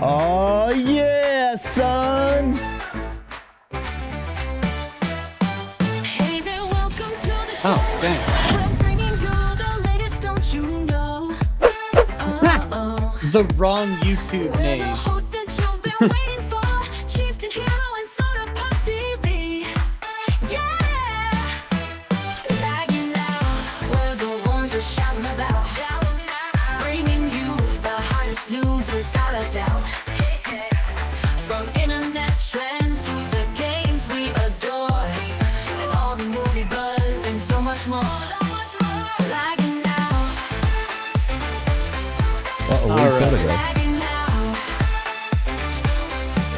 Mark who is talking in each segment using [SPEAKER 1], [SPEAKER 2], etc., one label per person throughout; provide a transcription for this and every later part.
[SPEAKER 1] Oh, yeah, son.
[SPEAKER 2] Hey there, welcome to the show.
[SPEAKER 3] Oh, dang.
[SPEAKER 2] We're bringing you the latest, don't you know?
[SPEAKER 3] The wrong YouTube
[SPEAKER 2] We're the
[SPEAKER 3] name.
[SPEAKER 2] host that you've been waiting for. Chieftain Hero and Soda Pop TV. Yeah. Lagging out, we're the ones you're shouting about. Bringing you the hottest news without a doubt. From internet trends to the games we adore, and all the movie buzz and so much more. Lagging out,
[SPEAKER 1] Uh-oh,
[SPEAKER 3] All
[SPEAKER 1] where's
[SPEAKER 3] right.
[SPEAKER 1] Soda go?
[SPEAKER 2] lagging out,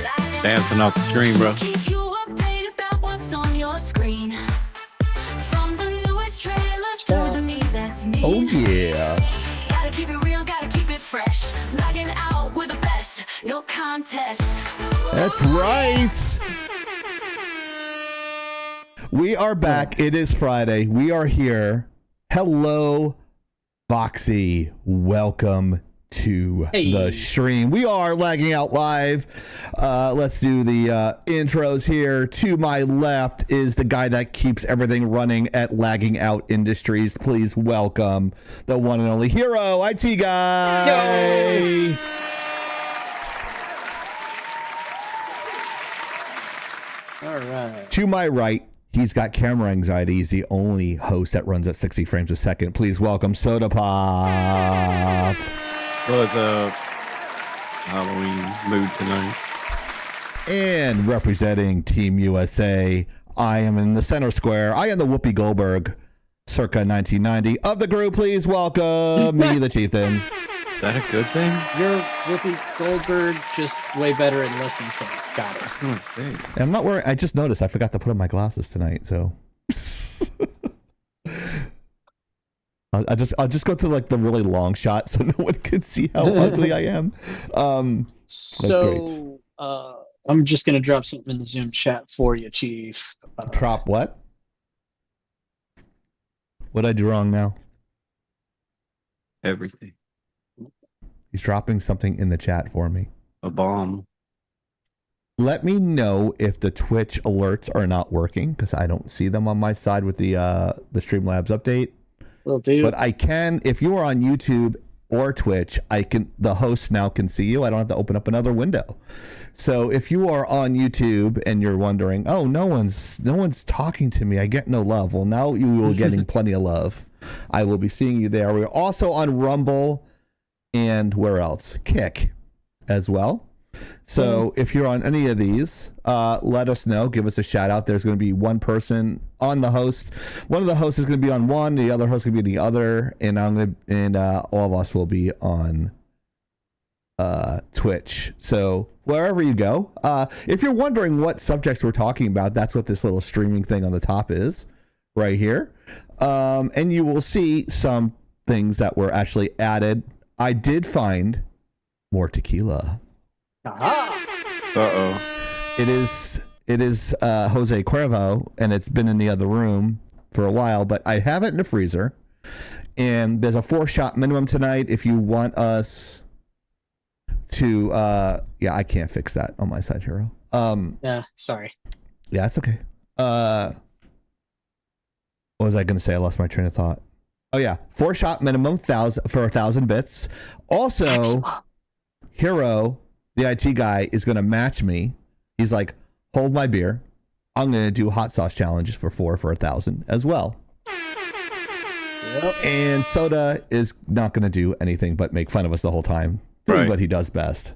[SPEAKER 2] lagging
[SPEAKER 4] Dancing off the screen, bro.
[SPEAKER 2] Keep you updated about what's on your screen. From the newest trailers to the me that's me.
[SPEAKER 1] Oh, yeah.
[SPEAKER 2] Gotta keep it real, gotta keep it fresh. Lagging out, we're the best, no contest.
[SPEAKER 1] That's right. We are back. It is Friday. We are here. Hello, Voxy. Welcome to
[SPEAKER 3] Hey.
[SPEAKER 1] the stream. We are lagging out live. Let's do the intros here. To my left is the guy that keeps everything running at Lagging Out Industries. Please welcome the one and only Hero, IT guy.
[SPEAKER 3] Yo. All right.
[SPEAKER 1] To my right, he's got camera anxiety. He's the only host that runs at 60 frames a second. Please welcome Soda Pop.
[SPEAKER 4] What's up? Halloween mood tonight.
[SPEAKER 1] And representing Team USA, I am in the center square. I am the Whoopi Goldberg, circa 1990 of the group. Please welcome me, the chieftain.
[SPEAKER 4] Is that a good thing?
[SPEAKER 3] You're Whoopi Goldberg, just way better in listen sync. Got it.
[SPEAKER 4] I was gonna say.
[SPEAKER 1] I'm not wearing. I just noticed I forgot to put on my glasses tonight, so. I'll just go to like the really long shot so no one can see how ugly I am.
[SPEAKER 3] So, I'm just gonna drop something in the Zoom chat for you, Chief.
[SPEAKER 1] Drop what? What'd I do wrong now?
[SPEAKER 4] Everything.
[SPEAKER 1] He's dropping something in the chat for me.
[SPEAKER 4] A bomb.
[SPEAKER 1] Let me know if the Twitch alerts are not working because I don't see them on my side with the Streamlabs update.
[SPEAKER 3] Will do.
[SPEAKER 1] But I can, if you are on YouTube or Twitch, the host now can see you. I don't have to open up another window. So if you are on YouTube and you're wondering, oh, no one's talking to me, I get no love. Well, now you are getting plenty of love. I will be seeing you there. We're also on Rumble and where else? Kick as well. So if you're on any of these, let us know. Give us a shout out. There's going to be one person on the host. One of the hosts is going to be on one. The other host is going to be on the other. And all of us will be on Twitch. So wherever you go, if you're wondering what subjects we're talking about, that's what this little streaming thing on the top is right here. And you will see some things that were actually added. I did find more tequila.
[SPEAKER 3] Aha!
[SPEAKER 4] Uh-oh.
[SPEAKER 1] It is Jose Cuervo, and it's been in the other room for a while, but I have it in the freezer. And there's a 4-shot minimum tonight. If you want us to, yeah, I can't fix that on my side, Hero.
[SPEAKER 3] Yeah, sorry.
[SPEAKER 1] Yeah, it's okay. What was I going to say? I lost my train of thought. Oh yeah, 4-shot minimum, 1,000 bits. Also,
[SPEAKER 3] Excellent.
[SPEAKER 1] Hero, the IT guy, is going to match me. He's like, hold my beer. I'm going to do hot sauce challenges for 1,000 as well.
[SPEAKER 3] Yep.
[SPEAKER 1] And Soda is not going to do anything but make fun of us the whole time, doing
[SPEAKER 4] Right.
[SPEAKER 1] what he does best.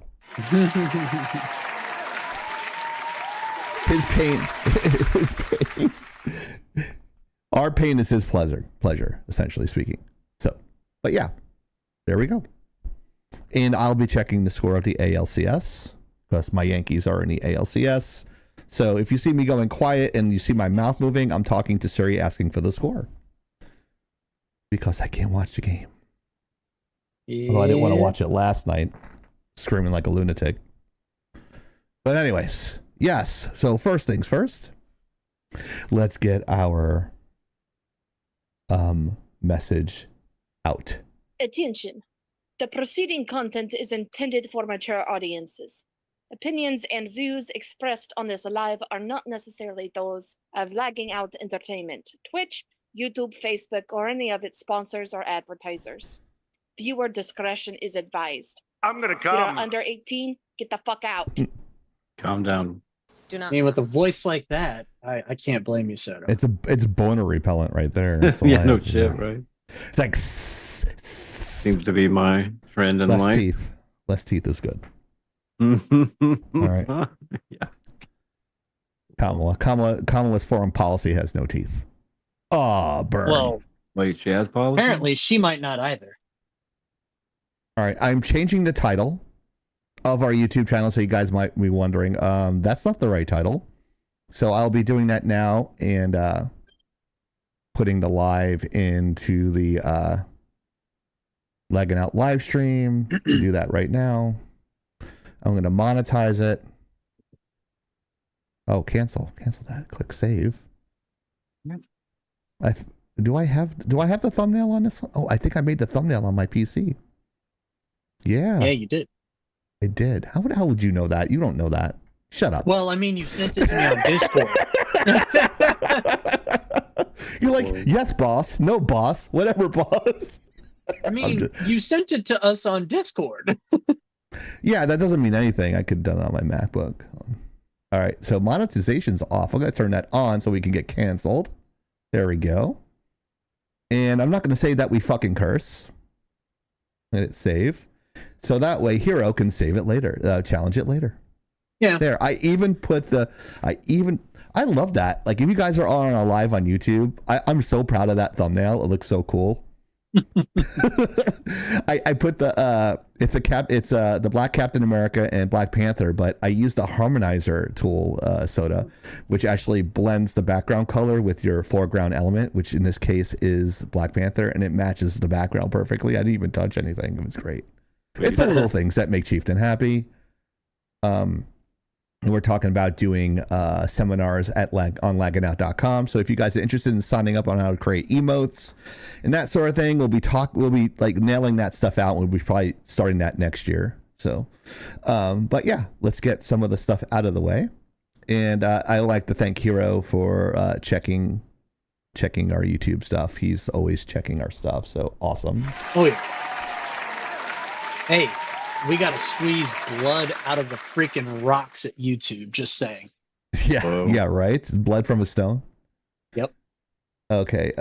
[SPEAKER 1] His pain. Our pain is his pleasure, essentially speaking. So, but yeah, there we go. And I'll be checking the score of the ALCS because my Yankees are in the ALCS. So if you see me going quiet and you see my mouth moving, I'm talking to Siri asking for the score because I can't watch the game. Although I didn't want to watch it last night, screaming like a lunatic. But anyways, yes. So first things first, let's get our message out.
[SPEAKER 5] Attention. The preceding content is intended for mature audiences. Opinions and views expressed on this live are not necessarily those of Lagging Out Entertainment, Twitch, YouTube, Facebook, or any of its sponsors or advertisers. Viewer discretion is advised.
[SPEAKER 6] I'm gonna
[SPEAKER 5] If you're
[SPEAKER 6] come.
[SPEAKER 5] under 18, get the fuck out.
[SPEAKER 4] Calm down.
[SPEAKER 7] Do
[SPEAKER 3] I
[SPEAKER 7] not.
[SPEAKER 3] mean, with a voice like that, I can't blame you, Soda.
[SPEAKER 1] It's boner repellent right there. That's all
[SPEAKER 4] Yeah,
[SPEAKER 1] I
[SPEAKER 4] no
[SPEAKER 1] have to
[SPEAKER 4] shit,
[SPEAKER 1] say.
[SPEAKER 4] right?
[SPEAKER 1] It's like
[SPEAKER 4] Seems to be my friend in
[SPEAKER 1] less
[SPEAKER 4] life.
[SPEAKER 1] teeth. Less teeth is good.
[SPEAKER 4] All
[SPEAKER 1] right.
[SPEAKER 4] Yeah.
[SPEAKER 1] Kamala's foreign policy has no teeth. Oh, burn.
[SPEAKER 3] Well,
[SPEAKER 4] Wait, she has policy?
[SPEAKER 3] apparently she might not either.
[SPEAKER 1] All right, I'm changing the title of our YouTube channel, so you guys might be wondering. That's not the right title. So I'll be doing that now and putting the live into the Legging Out live stream. Do that right now. I'm going to monetize it. Oh, cancel that. Click save.
[SPEAKER 4] Yes.
[SPEAKER 1] Do I have the thumbnail on this one? Oh, I think I made the thumbnail on my PC. Yeah,
[SPEAKER 3] Yeah, you did.
[SPEAKER 1] I did. How the hell would you know that? You don't know that. Shut up.
[SPEAKER 3] Well, I mean, you sent it to me on Discord.
[SPEAKER 1] You're like, yes, boss. No, boss. Whatever, boss.
[SPEAKER 3] I mean, you sent it to us on Discord.
[SPEAKER 1] Yeah, that doesn't mean anything. I could have done it on my MacBook. All right, so monetization's off. I'm going to turn that on so we can get canceled. There we go. And I'm not going to say that we fucking curse. Let it save. So that way Hero can save it later, challenge it later.
[SPEAKER 3] Yeah.
[SPEAKER 1] There, I love that. Like, if you guys are on a live on YouTube, I'm so proud of that thumbnail. It looks so cool. I put the it's the Black Captain America and Black Panther, but I used the harmonizer tool, Soda, which actually blends the background color with your foreground element, which in this case is Black Panther, and it matches the background perfectly. I didn't even touch anything. It was great. It's the little things that make Chieftain happy. We're talking about doing seminars at on lagginout.com. So if you guys are interested in signing up on how to create emotes and that sort of thing, we'll be like nailing that stuff out. We'll be probably starting that next year. So, but yeah, let's get some of the stuff out of the way. And I like to thank Hero for checking our YouTube stuff. He's always checking our stuff. So awesome.
[SPEAKER 3] Oh, yeah. Hey, we got to squeeze blood out of the freaking rocks at YouTube, just saying.
[SPEAKER 1] Yeah,
[SPEAKER 4] Whoa.
[SPEAKER 1] yeah, right. Blood from a stone.
[SPEAKER 3] Yep.
[SPEAKER 1] Okay,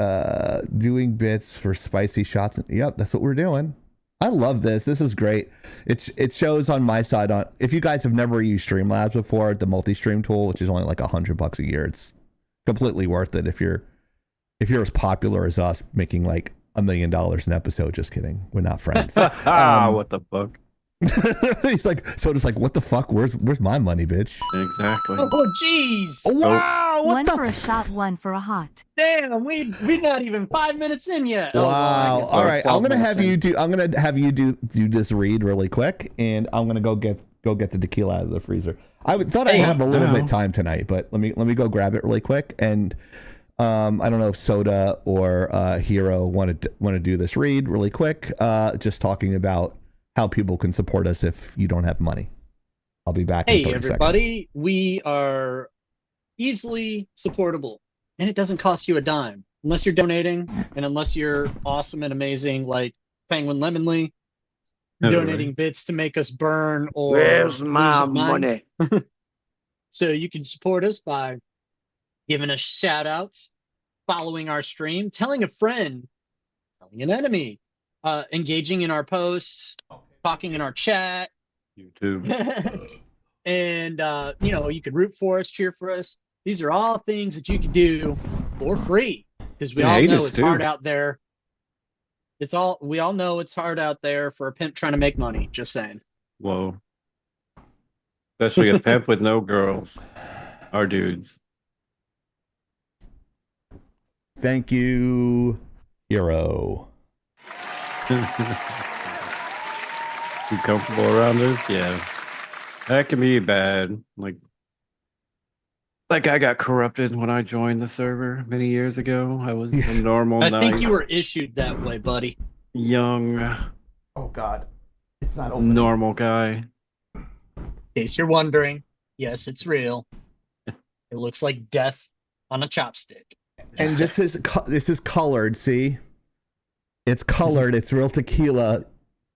[SPEAKER 1] doing bits for spicy shots. Yep, that's what we're doing. I love this. This is great. It shows on my side on. If you guys have never used Streamlabs before, the multi-stream tool, which is only like $100 a year, it's completely worth it if you're as popular as us, making like $1 million an episode. Just kidding. We're not friends.
[SPEAKER 4] What the fuck?
[SPEAKER 1] He's like, Soda's like, what the fuck? Where's my money, bitch?
[SPEAKER 4] Exactly.
[SPEAKER 3] Oh, jeez.
[SPEAKER 1] Wow, what
[SPEAKER 8] One
[SPEAKER 1] the
[SPEAKER 8] for a shot, one for a hot.
[SPEAKER 3] Damn, we're not even 5 minutes in yet. Oh, well, I
[SPEAKER 1] Wow.
[SPEAKER 3] guess
[SPEAKER 1] All
[SPEAKER 3] we're
[SPEAKER 1] right.
[SPEAKER 3] 12
[SPEAKER 1] I'm gonna
[SPEAKER 3] minutes
[SPEAKER 1] have you
[SPEAKER 3] in.
[SPEAKER 1] do. I'm gonna have you do this read really quick, and I'm gonna go get the tequila out of the freezer. Thought I'd
[SPEAKER 3] Hey,
[SPEAKER 1] have a little
[SPEAKER 4] no.
[SPEAKER 1] bit time tonight, but let me go grab it really quick. And I don't know if Soda or Hero want to do this read really quick. Just talking about how people can support us if you don't have money. I'll be back. In
[SPEAKER 3] Hey,
[SPEAKER 1] 30
[SPEAKER 3] everybody, we are easily supportable, and it doesn't cost you a dime unless you're donating, and unless you're awesome and amazing like Penguin Lemonly, donating bits to make us burn or
[SPEAKER 6] Where's
[SPEAKER 3] lose
[SPEAKER 6] my
[SPEAKER 3] a mind.
[SPEAKER 6] money?
[SPEAKER 3] So you can support us by giving us shout outs, following our stream, telling a friend, telling an enemy, engaging in our posts, talking in our chat,
[SPEAKER 4] YouTube.
[SPEAKER 3] and you could root for us, cheer for us. These are all things that you can do for free, because we
[SPEAKER 4] And
[SPEAKER 3] all
[SPEAKER 4] hate
[SPEAKER 3] know
[SPEAKER 4] us
[SPEAKER 3] it's
[SPEAKER 4] too.
[SPEAKER 3] hard out there. We all know it's hard out there for a pimp trying to make money. Just saying.
[SPEAKER 4] Whoa. Especially a pimp with no girls. Our dudes.
[SPEAKER 1] Thank you, Hero.
[SPEAKER 4] Too comfortable around us? Yeah. That can be bad. Like I got corrupted when I joined the server many years ago. I was a normal,
[SPEAKER 3] I
[SPEAKER 4] nice,
[SPEAKER 3] think you were issued that way, buddy.
[SPEAKER 4] young
[SPEAKER 1] Oh God, it's not open.
[SPEAKER 4] Normal guy.
[SPEAKER 3] In case you're wondering, yes, it's real. It looks like death on a chopstick.
[SPEAKER 1] And this is colored. See, it's colored. It's real tequila,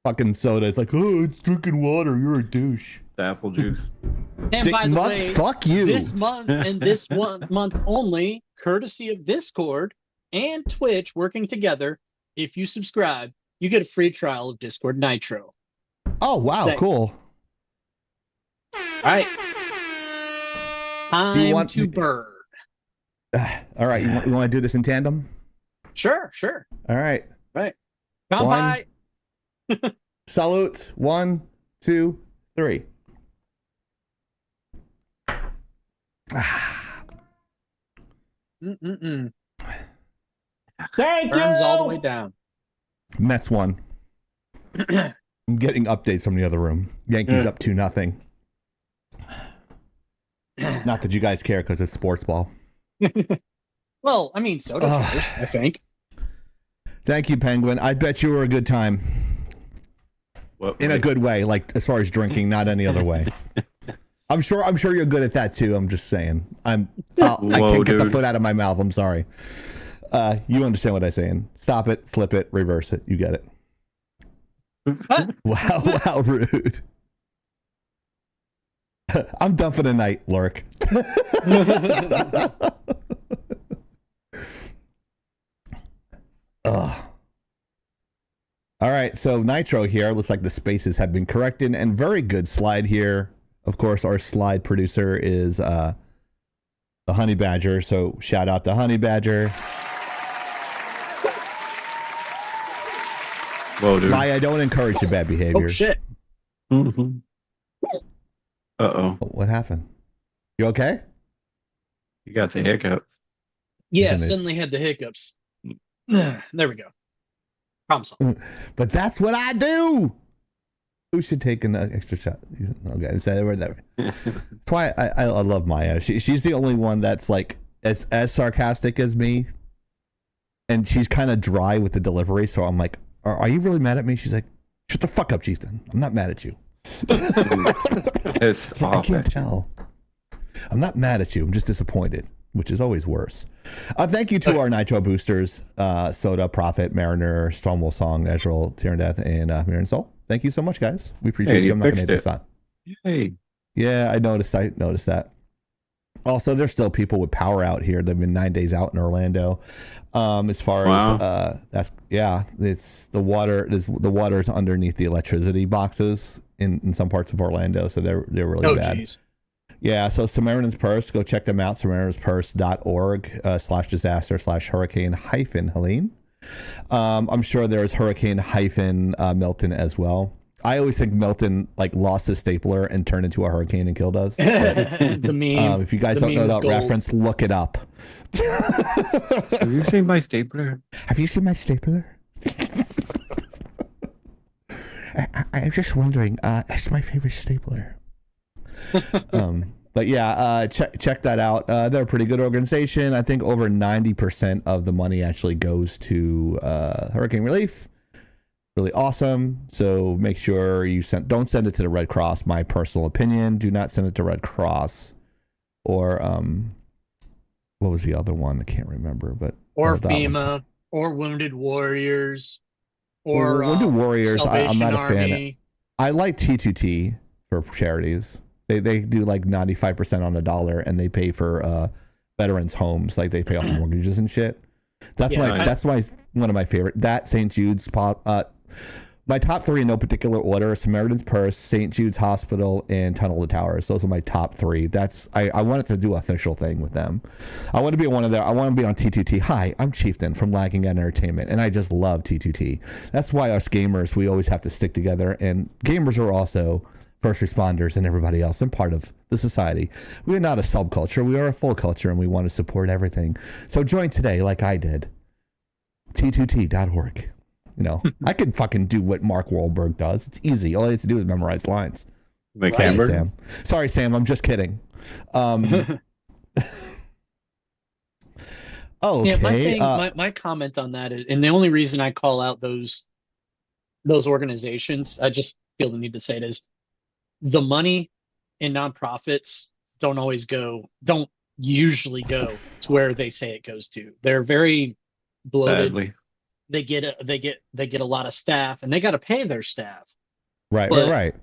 [SPEAKER 1] fucking soda. It's like, oh, it's drinking water. You're a douche.
[SPEAKER 4] It's apple juice.
[SPEAKER 3] And by the way,
[SPEAKER 1] fuck you.
[SPEAKER 3] this month and this one month only, courtesy of Discord and Twitch working together, if you subscribe, you get a free trial of Discord Nitro.
[SPEAKER 1] Oh wow,
[SPEAKER 3] Say.
[SPEAKER 1] cool.
[SPEAKER 3] All right. Time
[SPEAKER 1] want-
[SPEAKER 3] to burn.
[SPEAKER 1] All right, you want to do this in tandem?
[SPEAKER 3] Sure, sure.
[SPEAKER 1] All right.
[SPEAKER 3] Come
[SPEAKER 1] One.
[SPEAKER 3] by.
[SPEAKER 1] Salute. 1, 2, 3.
[SPEAKER 3] Mm-mm-mm.
[SPEAKER 1] Thank
[SPEAKER 3] Burns all the way down.
[SPEAKER 1] Mets won. I'm getting updates from the other room. Yankees up 2-0. Not that you guys care because it's sports ball.
[SPEAKER 3] Well, I mean, soda cares, I think.
[SPEAKER 1] Thank you, Penguin. I bet you were a good time.
[SPEAKER 4] What
[SPEAKER 1] In a
[SPEAKER 4] way?
[SPEAKER 1] good way, like as far as drinking, not any other way. I'm sure you're good at that too. I'm just saying. I
[SPEAKER 4] Whoa,
[SPEAKER 1] can't get the
[SPEAKER 4] dude.
[SPEAKER 1] foot out of my mouth. I'm sorry. You understand what I'm saying. Stop it, flip it, reverse it. You get it. Wow, rude. I'm done for the night, Lurk. Ugh. All right, so Nitro here. Looks like the spaces have been corrected, and very good slide here. Of course, our slide producer is the Honey Badger, so shout out to Honey Badger.
[SPEAKER 4] Whoa, dude.
[SPEAKER 1] Maya, don't encourage the bad behavior.
[SPEAKER 3] Oh, shit.
[SPEAKER 4] Mhm. Uh-oh.
[SPEAKER 1] What happened? You okay?
[SPEAKER 4] You got the hiccups.
[SPEAKER 3] Yeah,
[SPEAKER 1] Isn't it?
[SPEAKER 3] suddenly had the hiccups. There we go. Problem solved.
[SPEAKER 1] But that's what I do. Who should take an extra shot? Okay, say that. That's why I love Maya. She's the only one that's like as sarcastic as me, and she's kind of dry with the delivery. So I'm like, are you really mad at me? She's like, shut the fuck up, Chieftain. I'm not mad at you.
[SPEAKER 4] It's
[SPEAKER 1] I
[SPEAKER 4] off.
[SPEAKER 1] can't tell. I'm not mad at you. I'm just disappointed, which is always worse. Thank you to our Nitro boosters, Soda, Prophet, Mariner, Stonewall Song, Ezreal, Tear and Death, and Mirror and Soul. Thank you so much, guys. We appreciate
[SPEAKER 4] Hey,
[SPEAKER 1] you.
[SPEAKER 4] you
[SPEAKER 1] I'm not going to
[SPEAKER 4] fixed
[SPEAKER 1] hit this
[SPEAKER 4] it.
[SPEAKER 1] on.
[SPEAKER 4] Hey.
[SPEAKER 1] Yeah, I noticed that. Also, there's still people with power out here. They've been 9 days out in Orlando. As far as it's the water. The water is underneath the electricity boxes in some parts of Orlando, so they're really
[SPEAKER 3] Oh,
[SPEAKER 1] bad.
[SPEAKER 3] jeez.
[SPEAKER 1] Yeah, so Samaritan's Purse, go check them out, samaritanspurse.org /disaster/hurricane-Helene. I'm sure there's hurricane-Milton as well. I always think Milton like lost his stapler and turned into a hurricane and killed us.
[SPEAKER 3] The meme.
[SPEAKER 1] If you guys
[SPEAKER 3] the
[SPEAKER 1] don't know
[SPEAKER 3] meme is
[SPEAKER 1] that
[SPEAKER 3] gold.
[SPEAKER 1] reference, look it up.
[SPEAKER 4] Have you seen my stapler?
[SPEAKER 1] Have you seen my stapler? I'm just wondering. It's my favorite stapler. But yeah, check that out. They're a pretty good organization. I think over 90% of the money actually goes to hurricane relief. Really awesome. So make sure you don't send it to the Red Cross. My personal opinion: do not send it to Red Cross or what was the other one? I can't remember, but
[SPEAKER 3] Or
[SPEAKER 1] that one's-
[SPEAKER 3] FEMA, or Wounded Warriors, or
[SPEAKER 1] Wounded Warriors. I'm
[SPEAKER 3] Salvation
[SPEAKER 1] not a fan.
[SPEAKER 3] Army.
[SPEAKER 1] I like T2T for charities. They do like 95% on the dollar, and they pay for veterans' homes, like they pay off mortgages and shit. That's one of my favorite. That St. Jude's. My top three in no particular order: Samaritan's Purse, St. Jude's Hospital, and Tunnel to Towers. Those are my top three. I wanted to do an official thing with them. I want to be on one of their. I want to be on T2T. Hi, I'm Chieftain from Lagging Entertainment, and I just love T2T. That's why us gamers, we always have to stick together. And gamers are also first responders and everybody else, and part of the society. We are not a subculture. We are a full culture, and we want to support everything. So join today, like I did. T2T.org. You know, I could fucking do what Mark Wahlberg does. It's easy. All I have to do is memorize lines.
[SPEAKER 4] Make
[SPEAKER 1] Sorry,
[SPEAKER 4] hamburgers?
[SPEAKER 1] Sam. Sorry, Sam. I'm just kidding. Oh, okay.
[SPEAKER 3] Yeah, my thing, my comment on that is, and the only reason I call out those those organizations, I just feel the need to say it, is the money in nonprofits don't usually go to where they say it goes to. They're very bloated.
[SPEAKER 4] Sadly.
[SPEAKER 3] They get a lot of staff, and they got to pay their staff.
[SPEAKER 1] Right,
[SPEAKER 3] But
[SPEAKER 1] right.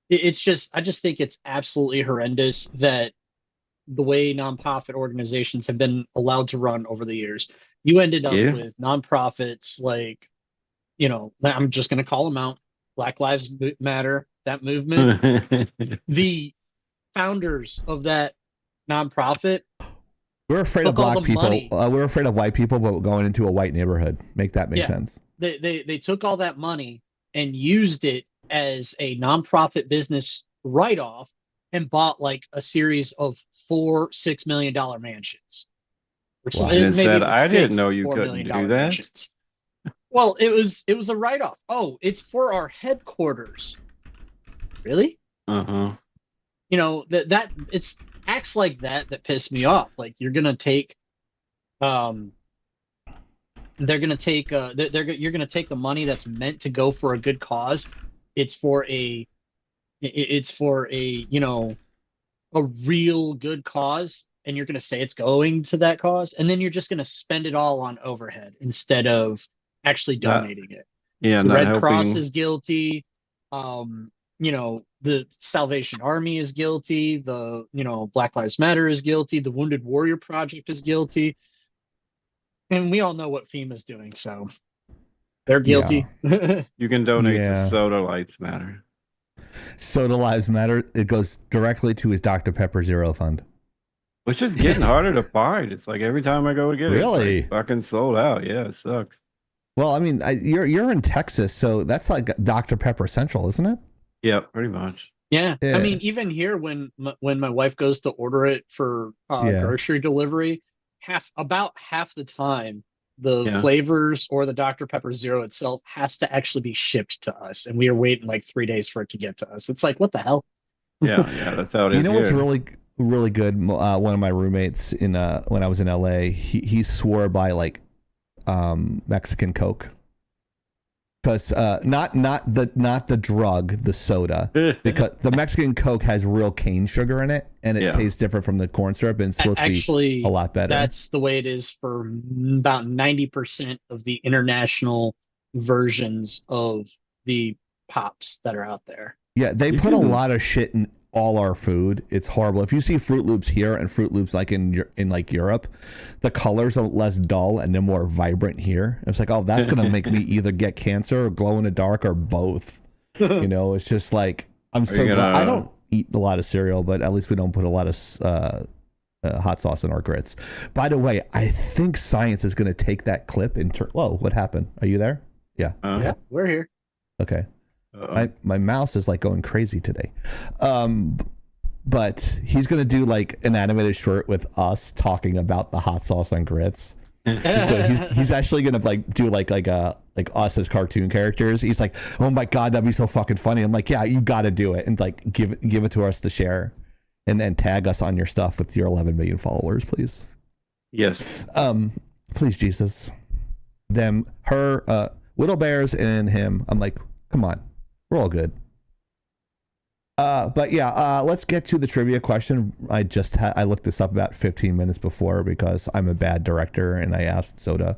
[SPEAKER 3] it's just, I just think it's absolutely horrendous that the way nonprofit organizations have been allowed to run over the years. You ended up
[SPEAKER 4] Yeah.
[SPEAKER 3] with nonprofits like, I'm just going to call them out. Black Lives Matter, that movement. The founders of that nonprofit,
[SPEAKER 1] We're afraid of
[SPEAKER 3] took all
[SPEAKER 1] black
[SPEAKER 3] the
[SPEAKER 1] people.
[SPEAKER 3] money.
[SPEAKER 1] We're afraid of white people, but going into a white neighborhood. Make that make
[SPEAKER 3] Yeah.
[SPEAKER 1] sense.
[SPEAKER 3] They took all that money and used it as a nonprofit business write-off and bought like a series of $4-6 million mansions. Or
[SPEAKER 1] Wow.
[SPEAKER 4] And it
[SPEAKER 3] maybe
[SPEAKER 4] said,
[SPEAKER 3] was
[SPEAKER 4] I didn't
[SPEAKER 3] six
[SPEAKER 4] know you
[SPEAKER 3] $4
[SPEAKER 4] couldn't
[SPEAKER 3] million
[SPEAKER 4] do that.
[SPEAKER 3] mansions. Well, it was a write-off. Oh, it's for our headquarters. Really?
[SPEAKER 4] Uh-huh.
[SPEAKER 3] That it's acts like that piss me off. Like, you're gonna take you're gonna take the money that's meant to go for a good cause. It's for a a real good cause, and you're gonna say it's going to that cause, and then you're just gonna spend it all on overhead instead of actually donating it.
[SPEAKER 4] Yeah,
[SPEAKER 3] The
[SPEAKER 4] not
[SPEAKER 3] Red
[SPEAKER 4] helping.
[SPEAKER 3] Cross is guilty. The Salvation Army is guilty. The Black Lives Matter is guilty. The Wounded Warrior Project is guilty. And we all know what FEMA's doing, so they're guilty.
[SPEAKER 4] You can donate
[SPEAKER 1] Yeah.
[SPEAKER 4] to Soda Lights Matter.
[SPEAKER 1] Soda Lives Matter. It goes directly to his Dr. Pepper Zero Fund.
[SPEAKER 4] Which is getting harder to find. It's like every time I go to get it,
[SPEAKER 1] Really?
[SPEAKER 4] it's like fucking sold out. Yeah, it sucks.
[SPEAKER 1] Well, I mean, you're in Texas, so that's like Dr. Pepper Central, isn't it?
[SPEAKER 4] Yeah, pretty much.
[SPEAKER 3] Yeah.
[SPEAKER 1] Yeah.
[SPEAKER 3] I mean, even here, when my wife goes to order it for
[SPEAKER 1] Yeah.
[SPEAKER 3] grocery delivery, about half the time, the
[SPEAKER 4] Yeah.
[SPEAKER 3] flavors or the Dr. Pepper Zero itself has to actually be shipped to us, and we are waiting like 3 days for it to get to us. It's like, what the hell?
[SPEAKER 4] Yeah, that's how it is.
[SPEAKER 1] You know what's
[SPEAKER 4] here.
[SPEAKER 1] really really good? One of my roommates in when I was in LA, he swore by like Mexican Coke. Because not the drug, the soda, because the Mexican Coke has real cane sugar in it, and it
[SPEAKER 4] Yeah.
[SPEAKER 1] tastes different from the corn syrup, and it's supposed to
[SPEAKER 3] Actually,
[SPEAKER 1] be a lot better.
[SPEAKER 3] that's the way it is for about 90% of the international versions of the pops that are out there.
[SPEAKER 1] Yeah, they
[SPEAKER 4] You
[SPEAKER 1] put a
[SPEAKER 4] can-
[SPEAKER 1] lot of shit in all our food. It's horrible. If you see Fruit Loops here and Fruit Loops like in like Europe, the colors are less dull and they're more vibrant here. It's like, oh, that's gonna make me either get cancer or glow in the dark or both. It's just like I'm so
[SPEAKER 4] you
[SPEAKER 1] glad. I
[SPEAKER 4] gonna-
[SPEAKER 1] don't eat a lot of cereal, but at least we don't put a lot of hot sauce in our grits. By the way, I think science is gonna take that clip and turn. Whoa, what happened? Are you there? Yeah.
[SPEAKER 3] Yeah, we're here.
[SPEAKER 1] Okay.
[SPEAKER 4] Uh-oh.
[SPEAKER 1] My mouse is like going crazy today. But he's gonna do like an animated short with us talking about the hot sauce on grits. So he's actually gonna like do like us as cartoon characters. He's like, oh my god, that'd be so fucking funny. I'm like, yeah, you gotta do it, and like give it to us to share, and then tag us on your stuff with your 11 million followers, please.
[SPEAKER 4] Yes.
[SPEAKER 1] Please, Jesus. Them, her, Widow Bears, and him. I'm like, come on. We're all good. But yeah, let's get to the trivia question. I looked this up about 15 minutes before because I'm a bad director, and I asked Soda,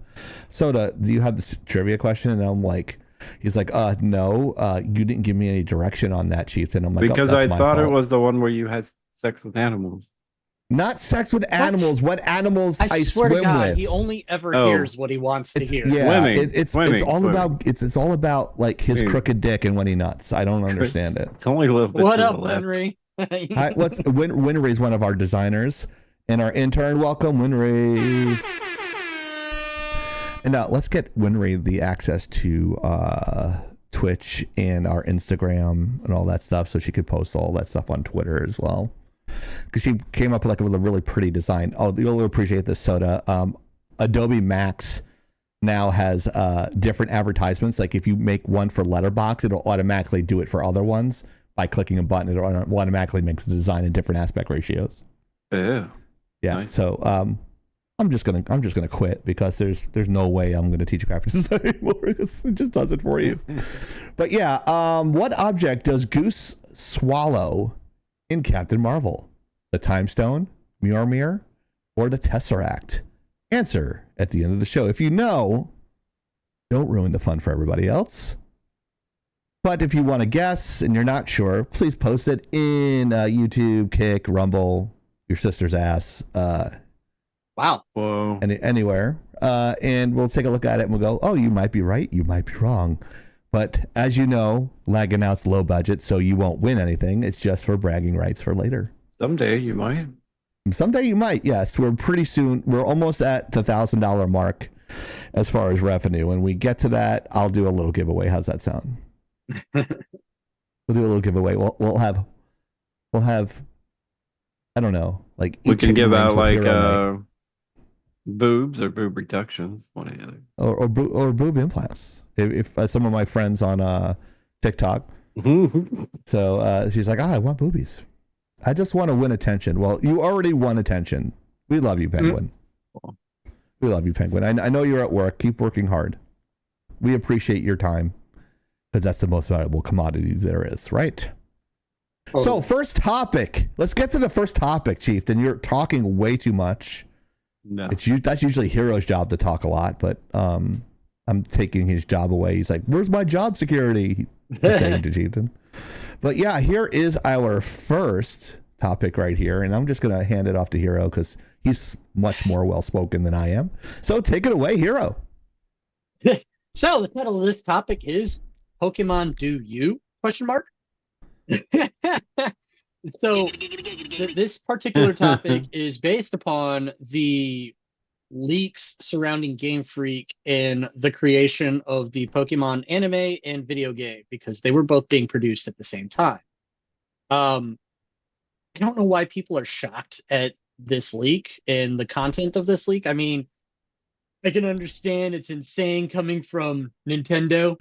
[SPEAKER 1] do you have this trivia question? And I'm like, he's like, no, you didn't give me any direction on that, Chieftain. I'm like,
[SPEAKER 4] Because
[SPEAKER 1] oh,
[SPEAKER 4] I
[SPEAKER 1] that's my
[SPEAKER 4] thought it
[SPEAKER 1] fault.
[SPEAKER 4] was the one where you had sex with animals.
[SPEAKER 1] Not sex with animals. What animals I
[SPEAKER 3] swear to
[SPEAKER 1] swim
[SPEAKER 3] God,
[SPEAKER 1] with.
[SPEAKER 3] he only ever
[SPEAKER 4] Oh.
[SPEAKER 3] hears what he wants to hear.
[SPEAKER 1] Yeah,
[SPEAKER 4] Swimming.
[SPEAKER 1] it's
[SPEAKER 4] Swimming.
[SPEAKER 1] all about it's all about like his
[SPEAKER 4] Swimming.
[SPEAKER 1] crooked dick and when he nuts. I don't understand it.
[SPEAKER 4] It's only a little bit
[SPEAKER 3] What
[SPEAKER 4] to
[SPEAKER 3] up,
[SPEAKER 4] the left.
[SPEAKER 3] Henry?
[SPEAKER 1] Hi, Winry's one of our designers and our intern. Welcome, Winry. And let's get Winry the access to Twitch and our Instagram and all that stuff, so she could post all that stuff on Twitter as well. Because she came up with with a really pretty design. Oh, you'll appreciate this, Soda. Adobe Max now has different advertisements. Like if you make one for Letterboxd, it'll automatically do it for other ones by clicking a button. It automatically makes the design in different aspect ratios.
[SPEAKER 4] Yeah.
[SPEAKER 1] Yeah.
[SPEAKER 4] Nice.
[SPEAKER 1] So I'm just gonna quit because there's no way I'm gonna teach graphic design anymore because it just does it for you. But yeah, what object does Goose swallow in Captain Marvel? The Time Stone, Mjolnir, or the Tesseract? Answer at the end of the show. If you know, don't ruin the fun for everybody else. But if you want to guess and you're not sure, please post it in YouTube, Kick, Rumble, your sister's ass,
[SPEAKER 3] Wow.
[SPEAKER 4] Whoa.
[SPEAKER 1] anywhere. And we'll take a look at it and we'll go, oh, you might be right, you might be wrong. But as you know, Lagging Out's low budget, so you won't win anything. It's just for bragging rights for later.
[SPEAKER 4] Someday you might.
[SPEAKER 1] Someday you might, yes. We're pretty soon. We're almost at the $1,000 mark as far as revenue. When we get to that, I'll do a little giveaway. How's that sound? We'll do a little giveaway. We'll have I don't know, like
[SPEAKER 4] We
[SPEAKER 1] each
[SPEAKER 4] can
[SPEAKER 1] chicken
[SPEAKER 4] give
[SPEAKER 1] wings
[SPEAKER 4] out
[SPEAKER 1] with
[SPEAKER 4] like
[SPEAKER 1] hero meat.
[SPEAKER 4] boobs or boob reductions, one or the other.
[SPEAKER 1] or boob implants. If some of my friends on TikTok, so she's like, I want boobies. I just want to win attention. Well, you already won attention. We love you, Penguin. We love you, Penguin. I know you're at work. Keep working hard. We appreciate your time because that's the most valuable commodity there is, right?
[SPEAKER 3] Oh.
[SPEAKER 1] So first topic. Let's get to the first topic, Chieftain. You're talking way too much.
[SPEAKER 4] No.
[SPEAKER 1] That's usually Hero's job to talk a lot, but I'm taking his job away. He's like, "Where's my job security?" He's saying to Chieftain. But yeah, here is our first topic right here, and I'm just gonna hand it off to Hero because he's much more well spoken than I am. So take it away, Hero.
[SPEAKER 3] So the title of this topic is Pokemon Do You? Question mark. So this particular topic is based upon the leaks surrounding Game Freak and the creation of the Pokemon anime and video game because they were both being produced at the same time. I don't know why people are shocked at this leak and the content of this leak. I mean, I can understand it's insane coming from Nintendo,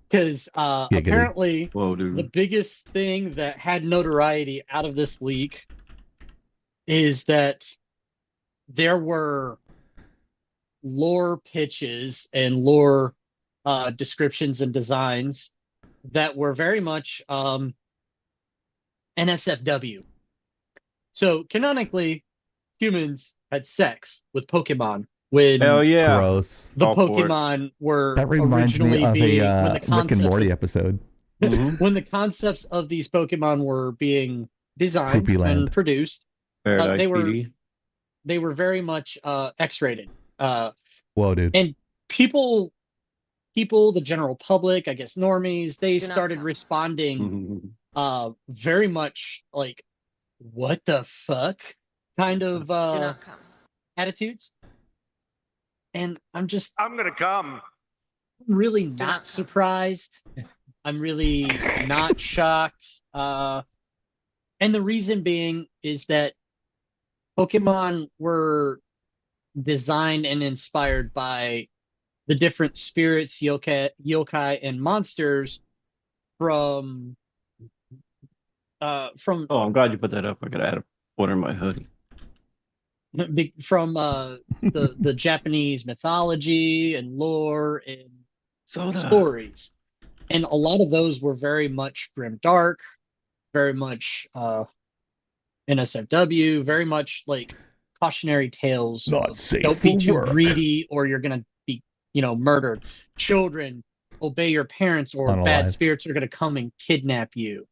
[SPEAKER 3] because apparently
[SPEAKER 4] Whoa, dude.
[SPEAKER 3] the biggest thing that had notoriety out of this leak is that there were lore pitches and lore descriptions and designs that were very much NSFW. So canonically, humans had sex with Pokemon when
[SPEAKER 4] Hell yeah.
[SPEAKER 1] Gross.
[SPEAKER 3] the
[SPEAKER 4] All for it.
[SPEAKER 3] Pokemon were
[SPEAKER 1] That reminds me
[SPEAKER 3] originally
[SPEAKER 1] of
[SPEAKER 3] being
[SPEAKER 1] a
[SPEAKER 3] when the
[SPEAKER 1] Rick and
[SPEAKER 3] concepts
[SPEAKER 1] Morty episode.
[SPEAKER 3] when the concepts of these Pokemon were being designed
[SPEAKER 1] Poopy Land.
[SPEAKER 3] and produced,
[SPEAKER 4] Paradise
[SPEAKER 3] they were-
[SPEAKER 4] PD.
[SPEAKER 3] they were very much X-rated.
[SPEAKER 1] Whoa, dude.
[SPEAKER 3] And people, the general public, I guess normies, they
[SPEAKER 6] Do not
[SPEAKER 3] started
[SPEAKER 6] come.
[SPEAKER 3] responding very much like, what the fuck kind of
[SPEAKER 6] Do not come.
[SPEAKER 3] attitudes. And I'm
[SPEAKER 7] gonna come.
[SPEAKER 3] really
[SPEAKER 6] not
[SPEAKER 3] not
[SPEAKER 6] come.
[SPEAKER 3] surprised. I'm really not shocked. And the reason being is that Pokemon were designed and inspired by the different spirits, yokai, and monsters from
[SPEAKER 4] Oh, I'm glad you put that up. I gotta add a order in my hoodie.
[SPEAKER 3] the Japanese mythology and lore and
[SPEAKER 4] Soda.
[SPEAKER 3] stories. And a lot of those were very much grim dark, very much NSFW, very much like cautionary tales.
[SPEAKER 1] Not
[SPEAKER 3] of,
[SPEAKER 1] safe
[SPEAKER 3] don't be
[SPEAKER 1] for
[SPEAKER 3] too
[SPEAKER 1] work."
[SPEAKER 3] greedy or you're gonna be, murdered. Children, obey your parents or
[SPEAKER 1] Unalive.
[SPEAKER 3] bad spirits are gonna come and kidnap you.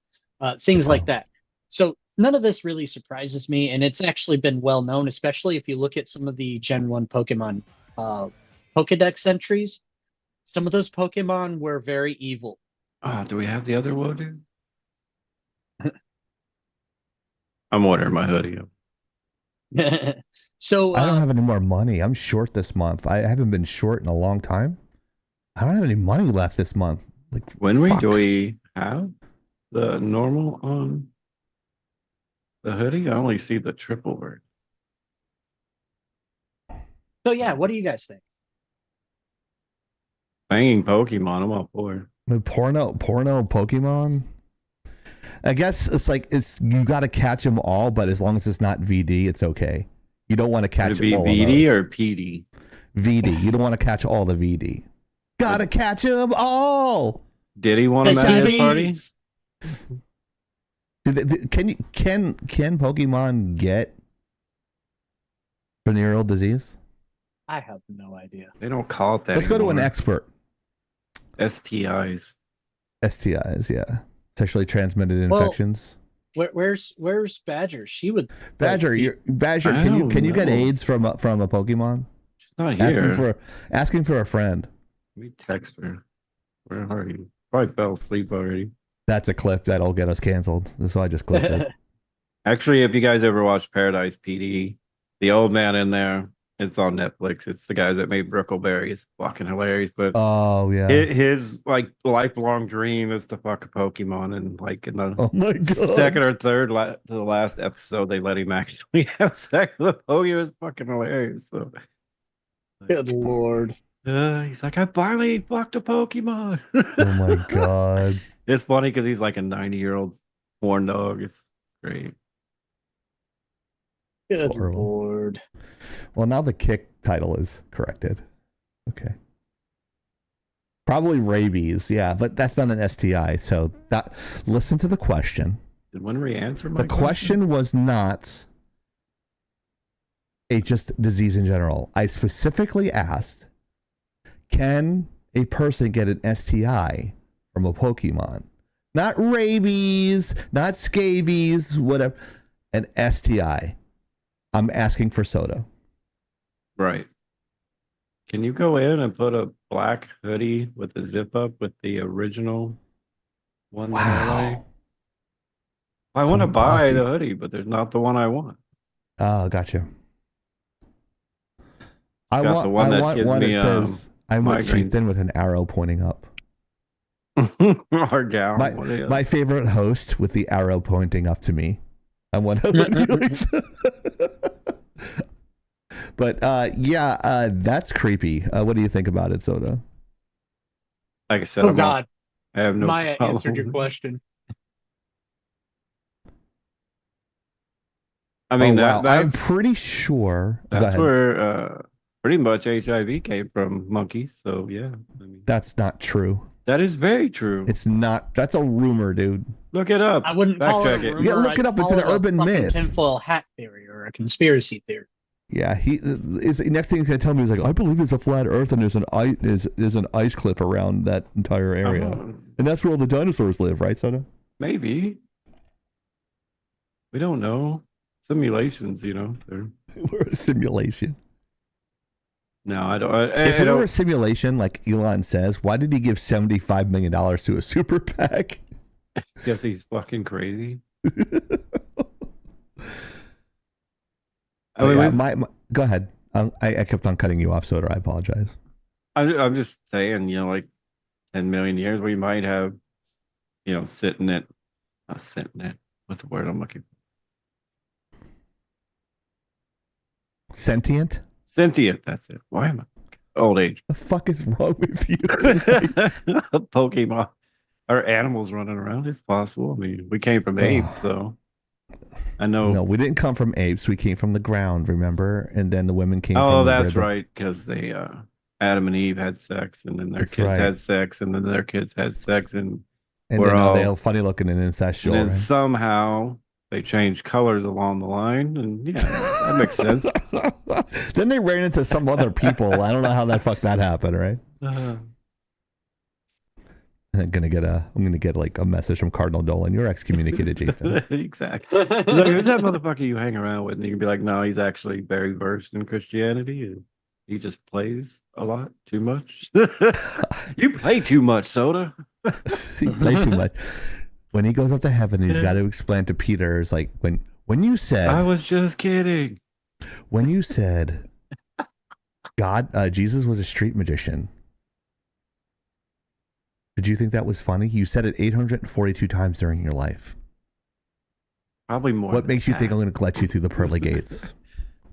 [SPEAKER 3] Things like
[SPEAKER 1] Wow.
[SPEAKER 3] that. So none of this really surprises me, and it's actually been well known, especially if you look at some of the Gen 1 Pokemon Pokedex entries. Some of those Pokemon were very evil.
[SPEAKER 4] Do we have the other one, dude? I'm ordering my hoodie up.
[SPEAKER 3] So
[SPEAKER 1] I don't have any more money. I'm short this month. I haven't been short in a long time. I don't have any money left this month. Like
[SPEAKER 4] When
[SPEAKER 1] fuck.
[SPEAKER 4] do we have the normal on the hoodie? I only see the triple word.
[SPEAKER 3] so yeah, what do you guys think?
[SPEAKER 4] Banging Pokemon, I'm all for it.
[SPEAKER 1] porno Pokemon? I guess it's like you got to catch them all, but as long as it's not VD, it's okay. You don't want to
[SPEAKER 4] Would
[SPEAKER 1] catch
[SPEAKER 4] it be
[SPEAKER 1] all
[SPEAKER 4] VD
[SPEAKER 1] of
[SPEAKER 4] or
[SPEAKER 1] those.
[SPEAKER 4] PD?
[SPEAKER 1] VD. You don't want to catch all the VD. Gotta catch them all.
[SPEAKER 4] Did he want him at his party?
[SPEAKER 3] STDs.
[SPEAKER 1] Can Pokemon get venereal disease?
[SPEAKER 3] I have no idea.
[SPEAKER 4] They don't call it that.
[SPEAKER 1] Let's go to an
[SPEAKER 4] anymore.
[SPEAKER 1] expert.
[SPEAKER 4] STIs.
[SPEAKER 1] STIs, yeah, sexually transmitted
[SPEAKER 3] Well,
[SPEAKER 1] infections.
[SPEAKER 3] Where's Badger? She would.
[SPEAKER 1] Badger, Badger,
[SPEAKER 4] I
[SPEAKER 1] can you
[SPEAKER 4] don't
[SPEAKER 1] get
[SPEAKER 4] know.
[SPEAKER 1] AIDS from a Pokemon?
[SPEAKER 4] She's not
[SPEAKER 1] Asking
[SPEAKER 4] here.
[SPEAKER 1] for a friend.
[SPEAKER 4] Let me text her. Where are you? Probably fell asleep already.
[SPEAKER 1] That's a clip that'll get us canceled. So I just clipped it.
[SPEAKER 4] Actually, if you guys ever watched Paradise PD, the old man in there, it's on Netflix. It's the guy that made Brickleberry. It's fucking hilarious. But
[SPEAKER 1] Oh yeah.
[SPEAKER 4] his like lifelong dream is to fuck a Pokemon, and like in the
[SPEAKER 1] Oh my god.
[SPEAKER 4] second or third to the last episode, they let him actually have sex with a Pokemon. It's fucking hilarious. So,
[SPEAKER 3] Good lord.
[SPEAKER 4] he's like, I finally fucked a Pokemon.
[SPEAKER 1] Oh my god.
[SPEAKER 4] It's funny because he's like a 90-year-old horn dog. It's great.
[SPEAKER 3] Good
[SPEAKER 1] Horrible.
[SPEAKER 3] lord.
[SPEAKER 1] Well, now the kick title is corrected. Okay. Probably rabies, yeah, but that's not an STI. So that listen to the question.
[SPEAKER 4] Did Winry answer my
[SPEAKER 1] The question was not a just disease in general. I specifically asked, can a person get an STI from a Pokemon? Not rabies, not scabies, whatever. An STI. I'm asking for soda.
[SPEAKER 4] Right. Can you go in and put a black hoodie with a zip up with the original one that I like?
[SPEAKER 1] Wow.
[SPEAKER 4] I want to
[SPEAKER 1] Some
[SPEAKER 4] buy
[SPEAKER 1] bossy.
[SPEAKER 4] the hoodie, but there's not the one I want.
[SPEAKER 1] Oh, gotcha.
[SPEAKER 4] got the one that gives
[SPEAKER 1] one
[SPEAKER 4] me,
[SPEAKER 1] that says, I'm a
[SPEAKER 4] migraines.
[SPEAKER 1] chieftain with an arrow pointing up.
[SPEAKER 4] Or gown.
[SPEAKER 1] My,
[SPEAKER 4] whatever.
[SPEAKER 1] my favorite host with the arrow pointing up to me. I want to. But yeah, that's creepy. What do you think about it, Soda?
[SPEAKER 4] Like I said,
[SPEAKER 3] Oh
[SPEAKER 4] I'm
[SPEAKER 3] god.
[SPEAKER 4] I have no
[SPEAKER 3] Maya
[SPEAKER 4] problem.
[SPEAKER 3] answered your question.
[SPEAKER 4] I mean,
[SPEAKER 1] oh, wow. I'm
[SPEAKER 4] that's
[SPEAKER 1] pretty sure. Go
[SPEAKER 4] that's
[SPEAKER 1] ahead.
[SPEAKER 4] where pretty much HIV came from monkeys. So yeah, I mean,
[SPEAKER 1] That's not true.
[SPEAKER 4] that is very true.
[SPEAKER 1] It's not. That's a rumor, dude.
[SPEAKER 4] Look it up.
[SPEAKER 3] I wouldn't
[SPEAKER 4] Fact
[SPEAKER 3] call it
[SPEAKER 4] check
[SPEAKER 3] a
[SPEAKER 4] it.
[SPEAKER 3] rumor.
[SPEAKER 1] Yeah, look
[SPEAKER 3] I'd
[SPEAKER 1] it up. It's
[SPEAKER 3] call
[SPEAKER 1] an
[SPEAKER 3] it a
[SPEAKER 1] urban
[SPEAKER 3] fucking
[SPEAKER 1] myth.
[SPEAKER 3] tinfoil hat theory or a conspiracy theory.
[SPEAKER 1] Yeah, he is. Next thing he's gonna tell me is like, I believe there's a flat Earth and there's an ice cliff around that entire area, and that's where all the dinosaurs live, right, Soda?
[SPEAKER 4] Maybe. We don't know. Simulations, you know.
[SPEAKER 1] We're a simulation.
[SPEAKER 4] No, I don't.
[SPEAKER 1] If
[SPEAKER 4] I
[SPEAKER 1] we were a
[SPEAKER 4] don't.
[SPEAKER 1] simulation, like Elon says, why did he give $75 million to a super PAC?
[SPEAKER 4] Guess he's fucking crazy. I mean,
[SPEAKER 1] Yeah,
[SPEAKER 4] we-
[SPEAKER 1] my go ahead. I kept on cutting you off, Soda. I apologize.
[SPEAKER 4] I'm just saying, you know, like 10 million years, we might have, you know, not sitting it. What's the word I'm looking for?
[SPEAKER 1] Sentient?
[SPEAKER 4] Sentient. That's it. Why am I? Old age.
[SPEAKER 1] The fuck is wrong with you?
[SPEAKER 4] Pokemon. Are animals running around? It's possible. I mean, we came from apes, so I know.
[SPEAKER 1] No, we didn't come from apes. We came from the ground, remember? And then the women came from
[SPEAKER 4] Oh,
[SPEAKER 1] the
[SPEAKER 4] that's
[SPEAKER 1] river.
[SPEAKER 4] right, because they Adam and Eve had sex, and then their
[SPEAKER 1] That's
[SPEAKER 4] kids
[SPEAKER 1] right.
[SPEAKER 4] had sex, and then their kids had sex, and
[SPEAKER 1] And
[SPEAKER 4] We're
[SPEAKER 1] then now
[SPEAKER 4] all-
[SPEAKER 1] they're funny looking and incestual,
[SPEAKER 4] then
[SPEAKER 1] right?
[SPEAKER 4] somehow they changed colors along the line, and yeah, that makes sense.
[SPEAKER 1] Then they ran into some other people. I don't know how that fuck that happened, right? I'm gonna get like a message from Cardinal Dolan. You're excommunicated, Jason.
[SPEAKER 4] Exactly. He's like, who's that motherfucker you hang around with? And you can be like, no, he's actually very versed in Christianity, and he just plays a lot too much. You play too much, Soda.
[SPEAKER 1] He played too much. When he goes up to heaven, he's got to explain to Peter. It's like when you said
[SPEAKER 4] I was just kidding.
[SPEAKER 1] when you said Jesus was a street magician. Did you think that was funny? You said it 842 times during your life.
[SPEAKER 4] Probably more.
[SPEAKER 1] What
[SPEAKER 4] than
[SPEAKER 1] makes you think
[SPEAKER 4] that.
[SPEAKER 1] I'm going to let you through the pearly gates?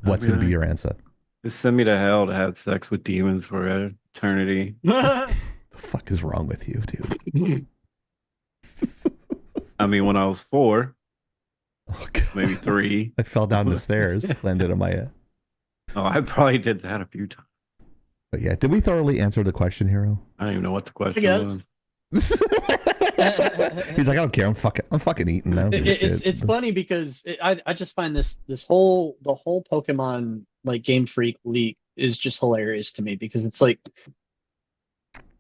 [SPEAKER 1] What's
[SPEAKER 4] I'd
[SPEAKER 1] going to be
[SPEAKER 4] like,
[SPEAKER 1] your answer?
[SPEAKER 4] Just send me to hell to have sex with demons for eternity.
[SPEAKER 1] The fuck is wrong with you, dude?
[SPEAKER 4] I mean, when I was 4,
[SPEAKER 1] Oh, God.
[SPEAKER 4] maybe 3.
[SPEAKER 1] I fell down the stairs, landed on my head.
[SPEAKER 4] Oh, I probably did that a few times.
[SPEAKER 1] But yeah, did we thoroughly answer the question, Hero?
[SPEAKER 4] I don't even know what the
[SPEAKER 3] I
[SPEAKER 4] question
[SPEAKER 3] guess.
[SPEAKER 4] was.
[SPEAKER 1] He's like, I don't care. I'm fucking eating. I don't give a shit.
[SPEAKER 3] It's funny because I just find the whole Pokemon like Game Freak leak is just hilarious to me because it's like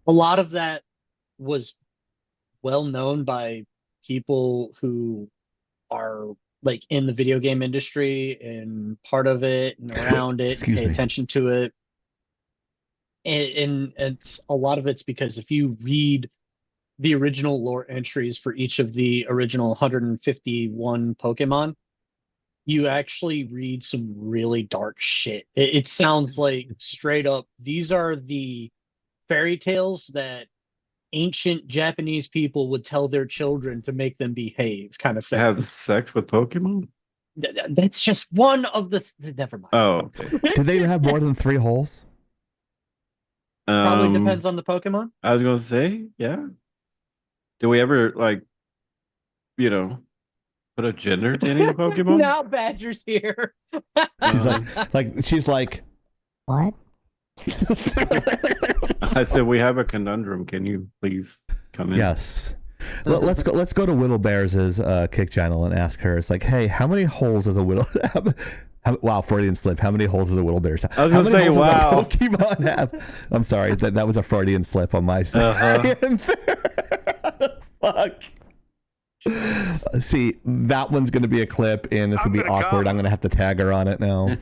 [SPEAKER 3] a lot of that was well known by people who are like in the video game industry and part of it and around it and
[SPEAKER 1] Excuse
[SPEAKER 3] pay
[SPEAKER 1] me.
[SPEAKER 3] attention to it. And it's a lot of it's because if you read the original lore entries for each of the original 151 Pokemon, you actually read some really dark shit. It sounds like straight up, these are the fairy tales that ancient Japanese people would tell their children to make them behave, kind of thing.
[SPEAKER 4] Have sex with Pokemon?
[SPEAKER 3] That's just one of the. Never mind.
[SPEAKER 4] Oh, okay.
[SPEAKER 1] Do they have more than 3 holes?
[SPEAKER 3] Probably depends on the Pokemon.
[SPEAKER 4] I was gonna say, yeah. Do we ever like, you know, put a gender to any of the Pokemon?
[SPEAKER 3] Now Badger's here.
[SPEAKER 1] She's like, what?
[SPEAKER 4] I said we have a conundrum. Can you please come in?
[SPEAKER 1] Yes. Let's go to Whittle Bears' kick channel and ask her. It's like, hey, how many holes does a Whittle have? Wow, Freudian slip. How many holes does a Whittle Bears have?
[SPEAKER 4] I was
[SPEAKER 1] How
[SPEAKER 4] gonna
[SPEAKER 1] many
[SPEAKER 4] say,
[SPEAKER 1] holes does a
[SPEAKER 4] wow.
[SPEAKER 1] Pokemon have? I'm sorry, that was a Freudian slip on my side. Fuck. See, that one's gonna be a clip, and it's gonna be awkward. I'm gonna have to tag her on it now.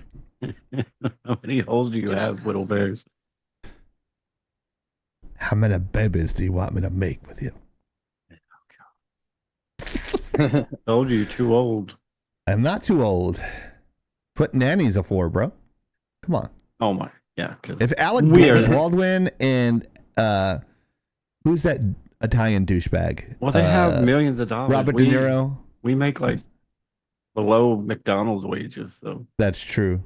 [SPEAKER 4] How many holes do you have, Whittle Bears?
[SPEAKER 1] How many babies do you want me to make with you?
[SPEAKER 4] Told you, you're too old.
[SPEAKER 1] I'm not too old. That's what nannies are for, bro. Come on.
[SPEAKER 4] Oh my, yeah. Because
[SPEAKER 1] If Alec Baldwin and who's that Italian douchebag?
[SPEAKER 4] well, they have millions of dollars.
[SPEAKER 1] Robert De Niro.
[SPEAKER 4] We make like below McDonald's wages, so
[SPEAKER 1] That's true.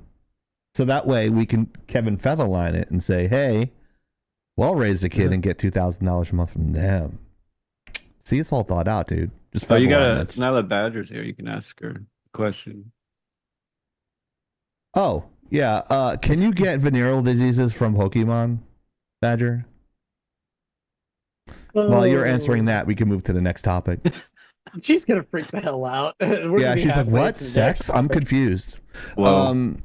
[SPEAKER 1] So that way we can Kevin Featherline it and say, hey, well raise a kid and get $2,000 a month from them. See, it's all thought out, dude. Just
[SPEAKER 4] you
[SPEAKER 1] Featherline
[SPEAKER 4] gotta, now that Badger's here, you can ask her a question.
[SPEAKER 1] Oh, yeah. Can you get venereal diseases from Pokemon, Badger? While you're answering that, we can move to the next topic.
[SPEAKER 3] She's gonna freak the hell out.
[SPEAKER 1] Yeah, she's like, what? Sex? I'm confused.
[SPEAKER 4] Whoa.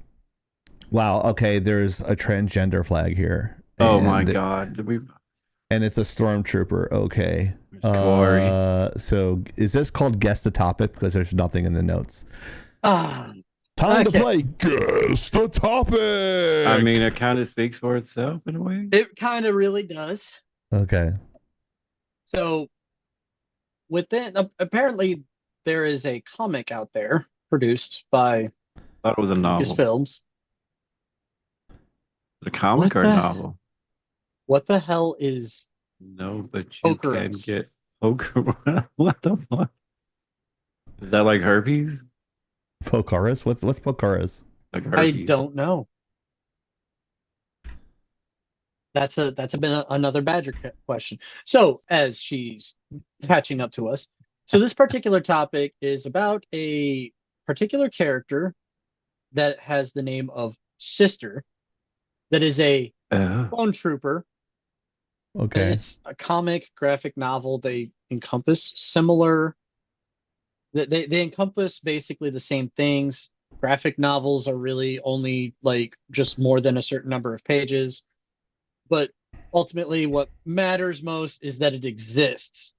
[SPEAKER 1] Wow, okay, there's a transgender flag here.
[SPEAKER 4] Oh my god. Did we
[SPEAKER 1] And it's a stormtrooper. Okay.
[SPEAKER 4] Corey.
[SPEAKER 1] So is this called guess the topic? Because there's nothing in the notes.
[SPEAKER 3] Ah,
[SPEAKER 1] Time to
[SPEAKER 3] okay.
[SPEAKER 1] play guess the topic.
[SPEAKER 4] I mean, it kind of speaks for itself in a way.
[SPEAKER 3] it kind of really does.
[SPEAKER 1] Okay.
[SPEAKER 3] So, within apparently there is a comic out there produced by
[SPEAKER 4] Thought it was a novel.
[SPEAKER 3] his films.
[SPEAKER 4] A comic
[SPEAKER 3] What
[SPEAKER 4] or a
[SPEAKER 3] the-
[SPEAKER 4] novel?
[SPEAKER 3] What the hell is
[SPEAKER 4] No, but you
[SPEAKER 3] Pokerus?
[SPEAKER 4] can get poker. What the fuck? Is that like herpes?
[SPEAKER 1] Pokarus? What's Pokarus?
[SPEAKER 4] Like
[SPEAKER 3] I
[SPEAKER 4] herpes?
[SPEAKER 3] don't know. That's been another Badger question. So as she's catching up to us, so this particular topic is about a particular character that has the name of Sister, that is a clone trooper.
[SPEAKER 1] Okay.
[SPEAKER 3] It's a comic graphic novel. They encompass similar. They encompass basically the same things. Graphic novels are really only like just more than a certain number of pages. But ultimately, what matters most is that it exists.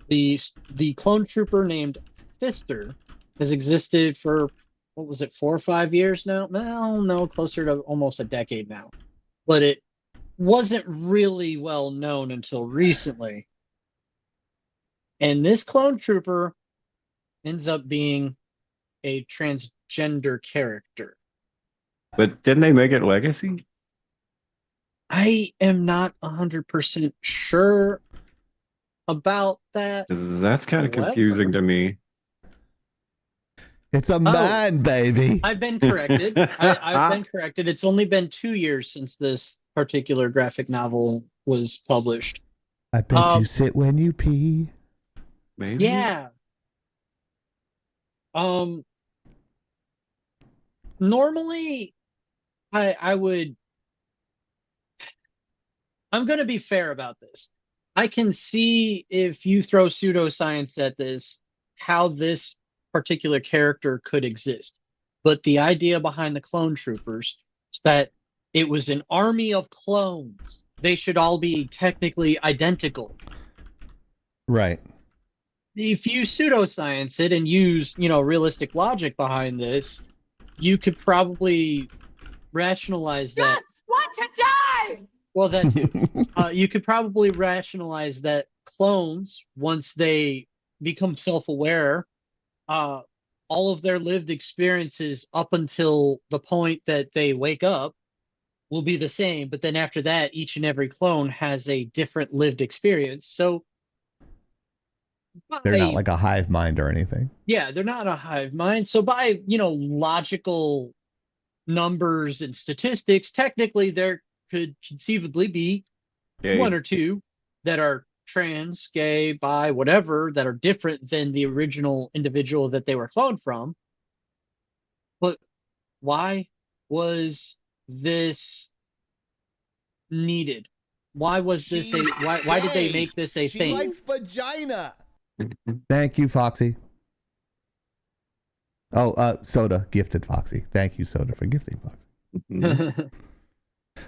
[SPEAKER 3] The clone trooper named Sister has existed for, what was it, 4 or 5 years now? Well, no, closer to almost a decade now. But it wasn't really well known until recently. And this clone trooper ends up being a transgender character.
[SPEAKER 4] But didn't they make it Legacy?
[SPEAKER 3] I am not 100% sure about that.
[SPEAKER 4] 'Cause that's kind of
[SPEAKER 3] However-
[SPEAKER 4] confusing to me.
[SPEAKER 1] It's a man, baby.
[SPEAKER 3] I've been corrected. I've been corrected. It's only been 2 years since this particular graphic novel was published.
[SPEAKER 1] I bet you sit when you pee.
[SPEAKER 4] Maybe.
[SPEAKER 3] Yeah. normally, I would. I'm going to be fair about this. I can see if you throw pseudoscience at this, how this particular character could exist. But the idea behind the clone troopers is that it was an army of clones. They should all be technically identical.
[SPEAKER 1] Right.
[SPEAKER 3] If you pseudoscience it and use, realistic logic behind this, you could probably rationalize that.
[SPEAKER 2] want to die!
[SPEAKER 3] Well, that too. You could probably rationalize that clones, once they become self-aware, all of their lived experiences up until the point that they wake up will be the same. But then after that, each and every clone has a different lived experience. So
[SPEAKER 1] They're not like a hive mind or anything.
[SPEAKER 3] yeah, they're not a hive mind. So by, logical numbers and statistics, technically there could conceivably be one or two that are trans, gay, bi, whatever, that are different than the original individual that they were cloned from. But why was this needed? Why was this why did they make this a thing?
[SPEAKER 1] She likes vagina. Thank you, Foxy. Oh, Soda gifted Foxy. Thank you, Soda, for gifting Foxy.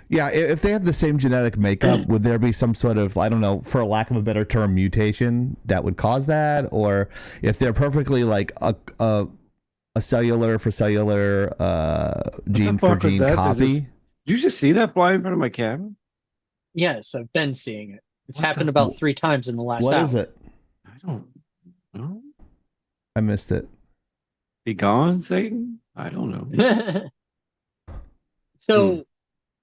[SPEAKER 1] Yeah, if they have the same genetic makeup, would there be some sort of, I don't know, for lack of a better term, mutation that would cause that? Or if they're perfectly like a cellular for cellular gene for gene copy?
[SPEAKER 4] Did you just see that fly in front of my camera?
[SPEAKER 3] Yes, I've been seeing it. It's happened about 3 times in the last hour.
[SPEAKER 1] What is it?
[SPEAKER 4] I don't know.
[SPEAKER 1] I missed it.
[SPEAKER 4] Be gone, Satan? I don't know.
[SPEAKER 3] So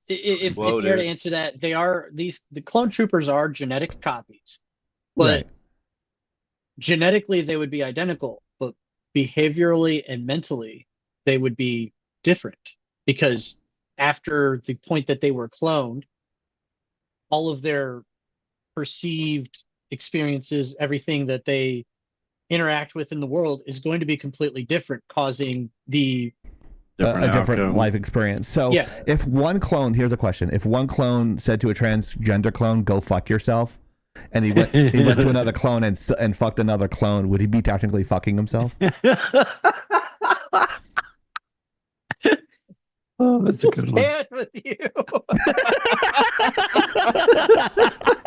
[SPEAKER 3] if you were to answer that, the clone troopers are genetic copies, but
[SPEAKER 1] Right.
[SPEAKER 3] genetically they would be identical, but behaviorally and mentally they would be different, because after the point that they were cloned, all of their perceived experiences, everything that they interact with in the world is going to be completely different, causing a
[SPEAKER 1] different
[SPEAKER 4] outcome.
[SPEAKER 1] life experience. So
[SPEAKER 3] Yeah.
[SPEAKER 1] if one clone, here's a question. If one clone said to a transgender clone, go fuck yourself, and he went to another clone and fucked another clone, would he be technically fucking himself?
[SPEAKER 4] Oh, that's a
[SPEAKER 3] Just
[SPEAKER 4] good one.
[SPEAKER 3] can't with you.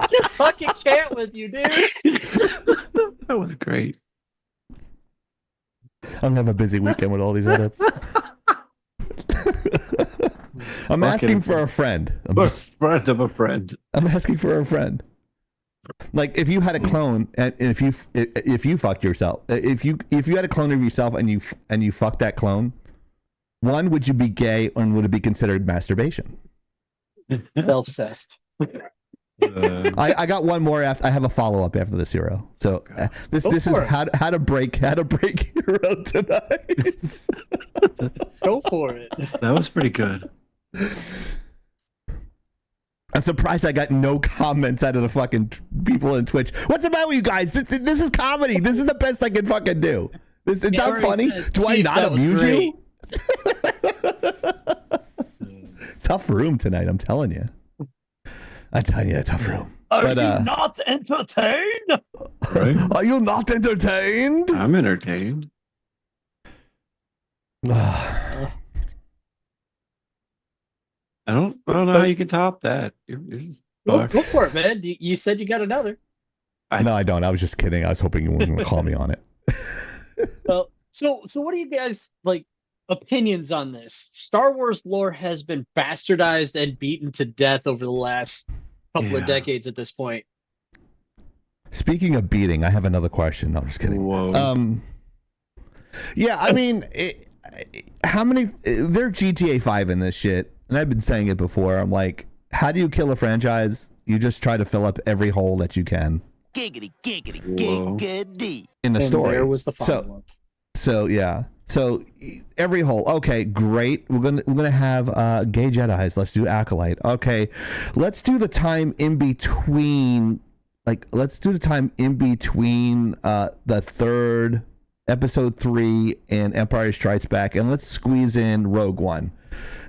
[SPEAKER 3] Just fucking can't with you, dude.
[SPEAKER 4] That was great.
[SPEAKER 1] I'm gonna have a busy weekend with all these edits. I'm asking for a friend.
[SPEAKER 4] A friend of a friend.
[SPEAKER 1] I'm asking for a friend. Like if you had a clone, and if you fucked yourself, if you had a clone of yourself and you fucked that clone, one, would you be gay, and would it be considered masturbation?
[SPEAKER 3] Self-cessed.
[SPEAKER 1] I got one more. I have a follow up after this, Hero. So this is how to break Hero tonight.
[SPEAKER 3] Go for it.
[SPEAKER 4] That was pretty good.
[SPEAKER 1] I'm surprised I got no comments out of the fucking people in Twitch. What's the matter with you guys? This is comedy. This is the best I can fucking do. This is not funny. Do I not amuse you? Tough room tonight, I'm telling you. I'm telling you, a tough room.
[SPEAKER 3] Are you not entertained?
[SPEAKER 4] Right?
[SPEAKER 1] Are you not entertained?
[SPEAKER 4] I'm entertained. I don't know how you can top that. You're just
[SPEAKER 3] Go for it, man. You said you got another.
[SPEAKER 1] No, I don't. I was just kidding. I was hoping you wouldn't call me on it.
[SPEAKER 3] Well, so what are you guys like opinions on this? Star Wars lore has been bastardized and beaten to death over the last couple of decades at this point.
[SPEAKER 1] Speaking of beating, I have another question. No, I'm just kidding.
[SPEAKER 4] Whoa.
[SPEAKER 1] Yeah, I mean, how many? They're GTA 5 in this shit, and I've been saying it before. I'm like, how do you kill a franchise? You just try to fill up every hole that you can.
[SPEAKER 6] Giggity, giggity,
[SPEAKER 4] Whoa.
[SPEAKER 6] giggity.
[SPEAKER 1] In the
[SPEAKER 3] And
[SPEAKER 1] story.
[SPEAKER 3] there was the follow-up.
[SPEAKER 1] So yeah. So every hole. Okay, great. We're gonna have gay Jedis. Let's do Acolyte. Okay, let's do the time in between. Like, let's do the time in between the third Episode 3 and Empire Strikes Back, and let's squeeze in Rogue One.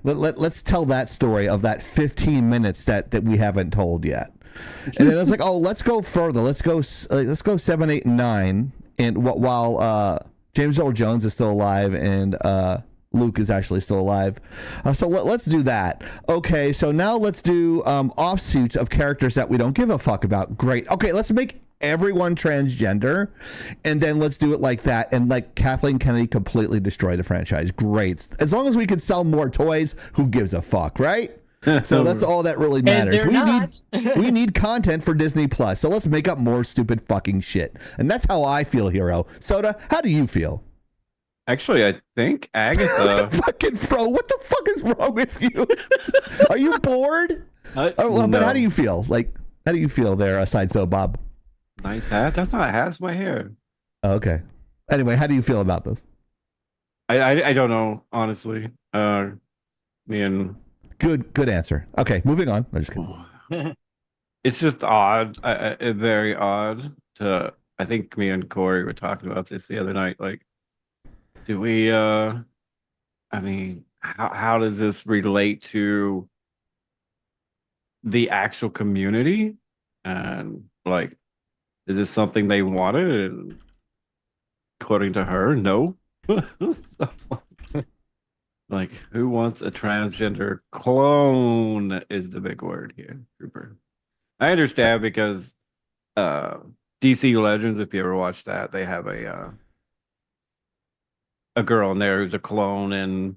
[SPEAKER 1] Let's tell that story of that 15 minutes that we haven't told yet. And then it's like, oh, let's go further. Let's go 7, 8, and 9. And while James Earl Jones is still alive and Luke is actually still alive. So let's do that. Okay, so now let's do offshoots of characters that we don't give a fuck about. Great. Okay, let's make everyone transgender, and then let's do it like that, and like Kathleen Kennedy completely destroy the franchise. Great. As long as we can sell more toys, who gives a fuck, right? So that's all that really matters.
[SPEAKER 3] And they're not.
[SPEAKER 1] We need content for Disney Plus, so let's make up more stupid fucking shit. And that's how I feel, Hero. Soda, how do you feel?
[SPEAKER 4] Actually, I think Agatha.
[SPEAKER 1] Fucking Fro, what the fuck is wrong with you? Are you bored? But how do you feel? Like, how do you feel there, aside so Bob?
[SPEAKER 4] Nice hat. That's not a hat. It's my hair.
[SPEAKER 1] Oh, okay. Anyway, how do you feel about this?
[SPEAKER 4] I don't know, honestly. Me and
[SPEAKER 1] Good answer. Okay, moving on. I'm just kidding.
[SPEAKER 4] it's just odd. Very odd. I think me and Corey were talking about this the other night. Like, do we? I mean, how does this relate to the actual community? And like, is this something they wanted? And according to her, no. So, like, who wants a transgender clone is the big word here, Trooper. I understand because DC Legends, if you ever watch that, they have a girl in there who's a clone, and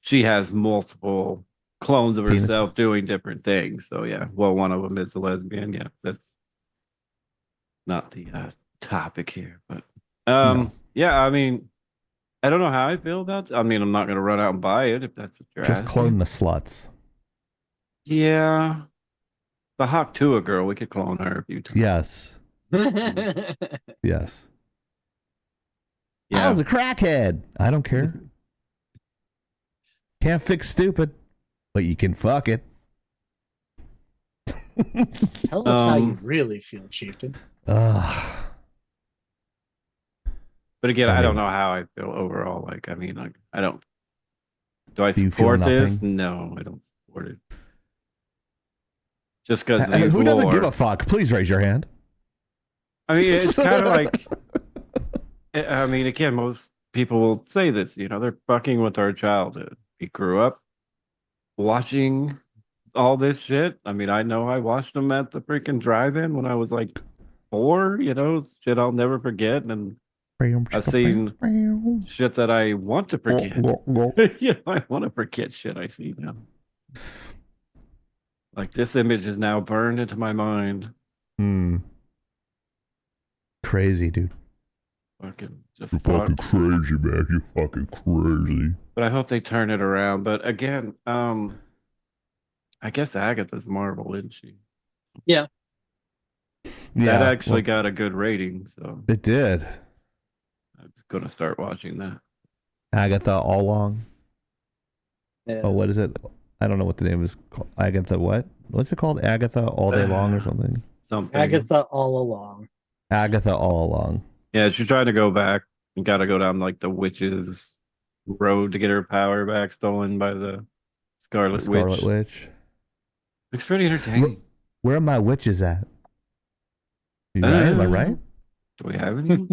[SPEAKER 4] she has multiple clones of herself doing different things. So yeah, well, one of them is a lesbian. Yeah, that's not the topic here, but
[SPEAKER 1] No.
[SPEAKER 4] yeah, I mean, I don't know how I feel about it. I mean, I'm not going to run out and buy it if that's what you're
[SPEAKER 1] Just
[SPEAKER 4] asking.
[SPEAKER 1] clone the sluts.
[SPEAKER 4] Yeah. The Hawk Tua girl, we could clone her a few times.
[SPEAKER 1] Yes. Yes. I
[SPEAKER 4] Yeah.
[SPEAKER 1] was a crackhead. I don't care. Can't fix stupid, but you can fuck it.
[SPEAKER 3] Tell us how you really feel, Chieftain.
[SPEAKER 1] Ugh.
[SPEAKER 4] But again,
[SPEAKER 1] I
[SPEAKER 4] I
[SPEAKER 1] mean-
[SPEAKER 4] don't know how I feel overall. Like, I mean, like, I don't. Do I
[SPEAKER 1] Do you feel
[SPEAKER 4] support this?
[SPEAKER 1] nothing?
[SPEAKER 4] No, I don't support it. Just because
[SPEAKER 1] Who doesn't give a fuck? Please raise your hand.
[SPEAKER 4] I mean, it's kind of like. I mean, again, most people will say this. You know, they're fucking with our childhood. We grew up watching all this shit. I mean, I know I watched them at the freaking drive-in when I was like 4. You know, shit I'll never forget, and I've seen shit that I want to forget. Yeah, I want to forget shit I see now. Like, this image is now burned into my mind.
[SPEAKER 1] Crazy, dude.
[SPEAKER 4] Fucking just
[SPEAKER 1] You're fucking crazy, man. You're fucking crazy.
[SPEAKER 4] But I hope they turn it around. But again, I guess Agatha's Marvel, isn't she?
[SPEAKER 3] Yeah.
[SPEAKER 4] That actually got a good rating, so
[SPEAKER 1] It did.
[SPEAKER 4] I'm just gonna start watching that.
[SPEAKER 1] Agatha All Along.
[SPEAKER 3] Yeah.
[SPEAKER 1] Oh, what is it? I don't know what the name is called. Agatha what? What's it called? Agatha All Day Long or something?
[SPEAKER 4] Something.
[SPEAKER 3] Agatha all along.
[SPEAKER 1] Agatha All Along.
[SPEAKER 4] Yeah, she's trying to go back. You gotta go down like the witch's road to get her power back, stolen by the Scarlet Witch. Looks pretty entertaining.
[SPEAKER 1] Where are my witches at? You right? Am I right?
[SPEAKER 4] Do we have any?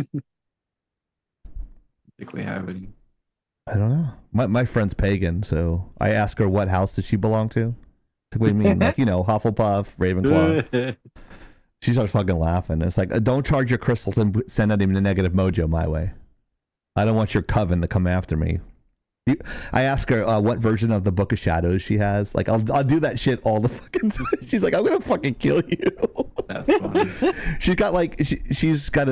[SPEAKER 4] I think we have any.
[SPEAKER 1] I don't know. My friend's pagan, so I ask her what house does she belong to. What do you mean? Like, you know, Hufflepuff, Ravenclaw. She starts fucking laughing. It's like, don't charge your crystals and send any negative mojo my way. I don't want your coven to come after me. I ask her what version of the Book of Shadows she has. Like, I'll do that shit all the fucking time. She's like, I'm gonna fucking kill you.
[SPEAKER 4] That's funny.
[SPEAKER 1] She's got like she's got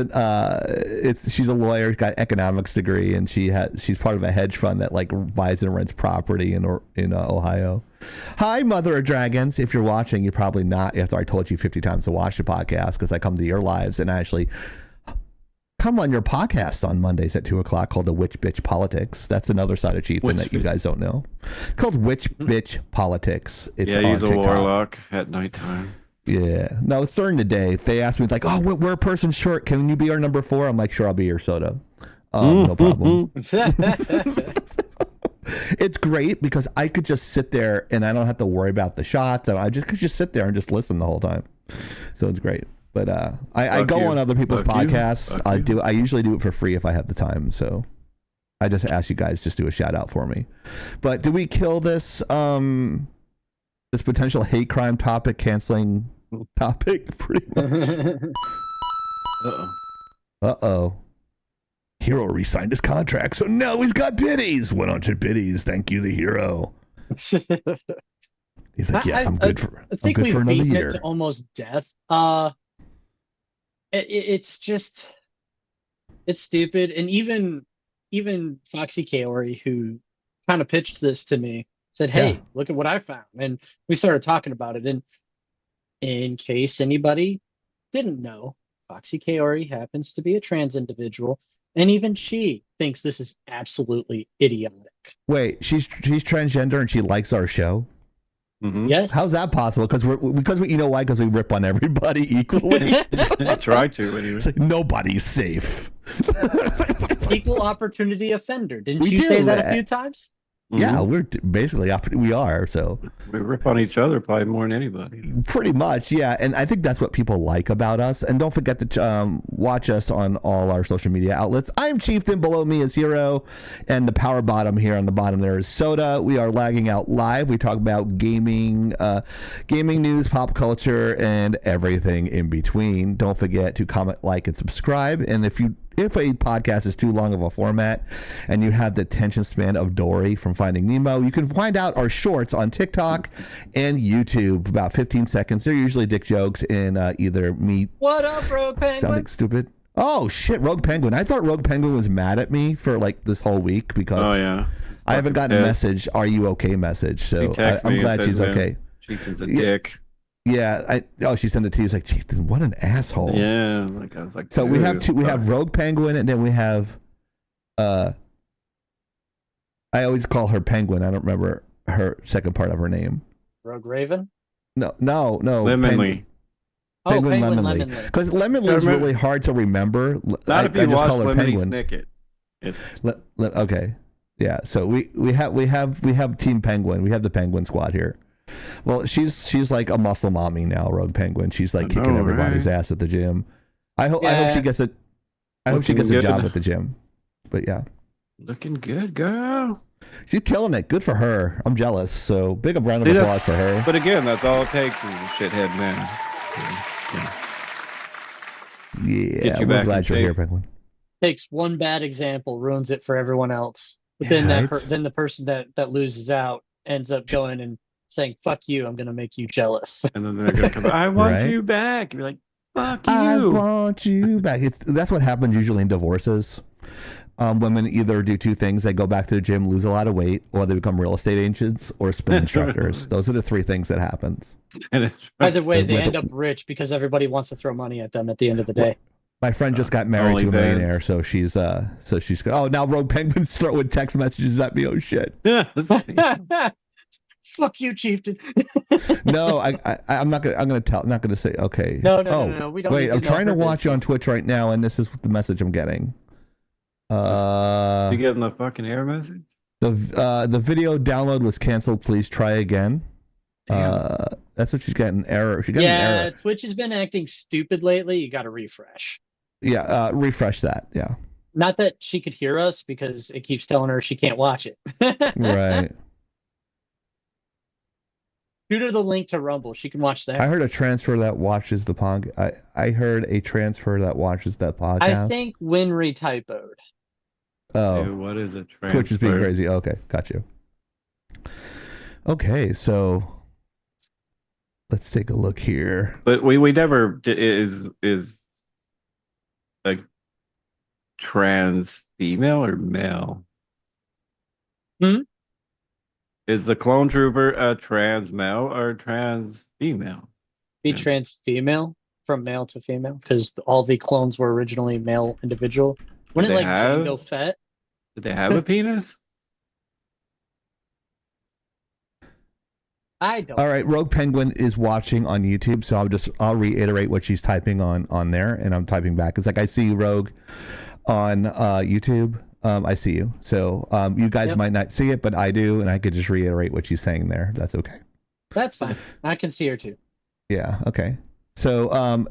[SPEAKER 1] she's a lawyer, she's got economics degree, and she's part of a hedge fund that like buys and rents property in Ohio. Hi, Mother of Dragons. If you're watching, you're probably not. After I told you 50 times to watch the podcast, because I come to your lives and I actually come on your podcast on Mondays at 2:00 called the Witch Bitch Politics. That's another side of Chieftain that you guys don't know. It's called Witch Bitch Politics. It's
[SPEAKER 4] yeah, he's
[SPEAKER 1] on
[SPEAKER 4] a
[SPEAKER 1] TikTok.
[SPEAKER 4] warlock at nighttime.
[SPEAKER 1] Yeah. No, it's during the day. They asked me like, "Oh, we're a person short. Can you be our number 4?" I'm like, "Sure, I'll be your soda." No problem. It's great because I could just sit there and I don't have to worry about the shots. And I just could just sit there and just listen the whole time. So it's great. But I go on other people's podcasts. I usually do it for free if I have the time. So I just ask you guys just do a shout out for me. But did we kill this this potential hate crime topic canceling topic pretty much? Uh-oh. Hero re-signed his contract, so now he's got biddies. 100 biddies. Thank you, the hero. He's like, yes, I'm good for another year.
[SPEAKER 3] It to almost death. It's just, it's stupid. And even Foxy Kaori, who kind of pitched this to me, said, "Hey, look at what I found," and we started talking about it. And in case anybody didn't know, Foxy Kaori happens to be a trans individual. And even she thinks this is absolutely idiotic.
[SPEAKER 1] Wait, she's transgender and she likes our show?
[SPEAKER 3] Mm-hmm. Yes.
[SPEAKER 1] How's that possible? Because we you know why? Because we rip on everybody equally.
[SPEAKER 4] I try to anyway.
[SPEAKER 1] It's like, nobody's safe.
[SPEAKER 3] Equal opportunity offender. Didn't you say that a few times?
[SPEAKER 1] Yeah, we're basically we are. So
[SPEAKER 4] we rip on each other probably more than anybody.
[SPEAKER 1] Pretty much, yeah. And I think that's what people like about us. And don't forget to watch us on all our social media outlets. I'm Chieftain. Below me is Hero, and the power bottom here on the bottom there is Soda. We are lagging out live. We talk about gaming, gaming news, pop culture, and everything in between. Don't forget to comment, like, and subscribe. And if a podcast is too long of a format and you have the attention span of Dory from Finding Nemo, you can find out our shorts on TikTok and YouTube, about 15 seconds. They're usually dick jokes in either me.
[SPEAKER 3] What up, Rogue Penguin?
[SPEAKER 1] Sounding stupid. Oh, shit, Rogue Penguin. I thought Rogue Penguin was mad at me for like this whole week because I haven't gotten a message, "Are you okay?" message. So I'm glad she's okay.
[SPEAKER 4] Chieftain's a dick.
[SPEAKER 1] Yeah, she sent it to you. It's like, Chieftain, what an asshole.
[SPEAKER 4] Yeah, like I was like.
[SPEAKER 1] So we have we have Rogue Penguin, and then we have, I always call her Penguin. I don't remember her second part of her name.
[SPEAKER 3] Rogue Raven.
[SPEAKER 1] No.
[SPEAKER 4] Lemonly.
[SPEAKER 1] Penguin Lemonly. Because Lemonly is really hard to remember.
[SPEAKER 4] Not if you watch Lemony
[SPEAKER 1] Snicket. Okay, yeah. So we have Team Penguin. We have the Penguin Squad here. Well, she's like a muscle mommy now, Rogue Penguin. She's like kicking everybody's ass at the gym. I hope she gets a job at the gym. But yeah,
[SPEAKER 4] looking good, girl.
[SPEAKER 1] She's killing it. Good for her. I'm jealous. So big round of applause for her.
[SPEAKER 4] But again, that's all it takes is a shithead man.
[SPEAKER 1] Yeah, we're glad you're here, Penguin.
[SPEAKER 3] Takes one bad example, ruins it for everyone else. But then then the person that loses out ends up going and saying, "Fuck you, I'm gonna make you jealous."
[SPEAKER 4] And then they're gonna come, "I want you back." And you're like, "Fuck you,
[SPEAKER 1] I want you back." That's what happens usually in divorces. Women either do two things: they go back to the gym, lose a lot of weight, or they become real estate agents or spin instructors. Those are the three things that happens.
[SPEAKER 3] Either way, they end up rich because everybody wants to throw money at them at the end of the day.
[SPEAKER 1] My friend just got married to a millionaire, so she's oh, now Rogue Penguin's throwing text messages at me. Oh shit.
[SPEAKER 3] Fuck you, Chieftain.
[SPEAKER 1] No, I'm not gonna say okay.
[SPEAKER 3] No. We don't.
[SPEAKER 1] Wait, I'm trying to watch you on Twitch right now, and this is the message I'm getting.
[SPEAKER 4] You getting the fucking error message?
[SPEAKER 1] The video download was canceled. Please try again.
[SPEAKER 4] Damn.
[SPEAKER 1] That's what she's getting. Error. She got an error.
[SPEAKER 3] Twitch has been acting stupid lately. You got to refresh.
[SPEAKER 1] Yeah, refresh that. Yeah.
[SPEAKER 3] Not that she could hear us because it keeps telling her she can't watch it.
[SPEAKER 1] Right.
[SPEAKER 3] Shoot her the link to Rumble. She can watch that.
[SPEAKER 1] I heard a transfer that watches the podcast. I heard a transfer that watches that podcast.
[SPEAKER 3] I think Winry typoed.
[SPEAKER 1] Oh,
[SPEAKER 4] dude, what is a transfer?
[SPEAKER 1] Twitch is being crazy. Okay, got you. Okay, so let's take a look here.
[SPEAKER 4] But we never is a trans female or male? Is the clone trooper a trans male or trans female?
[SPEAKER 3] Trans female from male to female because all the clones were originally male individual. Wouldn't it like Jango Fett?
[SPEAKER 4] Did they have a penis?
[SPEAKER 3] I don't.
[SPEAKER 1] All right, Rogue Penguin is watching on YouTube, so I'll reiterate what she's typing on there, and I'm typing back. It's like I see you, Rogue, on YouTube. I see you. So you guys might not see it, but I do, and I could just reiterate what she's saying there. That's okay.
[SPEAKER 3] That's fine. I can see her too.
[SPEAKER 1] Yeah. Okay. So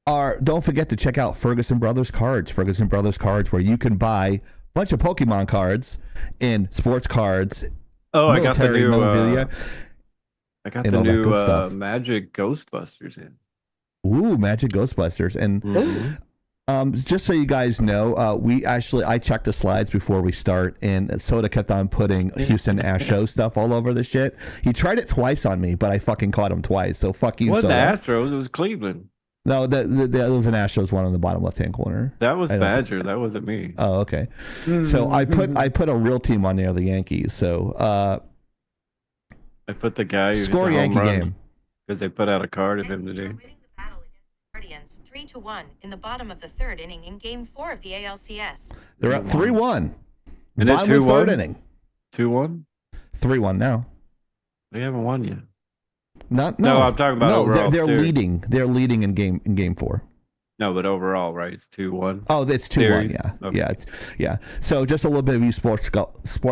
[SPEAKER 1] don't forget to check out Ferguson Brothers Cards. Ferguson Brothers Cards, where you can buy a bunch of Pokemon cards and sports cards.
[SPEAKER 4] Oh, I got the
[SPEAKER 1] military
[SPEAKER 4] new.
[SPEAKER 1] memorabilia.
[SPEAKER 4] I got
[SPEAKER 1] and
[SPEAKER 4] the
[SPEAKER 1] all that good
[SPEAKER 4] new
[SPEAKER 1] stuff.
[SPEAKER 4] Magic Ghostbusters in.
[SPEAKER 1] Ooh, Magic Ghostbusters. And just so you guys know, I checked the slides before we start, and Soda kept on putting Houston Astros stuff all over the shit. He tried it twice on me, but I fucking caught him twice. So fuck you,
[SPEAKER 4] It wasn't
[SPEAKER 1] Soda.
[SPEAKER 4] the Astros, it was Cleveland.
[SPEAKER 1] No, there was an Astros one on the bottom left-hand corner.
[SPEAKER 4] That was
[SPEAKER 1] I don't
[SPEAKER 4] Badger. That wasn't me.
[SPEAKER 1] Oh, okay. So I put a real team on there, the Yankees. So
[SPEAKER 4] I put the guy who
[SPEAKER 1] score
[SPEAKER 4] hit the
[SPEAKER 1] Yankee
[SPEAKER 4] home run
[SPEAKER 1] game.
[SPEAKER 4] because they put out a card of him today.
[SPEAKER 6] Winning the battle against the Guardians 3-1 in the bottom of the third inning in Game 4 of the ALCS.
[SPEAKER 1] They're up 3-1.
[SPEAKER 4] And
[SPEAKER 1] Bottom
[SPEAKER 4] then
[SPEAKER 1] of the third
[SPEAKER 4] 2-1?
[SPEAKER 1] inning.
[SPEAKER 4] 2-1?
[SPEAKER 1] 3-1 now.
[SPEAKER 4] They haven't won yet.
[SPEAKER 1] No,
[SPEAKER 4] I'm talking about overall
[SPEAKER 1] they're
[SPEAKER 4] series.
[SPEAKER 1] leading. They're leading in game 4.
[SPEAKER 4] No, but overall, right? It's 2-1.
[SPEAKER 1] Oh, it's 2-1.
[SPEAKER 4] Series?
[SPEAKER 1] Yeah,
[SPEAKER 4] Okay.
[SPEAKER 1] yeah. So just a little bit of you sports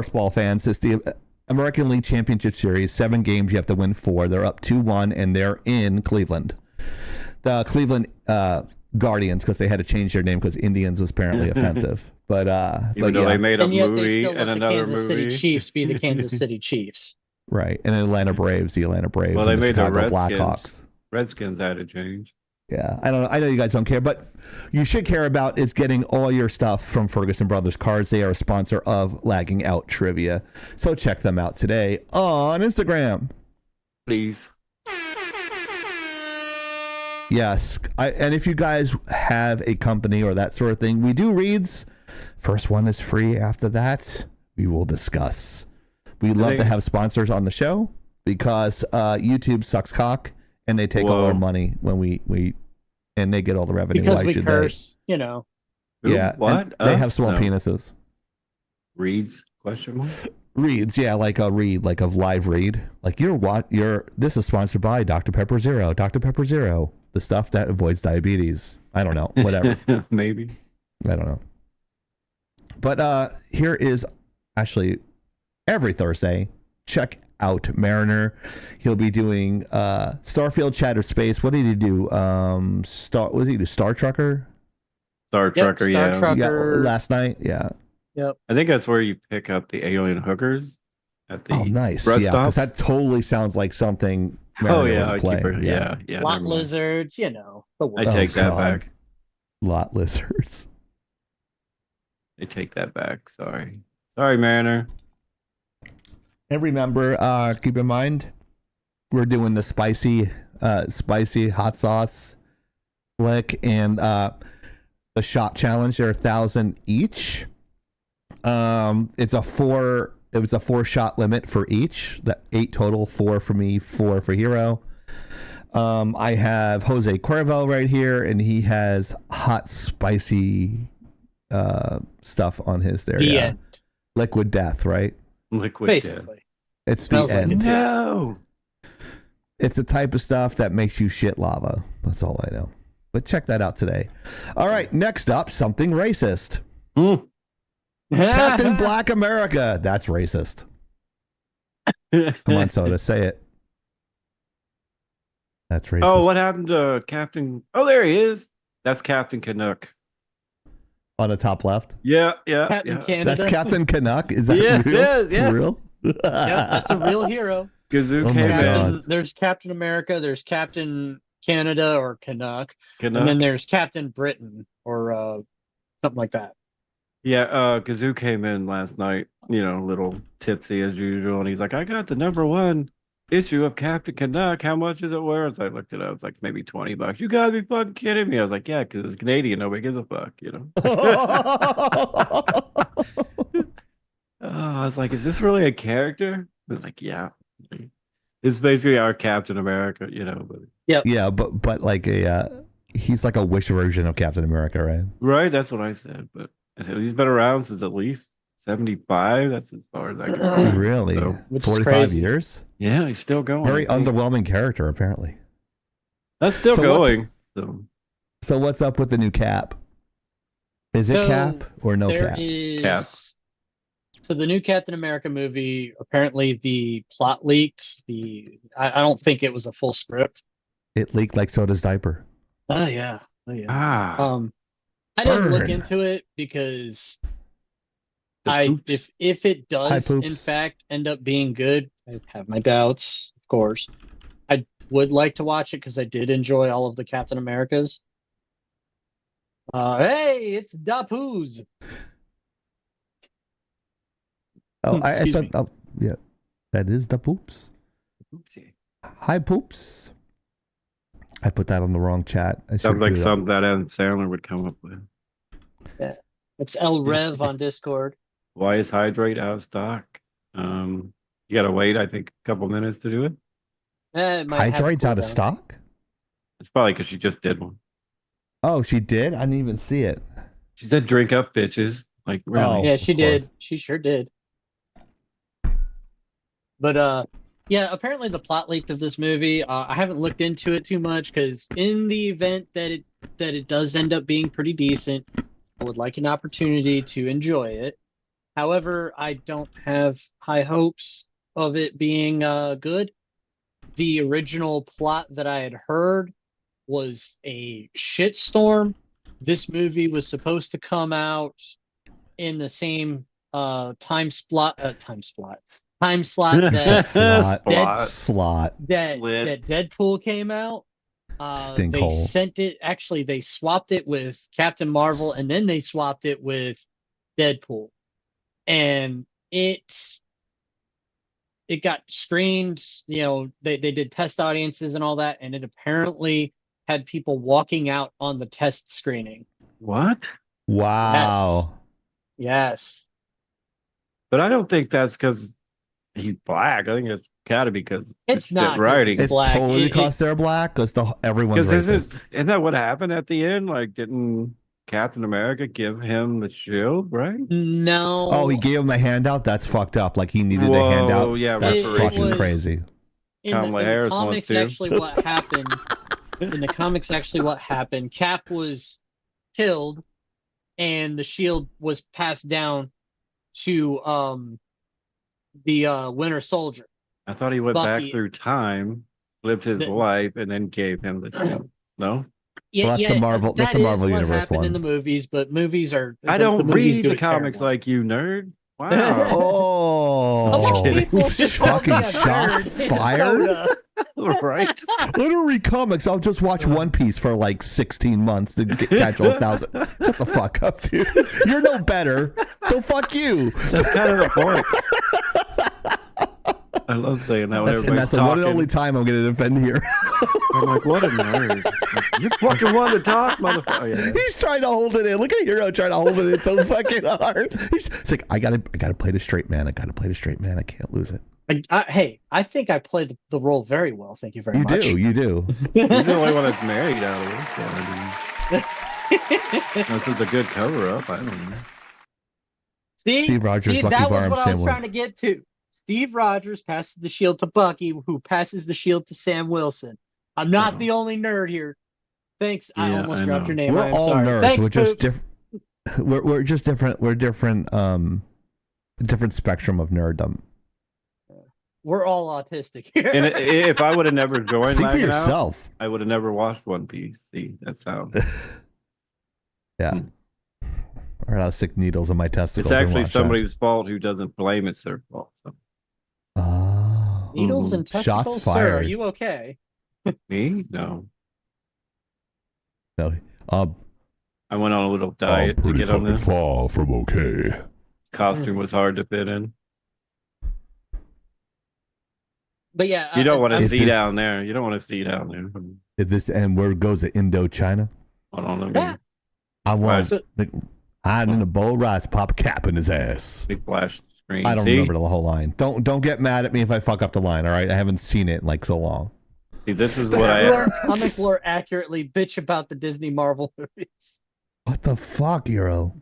[SPEAKER 1] ball fans. It's the American League Championship Series. 7 games. You have to win 4. They're up 2-1, and they're in Cleveland. The Cleveland Guardians, because they had to change their name because Indians was apparently offensive. But
[SPEAKER 4] Even though
[SPEAKER 1] yeah,
[SPEAKER 4] they made a
[SPEAKER 3] And yet they
[SPEAKER 4] movie
[SPEAKER 3] still
[SPEAKER 4] and
[SPEAKER 3] let the
[SPEAKER 4] another
[SPEAKER 3] Kansas
[SPEAKER 4] movie.
[SPEAKER 3] City Chiefs be the Kansas City Chiefs.
[SPEAKER 1] right. And Atlanta Braves, the Atlanta Braves.
[SPEAKER 4] Well, they
[SPEAKER 1] and
[SPEAKER 4] made the
[SPEAKER 1] Chicago
[SPEAKER 4] Redskins.
[SPEAKER 1] Blackhawks.
[SPEAKER 4] Redskins had to change.
[SPEAKER 1] Yeah, I know you guys don't care, but you should care about is getting all your stuff from Ferguson Brothers Cards. They are a sponsor of Lagging Out Trivia. So check them out today on Instagram.
[SPEAKER 4] Please.
[SPEAKER 1] Yes. And if you guys have a company or that sort of thing, we do reads. First one is free. After that, we will discuss. We love to have sponsors on the show because YouTube sucks cock. And they take all our money when we and they get all the revenue.
[SPEAKER 3] Because
[SPEAKER 1] Why
[SPEAKER 3] we
[SPEAKER 1] should
[SPEAKER 3] curse, you know.
[SPEAKER 4] Who?
[SPEAKER 1] Yeah.
[SPEAKER 4] What?
[SPEAKER 1] They have
[SPEAKER 4] Us?
[SPEAKER 1] small
[SPEAKER 4] No.
[SPEAKER 1] penises.
[SPEAKER 4] Reeds? Question mark?
[SPEAKER 1] Reads, yeah, like a read, like a live read. Like this is sponsored by Dr. Pepper Zero. Dr. Pepper Zero. The stuff that avoids diabetes. I don't know. Whatever.
[SPEAKER 4] Maybe.
[SPEAKER 1] I don't know. But here is actually every Thursday. Check out Mariner. He'll be doing Starfield Chatter Space. What did he do? What did he do? Star Trucker?
[SPEAKER 4] Star Trucker,
[SPEAKER 3] Star
[SPEAKER 4] yeah.
[SPEAKER 3] Trucker.
[SPEAKER 1] Yeah, last night. Yeah.
[SPEAKER 3] Yep.
[SPEAKER 4] I think that's where you pick up the alien hookers at the
[SPEAKER 1] Oh, nice.
[SPEAKER 4] rest
[SPEAKER 1] Yeah, because
[SPEAKER 4] stops.
[SPEAKER 1] that totally sounds like something.
[SPEAKER 4] Oh
[SPEAKER 1] Mariner
[SPEAKER 4] yeah,
[SPEAKER 1] would play.
[SPEAKER 4] yeah.
[SPEAKER 3] Lot
[SPEAKER 4] never mind.
[SPEAKER 3] lizards, you know. The
[SPEAKER 4] I
[SPEAKER 3] world.
[SPEAKER 4] take that
[SPEAKER 1] God.
[SPEAKER 4] back.
[SPEAKER 1] Lot lizards.
[SPEAKER 4] I take that back. Sorry, Mariner.
[SPEAKER 1] And remember, keep in mind, we're doing the spicy hot sauce flick and the shot challenge. They're 1,000 each. It was a 4-shot limit for each. That 8 total, 4 for me, 4 for Hero. I have Jose Cuervo right here, and he has hot spicy stuff on his there.
[SPEAKER 3] The
[SPEAKER 1] yeah.
[SPEAKER 3] end.
[SPEAKER 1] Liquid death, right?
[SPEAKER 4] Liquid death.
[SPEAKER 3] Basically.
[SPEAKER 1] It's
[SPEAKER 3] Smells
[SPEAKER 1] the
[SPEAKER 3] like
[SPEAKER 1] end.
[SPEAKER 3] it.
[SPEAKER 4] No.
[SPEAKER 1] It's the type of stuff that makes you shit lava. That's all I know. But check that out today. All right, next up, something racist. Captain Black America. That's racist. Come on, Soda, say it. That's racist.
[SPEAKER 4] Oh, what happened to Captain? Oh, there he is. That's Captain Canuck.
[SPEAKER 1] On the top left.
[SPEAKER 4] Yeah.
[SPEAKER 3] Captain Canada.
[SPEAKER 1] That's Captain Canuck. Is that
[SPEAKER 4] Yeah,
[SPEAKER 1] real?
[SPEAKER 4] it is, yeah.
[SPEAKER 1] For real?
[SPEAKER 3] Yep, that's a real hero.
[SPEAKER 4] Gazoo
[SPEAKER 1] Oh my
[SPEAKER 4] came
[SPEAKER 1] God.
[SPEAKER 4] in.
[SPEAKER 3] There's Captain America, there's Captain Canada or Canuck,
[SPEAKER 4] Canuck.
[SPEAKER 3] and then there's Captain Britain or something like that.
[SPEAKER 4] Yeah, Gazoo came in last night, a little tipsy as usual, and he's like, I got the #1 issue of Captain Canuck. How much is it worth? So I looked it up. It's like maybe $20. You gotta be fucking kidding me. I was like, yeah, because it's Canadian. Nobody gives a fuck, I was like, is this really a character? They're like, yeah. It's basically our Captain America, but
[SPEAKER 1] Yeah, but like he's like a Wish version of Captain America, right?
[SPEAKER 4] right, that's what I said. But he's been around since at least 75. That's as far as I can remember.
[SPEAKER 1] Really?
[SPEAKER 4] So-
[SPEAKER 3] Which is
[SPEAKER 1] 45
[SPEAKER 3] crazy.
[SPEAKER 1] years?
[SPEAKER 4] Yeah, he's still going.
[SPEAKER 1] Very
[SPEAKER 4] I think.
[SPEAKER 1] underwhelming character, apparently.
[SPEAKER 4] That's still
[SPEAKER 1] So
[SPEAKER 4] going. So
[SPEAKER 1] So what's up with the new Cap? Is it
[SPEAKER 3] So,
[SPEAKER 1] Cap or no
[SPEAKER 3] There
[SPEAKER 1] Cap?
[SPEAKER 3] is
[SPEAKER 4] Cap.
[SPEAKER 3] so the new Captain America movie. Apparently, the plot leaked. I don't think it was a full script.
[SPEAKER 1] It leaked like soda's diaper.
[SPEAKER 3] Oh yeah, oh yeah.
[SPEAKER 4] ah,
[SPEAKER 3] I didn't look
[SPEAKER 1] Burn.
[SPEAKER 3] into it because
[SPEAKER 4] the poops.
[SPEAKER 3] if it does
[SPEAKER 1] poops.
[SPEAKER 3] in fact end up being good, I have my doubts, of course. I would like to watch it because I did enjoy all of the Captain Americas. Hey, it's Dapoos.
[SPEAKER 1] Oh, I
[SPEAKER 3] Excuse
[SPEAKER 1] thought.
[SPEAKER 3] me.
[SPEAKER 1] Oh, yeah, that is the poops.
[SPEAKER 4] Oopsie.
[SPEAKER 1] Hi, poops. I put that on the wrong chat. I
[SPEAKER 4] Sounds
[SPEAKER 1] should
[SPEAKER 4] like
[SPEAKER 1] do that.
[SPEAKER 4] something that Adam Sandler would come up with.
[SPEAKER 3] It's El Rev on Discord.
[SPEAKER 4] Why is Hydrate out of stock? You gotta wait, I think, a couple minutes to do it.
[SPEAKER 3] It might have a
[SPEAKER 1] Hydroid's out of
[SPEAKER 3] cooldown.
[SPEAKER 1] stock.
[SPEAKER 4] It's probably because she just did one.
[SPEAKER 1] Oh, she did. I didn't even see it.
[SPEAKER 4] She said, "Drink up, bitches." Like, really?
[SPEAKER 1] Oh.
[SPEAKER 3] Yeah, she
[SPEAKER 1] of course.
[SPEAKER 3] did. She sure did. But yeah, apparently the plot leak of this movie, I haven't looked into it too much because in the event that it does end up being pretty decent, I would like an opportunity to enjoy it. However, I don't have high hopes of it being good. The original plot that I had heard was a shitstorm. This movie was supposed to come out in the same time slot that
[SPEAKER 1] Slot.
[SPEAKER 4] Slot.
[SPEAKER 3] that
[SPEAKER 4] Slit.
[SPEAKER 3] Deadpool came out. They
[SPEAKER 1] Stinkhole.
[SPEAKER 3] sent it. Actually, they swapped it with Captain Marvel, and then they swapped it with Deadpool, and it got screened. You know, they did test audiences and all that, and it apparently had people walking out on the test screening.
[SPEAKER 4] What?
[SPEAKER 1] Wow.
[SPEAKER 3] Yes.
[SPEAKER 4] But I don't think that's because he's black. I think it's gotta be because
[SPEAKER 3] It's not 'cause
[SPEAKER 4] writing.
[SPEAKER 3] he's
[SPEAKER 1] It's
[SPEAKER 3] black.
[SPEAKER 1] totally
[SPEAKER 3] It-
[SPEAKER 1] because they're black. Because everyone's
[SPEAKER 4] Because
[SPEAKER 1] racist.
[SPEAKER 4] isn't that what happened at the end? Like, didn't Captain America give him the shield, right?
[SPEAKER 3] No.
[SPEAKER 1] Oh, he gave him a handout. That's fucked up. Like he needed a handout.
[SPEAKER 4] Yeah,
[SPEAKER 1] That's
[SPEAKER 3] It
[SPEAKER 1] fucking
[SPEAKER 3] was-
[SPEAKER 1] crazy.
[SPEAKER 4] Kamala
[SPEAKER 3] in the
[SPEAKER 4] Harris wants
[SPEAKER 3] comics,
[SPEAKER 4] to.
[SPEAKER 3] actually, what happened? In the comics, actually, what happened? Cap was killed, and the shield was passed down to the Winter Soldier.
[SPEAKER 4] I thought he went
[SPEAKER 3] Bucky-
[SPEAKER 4] back through time, lived his
[SPEAKER 3] The-
[SPEAKER 4] life, and then gave him the shield. No,
[SPEAKER 3] Yeah,
[SPEAKER 1] Well, that's the Marvel- that's the
[SPEAKER 3] that is
[SPEAKER 1] Marvel
[SPEAKER 3] what
[SPEAKER 1] Universe
[SPEAKER 3] happened in
[SPEAKER 1] one.
[SPEAKER 3] the movies, but movies are.
[SPEAKER 4] I
[SPEAKER 3] the
[SPEAKER 4] don't
[SPEAKER 3] movies
[SPEAKER 4] read
[SPEAKER 3] do
[SPEAKER 4] the
[SPEAKER 3] it
[SPEAKER 4] comics
[SPEAKER 3] terrible.
[SPEAKER 4] like you, nerd. Wow.
[SPEAKER 1] Oh,
[SPEAKER 4] kidding.
[SPEAKER 3] People just call me
[SPEAKER 1] fucking
[SPEAKER 3] a
[SPEAKER 1] shots
[SPEAKER 3] nerd. It's
[SPEAKER 1] fired.
[SPEAKER 3] soda.
[SPEAKER 4] Right?
[SPEAKER 1] I don't read comics. I'll just watch One Piece for like 16 months to catch 1,000. Shut the fuck up, dude. You're no better. So fuck you.
[SPEAKER 4] That's kind of the point. I love saying that when
[SPEAKER 1] And
[SPEAKER 4] everybody's
[SPEAKER 1] that's the one
[SPEAKER 4] talking.
[SPEAKER 1] and only time I'm going to defend here.
[SPEAKER 4] I'm like, what a nerd. Like, you fucking want to talk, motherfucker. Oh, yeah.
[SPEAKER 1] He's trying to hold it in. Look at Hero trying to hold it in so fucking hard. It's like I gotta play the straight man. I gotta play the straight man. I can't lose it.
[SPEAKER 3] Hey, I think I played the role very well. Thank you very
[SPEAKER 1] You
[SPEAKER 3] much.
[SPEAKER 1] do. You do.
[SPEAKER 4] He's the only one that's married out of this one. This is a good cover up. I don't know.
[SPEAKER 1] Steve Rogers, Bucky
[SPEAKER 3] that was
[SPEAKER 1] Barnes,
[SPEAKER 3] what I
[SPEAKER 1] Sam
[SPEAKER 3] was trying to get to. Steve Rogers passes the shield to Bucky, who passes the shield to Sam Wilson. I'm not
[SPEAKER 4] Oh.
[SPEAKER 3] the only nerd here. Thanks. I
[SPEAKER 4] Yeah,
[SPEAKER 3] almost
[SPEAKER 4] I
[SPEAKER 3] dropped
[SPEAKER 4] know.
[SPEAKER 3] your name.
[SPEAKER 1] We're
[SPEAKER 3] I'm
[SPEAKER 1] all
[SPEAKER 3] sorry.
[SPEAKER 1] nerds.
[SPEAKER 3] Thanks,
[SPEAKER 1] we're just
[SPEAKER 3] Poops.
[SPEAKER 1] different. We're just different. We're different. Different spectrum of nerddom.
[SPEAKER 3] We're all autistic here.
[SPEAKER 4] And if I would have never joined
[SPEAKER 1] Speak for
[SPEAKER 4] Lagging Out,
[SPEAKER 1] yourself.
[SPEAKER 4] I would have never watched One Piece. See, that sounds.
[SPEAKER 1] Yeah. All right, I'll stick needles in my testicles.
[SPEAKER 4] It's
[SPEAKER 1] and
[SPEAKER 4] actually
[SPEAKER 1] watch
[SPEAKER 4] somebody's fault who doesn't blame it's their fault. So
[SPEAKER 1] that. Oh.
[SPEAKER 3] Needles and
[SPEAKER 1] Shots
[SPEAKER 3] testicles, sir. Are
[SPEAKER 1] fired.
[SPEAKER 3] you okay?
[SPEAKER 4] me, no.
[SPEAKER 1] No.
[SPEAKER 4] I went on a little diet to get on this.
[SPEAKER 1] far from okay.
[SPEAKER 4] Costume was hard to fit in.
[SPEAKER 3] But yeah,
[SPEAKER 4] You don't want to
[SPEAKER 1] If
[SPEAKER 4] see
[SPEAKER 1] this-
[SPEAKER 4] down there. You don't want to see down there.
[SPEAKER 1] Is this and where goes it? Indochina?
[SPEAKER 4] Hold on, let
[SPEAKER 3] Yeah.
[SPEAKER 4] me,
[SPEAKER 1] I want
[SPEAKER 3] Right.
[SPEAKER 1] like, hiding in a bowl of rice, pop a cap in his ass.
[SPEAKER 4] let me flash the screen.
[SPEAKER 1] I don't
[SPEAKER 4] See?
[SPEAKER 1] remember the whole line. Don't get mad at me if I fuck up the line. All right, I haven't seen it in like so long.
[SPEAKER 4] See, this is what I.
[SPEAKER 3] comic lore accurately bitch about the Disney Marvel movies.
[SPEAKER 1] What the fuck, Euro?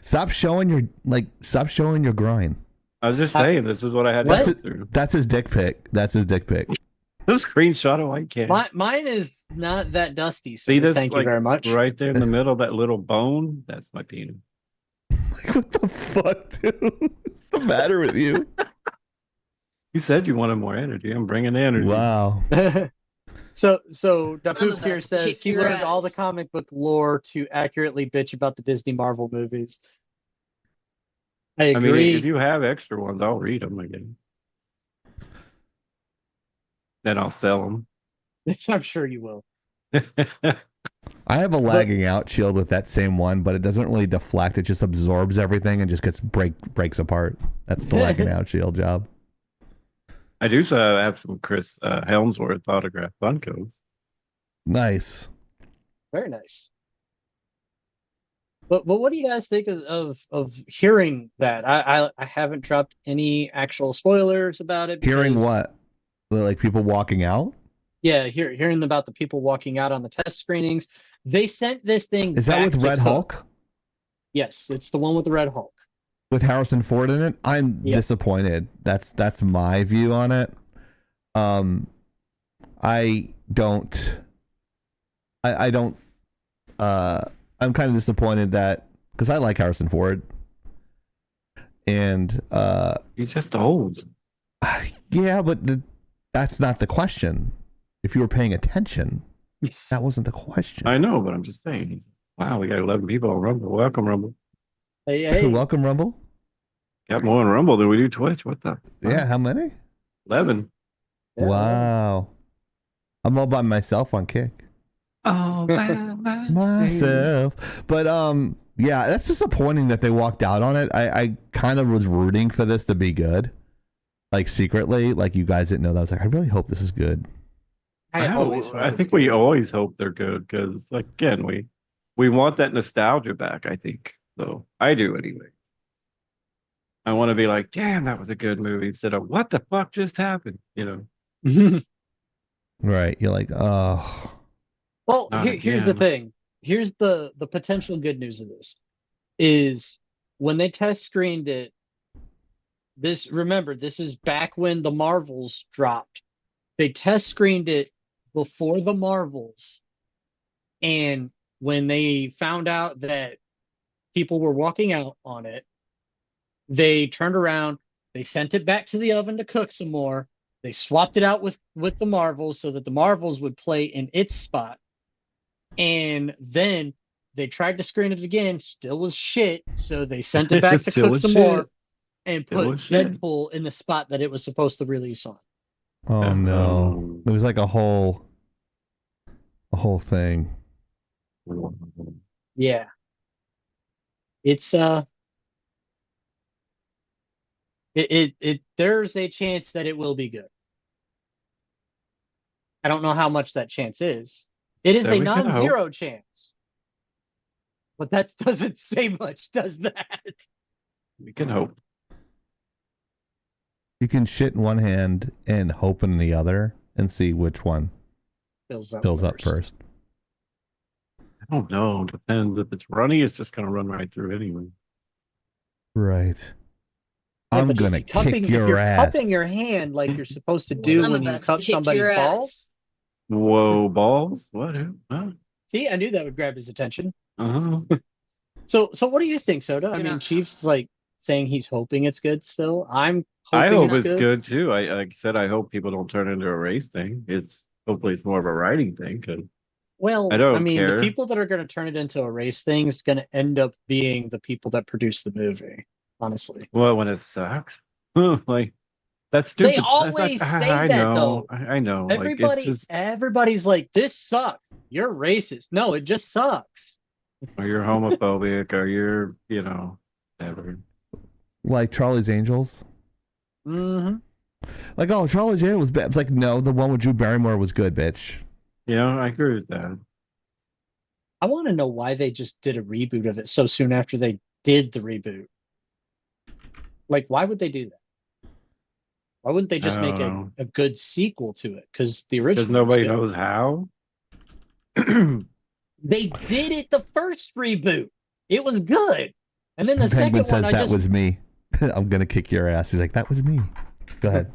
[SPEAKER 1] Stop showing your grind.
[SPEAKER 4] I was just saying, this is what I had to
[SPEAKER 3] What?
[SPEAKER 4] go through.
[SPEAKER 1] That's his dick pic. That's his dick pic.
[SPEAKER 4] The screenshot of white cat.
[SPEAKER 3] Mine is not that dusty,
[SPEAKER 4] See
[SPEAKER 3] sir.
[SPEAKER 4] this,
[SPEAKER 3] Thank you
[SPEAKER 4] like,
[SPEAKER 3] very much.
[SPEAKER 4] right there in the middle, that little bone? That's my penis.
[SPEAKER 1] Like, what the fuck, dude? What's the matter with you?
[SPEAKER 4] You said you wanted more energy. I'm bringing the energy.
[SPEAKER 1] Wow.
[SPEAKER 3] So
[SPEAKER 7] I'm
[SPEAKER 3] Dapoops here
[SPEAKER 7] about to
[SPEAKER 3] says
[SPEAKER 7] kick
[SPEAKER 3] he
[SPEAKER 7] your
[SPEAKER 3] learned all the
[SPEAKER 7] ass.
[SPEAKER 3] comic book lore to accurately bitch about the Disney Marvel movies. I
[SPEAKER 4] I mean,
[SPEAKER 3] agree.
[SPEAKER 4] if you have extra ones, I'll read them again. Then I'll sell them.
[SPEAKER 3] I'm sure you will.
[SPEAKER 1] I have a lagging out shield with that same one, but it doesn't really deflect. It just absorbs everything and just gets breaks apart. That's the lagging out shield job.
[SPEAKER 4] I do have some Chris Helmsworth autograph Funkos.
[SPEAKER 1] Nice.
[SPEAKER 3] Very nice. But what do you guys think of hearing that? I haven't dropped any actual spoilers about it.
[SPEAKER 1] Hearing
[SPEAKER 3] because-
[SPEAKER 1] what? Like people walking out?
[SPEAKER 3] Yeah, hearing about the people walking out on the test screenings. They sent this thing.
[SPEAKER 1] Is that
[SPEAKER 3] back
[SPEAKER 1] with
[SPEAKER 3] to
[SPEAKER 1] Red
[SPEAKER 3] Cook.
[SPEAKER 1] Hulk?
[SPEAKER 3] Yes, it's the one with the Red Hulk.
[SPEAKER 1] With Harrison Ford in it? I'm
[SPEAKER 3] Yeah.
[SPEAKER 1] disappointed. That's my view on it. I don't I'm kind of disappointed that because I like Harrison Ford. And
[SPEAKER 4] He's just old.
[SPEAKER 1] yeah, but that's not the question. If you were paying attention, that wasn't the question.
[SPEAKER 4] I know, but I'm just saying. Wow, we got 11 people on Rumble. Welcome, Rumble.
[SPEAKER 3] Hey,
[SPEAKER 1] Welcome, Rumble.
[SPEAKER 4] Got more on Rumble than we do Twitch. What the?
[SPEAKER 1] Yeah, how many?
[SPEAKER 4] 11.
[SPEAKER 3] yeah.
[SPEAKER 1] Wow. I'm all by myself on Kick.
[SPEAKER 4] Oh,
[SPEAKER 1] Myself. But yeah, that's disappointing that they walked out on it. I kind of was rooting for this to be good. Like secretly, like you guys didn't know that. I was like, I really hope this is good.
[SPEAKER 3] I always
[SPEAKER 4] I think we always hope they're good because, like, again, we want that nostalgia back. I think so. I do anyway. I want to be like, damn, that was a good movie instead of what the fuck just happened. You know,
[SPEAKER 1] Right. You're like, oh.
[SPEAKER 3] Well,
[SPEAKER 4] Not
[SPEAKER 3] here's the
[SPEAKER 4] again.
[SPEAKER 3] thing. Here's the potential good news of this is when they test screened it. Remember, this is back when the Marvels dropped. They test screened it before the Marvels. And when they found out that people were walking out on it, they turned around, they sent it back to the oven to cook some more. They swapped it out with the Marvels so that the Marvels would play in its spot. And then they tried to screen it again, still was shit. So they sent it back to
[SPEAKER 4] Still
[SPEAKER 3] cook
[SPEAKER 4] was
[SPEAKER 3] some
[SPEAKER 4] shit.
[SPEAKER 3] more and
[SPEAKER 4] Still
[SPEAKER 3] put
[SPEAKER 4] was shit.
[SPEAKER 3] Deadpool in the spot that it was supposed to release on.
[SPEAKER 1] Oh no. It was like a whole thing.
[SPEAKER 3] Yeah. It's there's a chance that it will be good. I don't know how much that chance is. It is
[SPEAKER 4] So
[SPEAKER 3] a
[SPEAKER 4] we can hope.
[SPEAKER 3] non-zero chance. But that doesn't say much, does that?
[SPEAKER 4] We can hope.
[SPEAKER 1] You can shit in one hand and hope in the other and see which one
[SPEAKER 3] Fills up
[SPEAKER 1] fills up first.
[SPEAKER 4] I don't know. Depends. If it's runny, it's just gonna run right through anyway.
[SPEAKER 1] Right.
[SPEAKER 3] Yeah,
[SPEAKER 1] I'm
[SPEAKER 3] but if
[SPEAKER 1] gonna
[SPEAKER 3] you're cupping-
[SPEAKER 1] kick
[SPEAKER 3] if
[SPEAKER 1] your
[SPEAKER 3] you're
[SPEAKER 1] ass.
[SPEAKER 3] cupping your hand like you're supposed to do
[SPEAKER 7] I'm
[SPEAKER 3] when you
[SPEAKER 7] about to
[SPEAKER 3] cup
[SPEAKER 7] kick
[SPEAKER 3] somebody's
[SPEAKER 7] your
[SPEAKER 3] balls.
[SPEAKER 7] ass.
[SPEAKER 4] Whoa, balls! What? Huh?
[SPEAKER 3] See, I knew that would grab his attention.
[SPEAKER 4] Uh-huh.
[SPEAKER 3] So what do you think, Soda? I
[SPEAKER 7] Do
[SPEAKER 3] mean,
[SPEAKER 7] not-
[SPEAKER 3] Chief's like saying he's hoping it's good still. I'm
[SPEAKER 4] I
[SPEAKER 3] hoping
[SPEAKER 4] hope
[SPEAKER 3] it's
[SPEAKER 4] it's good too. I like I said, I hope people don't turn it into a race thing. It's hopefully it's more of a writing thing. 'Cause
[SPEAKER 3] Well,
[SPEAKER 4] I don't
[SPEAKER 3] mean,
[SPEAKER 4] care.
[SPEAKER 3] the people that are going to turn it into a race thing is going to end up being the people that produce the movie, honestly.
[SPEAKER 4] well, when it sucks, like that's stupid.
[SPEAKER 3] They
[SPEAKER 4] That's
[SPEAKER 3] always say
[SPEAKER 4] I
[SPEAKER 3] that,
[SPEAKER 4] know.
[SPEAKER 3] though.
[SPEAKER 4] I know. Like it's just
[SPEAKER 3] Everybody's like, this sucks. You're racist. No, it just sucks.
[SPEAKER 4] or you're homophobic or you're whatever.
[SPEAKER 1] Like Charlie's Angels.
[SPEAKER 3] Mm-hmm.
[SPEAKER 1] Like, oh, Charlie's Angels was bad. It's like, no, the one with Drew Barrymore was good, bitch.
[SPEAKER 4] I agree with that.
[SPEAKER 3] I want to know why they just did a reboot of it so soon after they did the reboot. Like, why would they do that? Why wouldn't they just
[SPEAKER 4] I
[SPEAKER 3] make
[SPEAKER 4] don't know.
[SPEAKER 3] a good sequel to it? Because the
[SPEAKER 4] Because
[SPEAKER 3] original was
[SPEAKER 4] nobody
[SPEAKER 3] good.
[SPEAKER 4] knows how.
[SPEAKER 3] They did it the first reboot. It was good. And then the
[SPEAKER 1] Penguin
[SPEAKER 3] second one,
[SPEAKER 1] says that was me. I'm gonna kick your ass. He's like, that was me. Go ahead.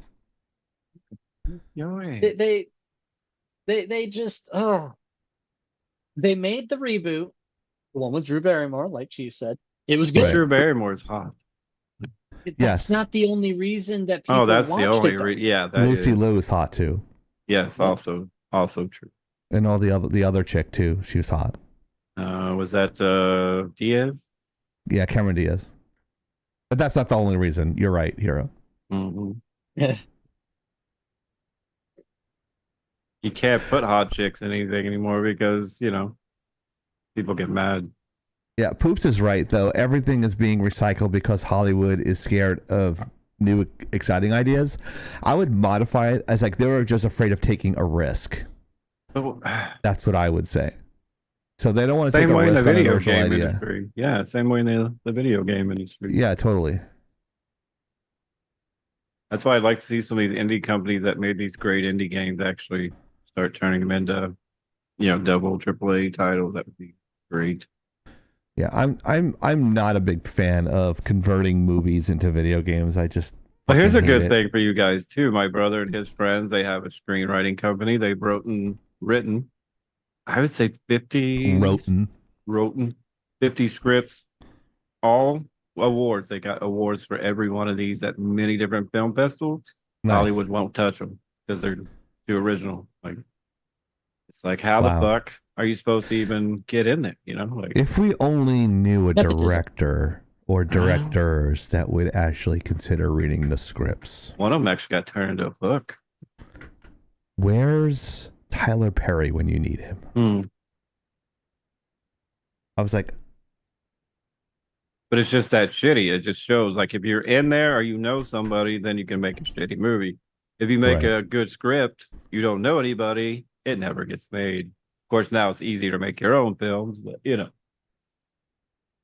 [SPEAKER 3] They just they made the reboot, the one with Drew Barrymore, like Chief said. It was good.
[SPEAKER 1] Right.
[SPEAKER 4] Drew Barrymore's hot.
[SPEAKER 3] That's
[SPEAKER 1] Yes.
[SPEAKER 3] not the only reason that people
[SPEAKER 4] Oh, that's the
[SPEAKER 3] watched
[SPEAKER 4] only
[SPEAKER 3] it. Though.
[SPEAKER 4] yeah, that
[SPEAKER 1] Lucy
[SPEAKER 4] is.
[SPEAKER 1] Liu is hot too,
[SPEAKER 4] Yes,
[SPEAKER 3] Yeah.
[SPEAKER 4] also true.
[SPEAKER 1] and all the other chick too. She was hot.
[SPEAKER 4] Was that Diaz?
[SPEAKER 1] Yeah, Cameron Diaz. But that's not the only reason. You're right, Hero.
[SPEAKER 4] Mm-hmm.
[SPEAKER 3] Yeah.
[SPEAKER 4] You can't put hot chicks in anything anymore because, people get mad.
[SPEAKER 1] Yeah, Poops is right though. Everything is being recycled because Hollywood is scared of new exciting ideas. I would modify it as like they were just afraid of taking a risk.
[SPEAKER 4] But,
[SPEAKER 1] That's what I would say. So they don't want to take
[SPEAKER 4] same
[SPEAKER 1] a
[SPEAKER 4] way in
[SPEAKER 1] risk
[SPEAKER 4] the
[SPEAKER 1] on an
[SPEAKER 4] video
[SPEAKER 1] original
[SPEAKER 4] game
[SPEAKER 1] idea.
[SPEAKER 4] industry. Yeah, same way in the video game industry.
[SPEAKER 1] Yeah, totally.
[SPEAKER 4] That's why I'd like to see some of these indie companies that made these great indie games actually start turning them into, double AAA titles. That would be great.
[SPEAKER 1] Yeah, I'm not a big fan of converting movies into video games. I just
[SPEAKER 4] Well, here's a
[SPEAKER 1] fucking hate
[SPEAKER 4] good
[SPEAKER 1] it.
[SPEAKER 4] thing for you guys too. My brother and his friends, they have a screenwriting company. They've written, I would say 50
[SPEAKER 1] Roten.
[SPEAKER 4] 50 scripts, all awards. They got awards for every one of these at many different film festivals.
[SPEAKER 1] Nice.
[SPEAKER 4] Hollywood won't touch them because they're too original. Like, it's like, how
[SPEAKER 1] Wow.
[SPEAKER 4] the fuck are you supposed to even get in there? Like,
[SPEAKER 1] If we only knew a
[SPEAKER 3] Nepotism.
[SPEAKER 1] director or directors that would actually consider reading the scripts.
[SPEAKER 4] one of them actually got turned into a book.
[SPEAKER 1] Where's Tyler Perry when you need him?
[SPEAKER 4] Hmm.
[SPEAKER 1] I was like,
[SPEAKER 4] But it's just that shitty. It just shows like if you're in there or somebody, then you can make a shitty movie. If you make
[SPEAKER 1] Right.
[SPEAKER 4] a good script, you don't know anybody, it never gets made. Of course, now it's easier to make your own films, but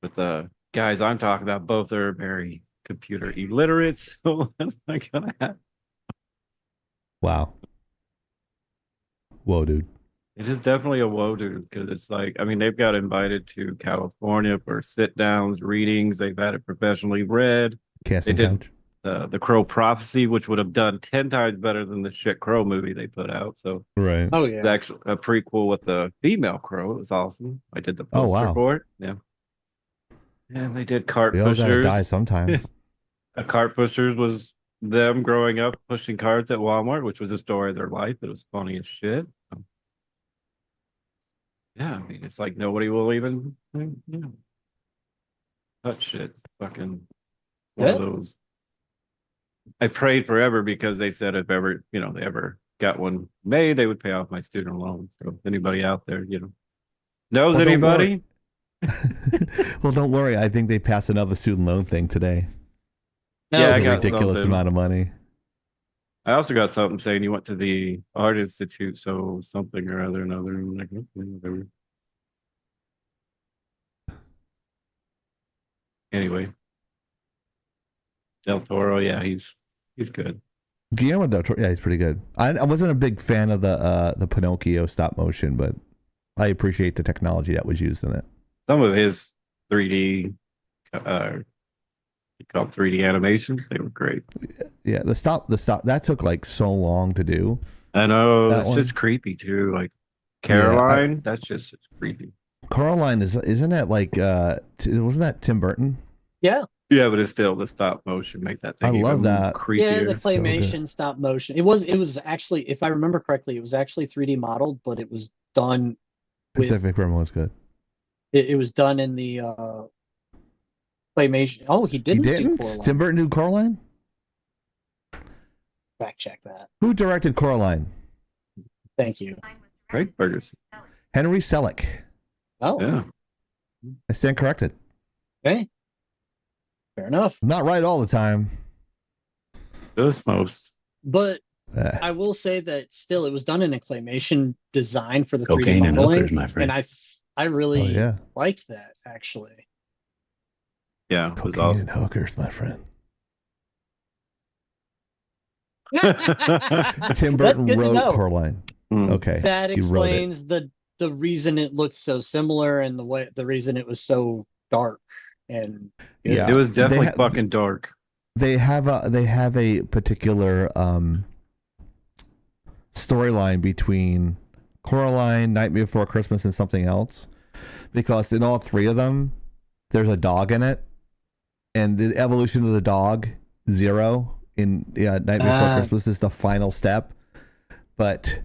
[SPEAKER 4] But the guys I'm talking about, both are very computer illiterate, so that's not gonna happen.
[SPEAKER 1] wow. Whoa, dude.
[SPEAKER 4] It is definitely a woe, dude, because it's like, I mean, they've got invited to California for sit downs, readings. They've had it professionally read.
[SPEAKER 1] Casting
[SPEAKER 4] They did.
[SPEAKER 1] couch.
[SPEAKER 4] The Crow Prophecy, which would have done 10 times better than the shit Crow movie they put out. So
[SPEAKER 1] Right.
[SPEAKER 3] Oh
[SPEAKER 4] it's
[SPEAKER 3] yeah.
[SPEAKER 4] actually a prequel with the female Crow. It was awesome. I did the
[SPEAKER 1] Oh,
[SPEAKER 4] poster
[SPEAKER 1] wow.
[SPEAKER 4] for it. Yeah. And they did cart
[SPEAKER 1] We all gotta die
[SPEAKER 4] pushers.
[SPEAKER 1] sometime.
[SPEAKER 4] A cart pushers was them growing up pushing carts at Walmart, which was a story of their life. It was funny as shit. Yeah, I mean, it's like nobody will even touch it. Fucking one of
[SPEAKER 3] Yeah.
[SPEAKER 4] those. I prayed forever because they said if ever, they ever got one made, they would pay off my student loan. So if anybody out there, knows
[SPEAKER 1] Well, don't
[SPEAKER 4] anybody,
[SPEAKER 1] Well, don't worry. I think they passed another student loan thing today.
[SPEAKER 3] No,
[SPEAKER 4] Yeah, I
[SPEAKER 1] It's a
[SPEAKER 4] got
[SPEAKER 1] ridiculous
[SPEAKER 4] something.
[SPEAKER 1] amount of money.
[SPEAKER 4] I also got something saying you went to the Art Institute, so something or other, another. I'm like, okay, whatever. Anyway, Del Toro, yeah, he's good.
[SPEAKER 1] Guillermo del Toro, yeah, he's pretty good. I wasn't a big fan of the Pinocchio stop motion, but I appreciate the technology that was used in it.
[SPEAKER 4] Some of his 3D, you call them 3D animations, they were great.
[SPEAKER 1] Yeah, the stop that took like so long to do.
[SPEAKER 4] I know
[SPEAKER 1] That
[SPEAKER 4] it's
[SPEAKER 1] one?
[SPEAKER 4] just creepy too. Like Caroline, that's just creepy.
[SPEAKER 1] Coraline isn't that like wasn't that Tim Burton?
[SPEAKER 3] yeah.
[SPEAKER 4] Yeah, but it's still the stop motion make that
[SPEAKER 1] I
[SPEAKER 4] thing
[SPEAKER 1] love
[SPEAKER 4] even
[SPEAKER 1] that.
[SPEAKER 4] creepier.
[SPEAKER 3] Yeah, the
[SPEAKER 1] so good.
[SPEAKER 3] claymation stop motion. It was actually, if I remember correctly, it was actually 3D modeled, but it was done with
[SPEAKER 1] Pacific Rim was good.
[SPEAKER 3] it was done in the claymation. Oh, he
[SPEAKER 1] He
[SPEAKER 3] didn't do
[SPEAKER 1] didn't?
[SPEAKER 3] Coraline.
[SPEAKER 1] Tim Burton do Coraline?
[SPEAKER 3] Fact check that.
[SPEAKER 1] Who directed Coraline?
[SPEAKER 3] Thank you.
[SPEAKER 4] Right, Ferguson.
[SPEAKER 1] Henry Selick.
[SPEAKER 3] Oh,
[SPEAKER 4] Yeah.
[SPEAKER 1] I stand corrected.
[SPEAKER 3] okay. Fair enough.
[SPEAKER 1] I'm not right all the time.
[SPEAKER 4] Those most.
[SPEAKER 3] But
[SPEAKER 1] Uh,
[SPEAKER 3] I will say that still it was done in a claymation design for the 3D
[SPEAKER 7] Cocaine and
[SPEAKER 3] modeling,
[SPEAKER 7] hookers, my friend.
[SPEAKER 3] and I really
[SPEAKER 1] oh yeah.
[SPEAKER 3] liked that actually.
[SPEAKER 4] Yeah, it was
[SPEAKER 1] Cocaine
[SPEAKER 4] awesome.
[SPEAKER 1] and hookers, my friend. Tim
[SPEAKER 3] That's
[SPEAKER 1] Burton
[SPEAKER 3] good to
[SPEAKER 1] wrote
[SPEAKER 3] know.
[SPEAKER 1] Coraline.
[SPEAKER 4] Mm.
[SPEAKER 1] Okay.
[SPEAKER 3] That
[SPEAKER 1] he wrote it.
[SPEAKER 3] explains the reason it looked so similar and the reason it was so dark and
[SPEAKER 1] Yeah.
[SPEAKER 4] It was
[SPEAKER 1] they
[SPEAKER 4] definitely
[SPEAKER 1] ha-
[SPEAKER 4] fucking dark.
[SPEAKER 1] they have a particular storyline between Coraline, Nightmare Before Christmas, and something else, because in all three of them, there's a dog in it, and the evolution of the dog, Zero, in Nightmare Before Christmas is the final step. But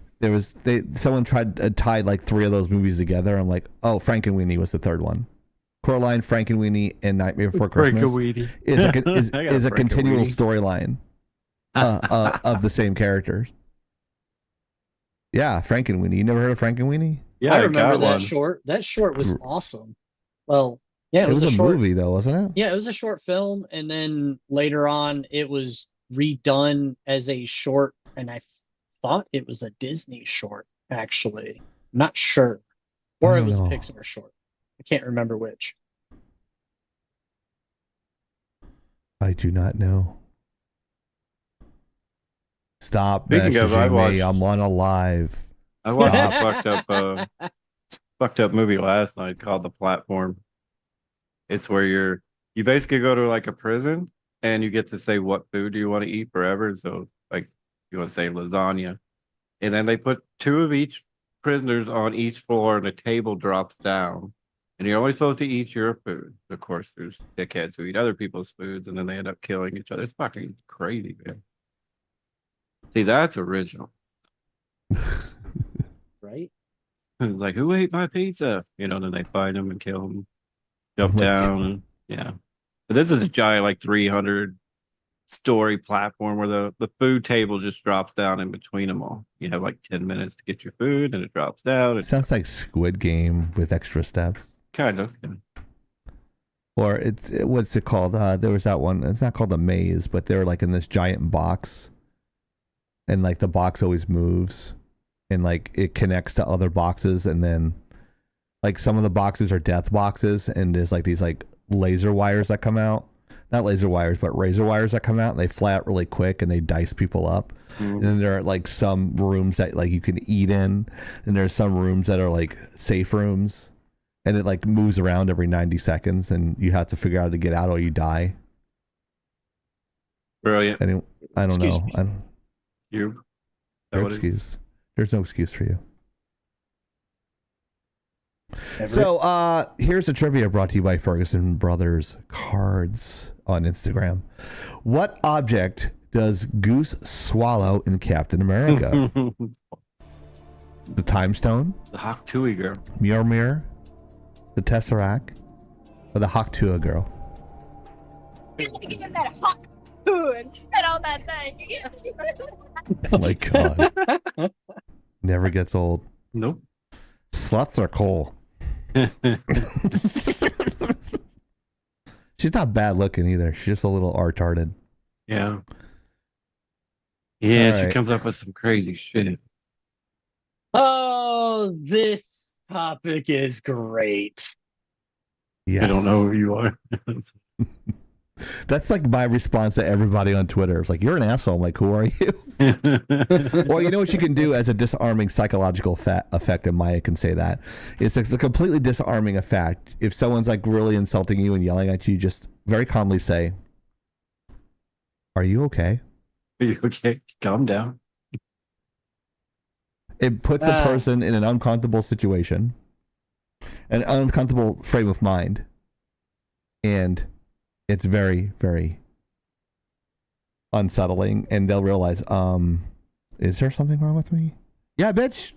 [SPEAKER 1] someone tried to tie like three of those movies together. I'm like, oh, Frankenweenie was the third one. Coraline, Frankenweenie, and Nightmare Before Christmas is a continual storyline of the same characters. Yeah, Frankenweenie. You never heard of Frankenweenie?
[SPEAKER 4] Yeah,
[SPEAKER 3] I remember that
[SPEAKER 4] one.
[SPEAKER 3] short. That short was awesome. Well, yeah,
[SPEAKER 1] It was a
[SPEAKER 3] short
[SPEAKER 1] movie though, wasn't it?
[SPEAKER 3] Yeah, it was a short film, and then later on, it was redone as a short, and I thought it was a Disney short. Actually, not sure, or it was a Pixar short. I can't remember which.
[SPEAKER 1] I do not know. Stop
[SPEAKER 4] Speaking of,
[SPEAKER 1] messaging me. I'm on a live.
[SPEAKER 4] I watched a fucked up movie last night called The Platform. It's where you basically go to like a prison and you get to say what food you want to eat forever. So like you want to say lasagna, and then they put two of each prisoners on each floor, and the table drops down, and you're only supposed to eat your food. Of course, there's dickheads who eat other people's foods, and then they end up killing each other. It's fucking crazy, man. See, that's original.
[SPEAKER 3] Right?
[SPEAKER 4] It's like, who ate my pizza? You know, then they find them and kill them, jump down, and yeah. But this is a giant, like 300-story platform where the food table just drops down in between them all. You have like 10 minutes to get your food, and it drops down.
[SPEAKER 1] It sounds like Squid Game with extra steps.
[SPEAKER 4] Kind of. Yeah.
[SPEAKER 1] Or what's it called? There was that one. It's not called a maze, but they're like in this giant box, and like the box always moves, and like it connects to other boxes, and then like some of the boxes are death boxes, and there's like these like laser wires that come out. Not laser wires, but razor wires that come out, and they fly out really quick, and they dice people up. Mm-hmm. And then there are like some rooms that like you can eat in, and there's some rooms that are like safe rooms, and it like moves around every 90 seconds, and you have to figure out how to get out or you die.
[SPEAKER 4] Brilliant.
[SPEAKER 1] I don't know. No excuse. There's no excuse for you. So here's a trivia brought to you by Ferguson Brothers Cards on Instagram. What object does Goose swallow in Captain America? The Time Stone?
[SPEAKER 4] The Hawk Tui girl.
[SPEAKER 1] Mjolnir? The Tesseract? Or the Hawk Tua girl?
[SPEAKER 5] Give that hawk and spit out that thing.
[SPEAKER 1] Oh my god. Never gets old.
[SPEAKER 4] Nope.
[SPEAKER 1] Sluts are cool. She's not bad looking either. She's just a little retarded.
[SPEAKER 4] Yeah. Yeah,
[SPEAKER 1] All
[SPEAKER 4] she comes up with some crazy shit.
[SPEAKER 3] Oh, this topic is great.
[SPEAKER 1] Yes.
[SPEAKER 4] I don't know who you are.
[SPEAKER 1] That's like my response to everybody on Twitter. It's like, you're an asshole. I'm like, who are you? Well, you know what you can do as a disarming psychological effect, and Maya can say that. It's a completely disarming effect. If someone's like really insulting you and yelling at you, just very calmly say, are you okay?
[SPEAKER 4] Are you okay? Calm down.
[SPEAKER 1] It puts a person in an uncomfortable situation, an uncomfortable frame of mind, and it's very, very unsettling, and they'll realize, is there something wrong with me? Yeah, bitch.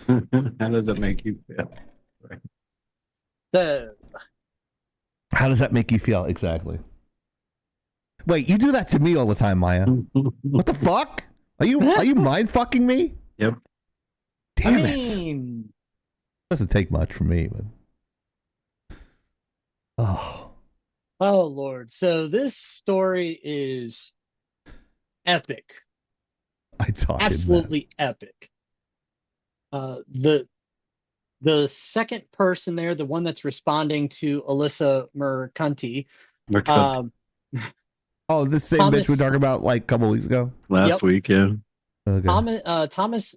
[SPEAKER 4] How does that make you feel? Right.
[SPEAKER 1] How does that make you feel? Exactly. Wait, you do that to me all the time, Maya. What the fuck? Are you mind fucking me?
[SPEAKER 4] Yep.
[SPEAKER 1] Damn it. Doesn't take much from me, but
[SPEAKER 3] Oh Lord. So this story is epic. Absolutely epic. The second person there, the one that's responding to Alyssa Mercanti.
[SPEAKER 1] Oh, this same bitch we talked about like a couple weeks ago?
[SPEAKER 4] Last week, yeah.
[SPEAKER 1] Okay.
[SPEAKER 3] Thomas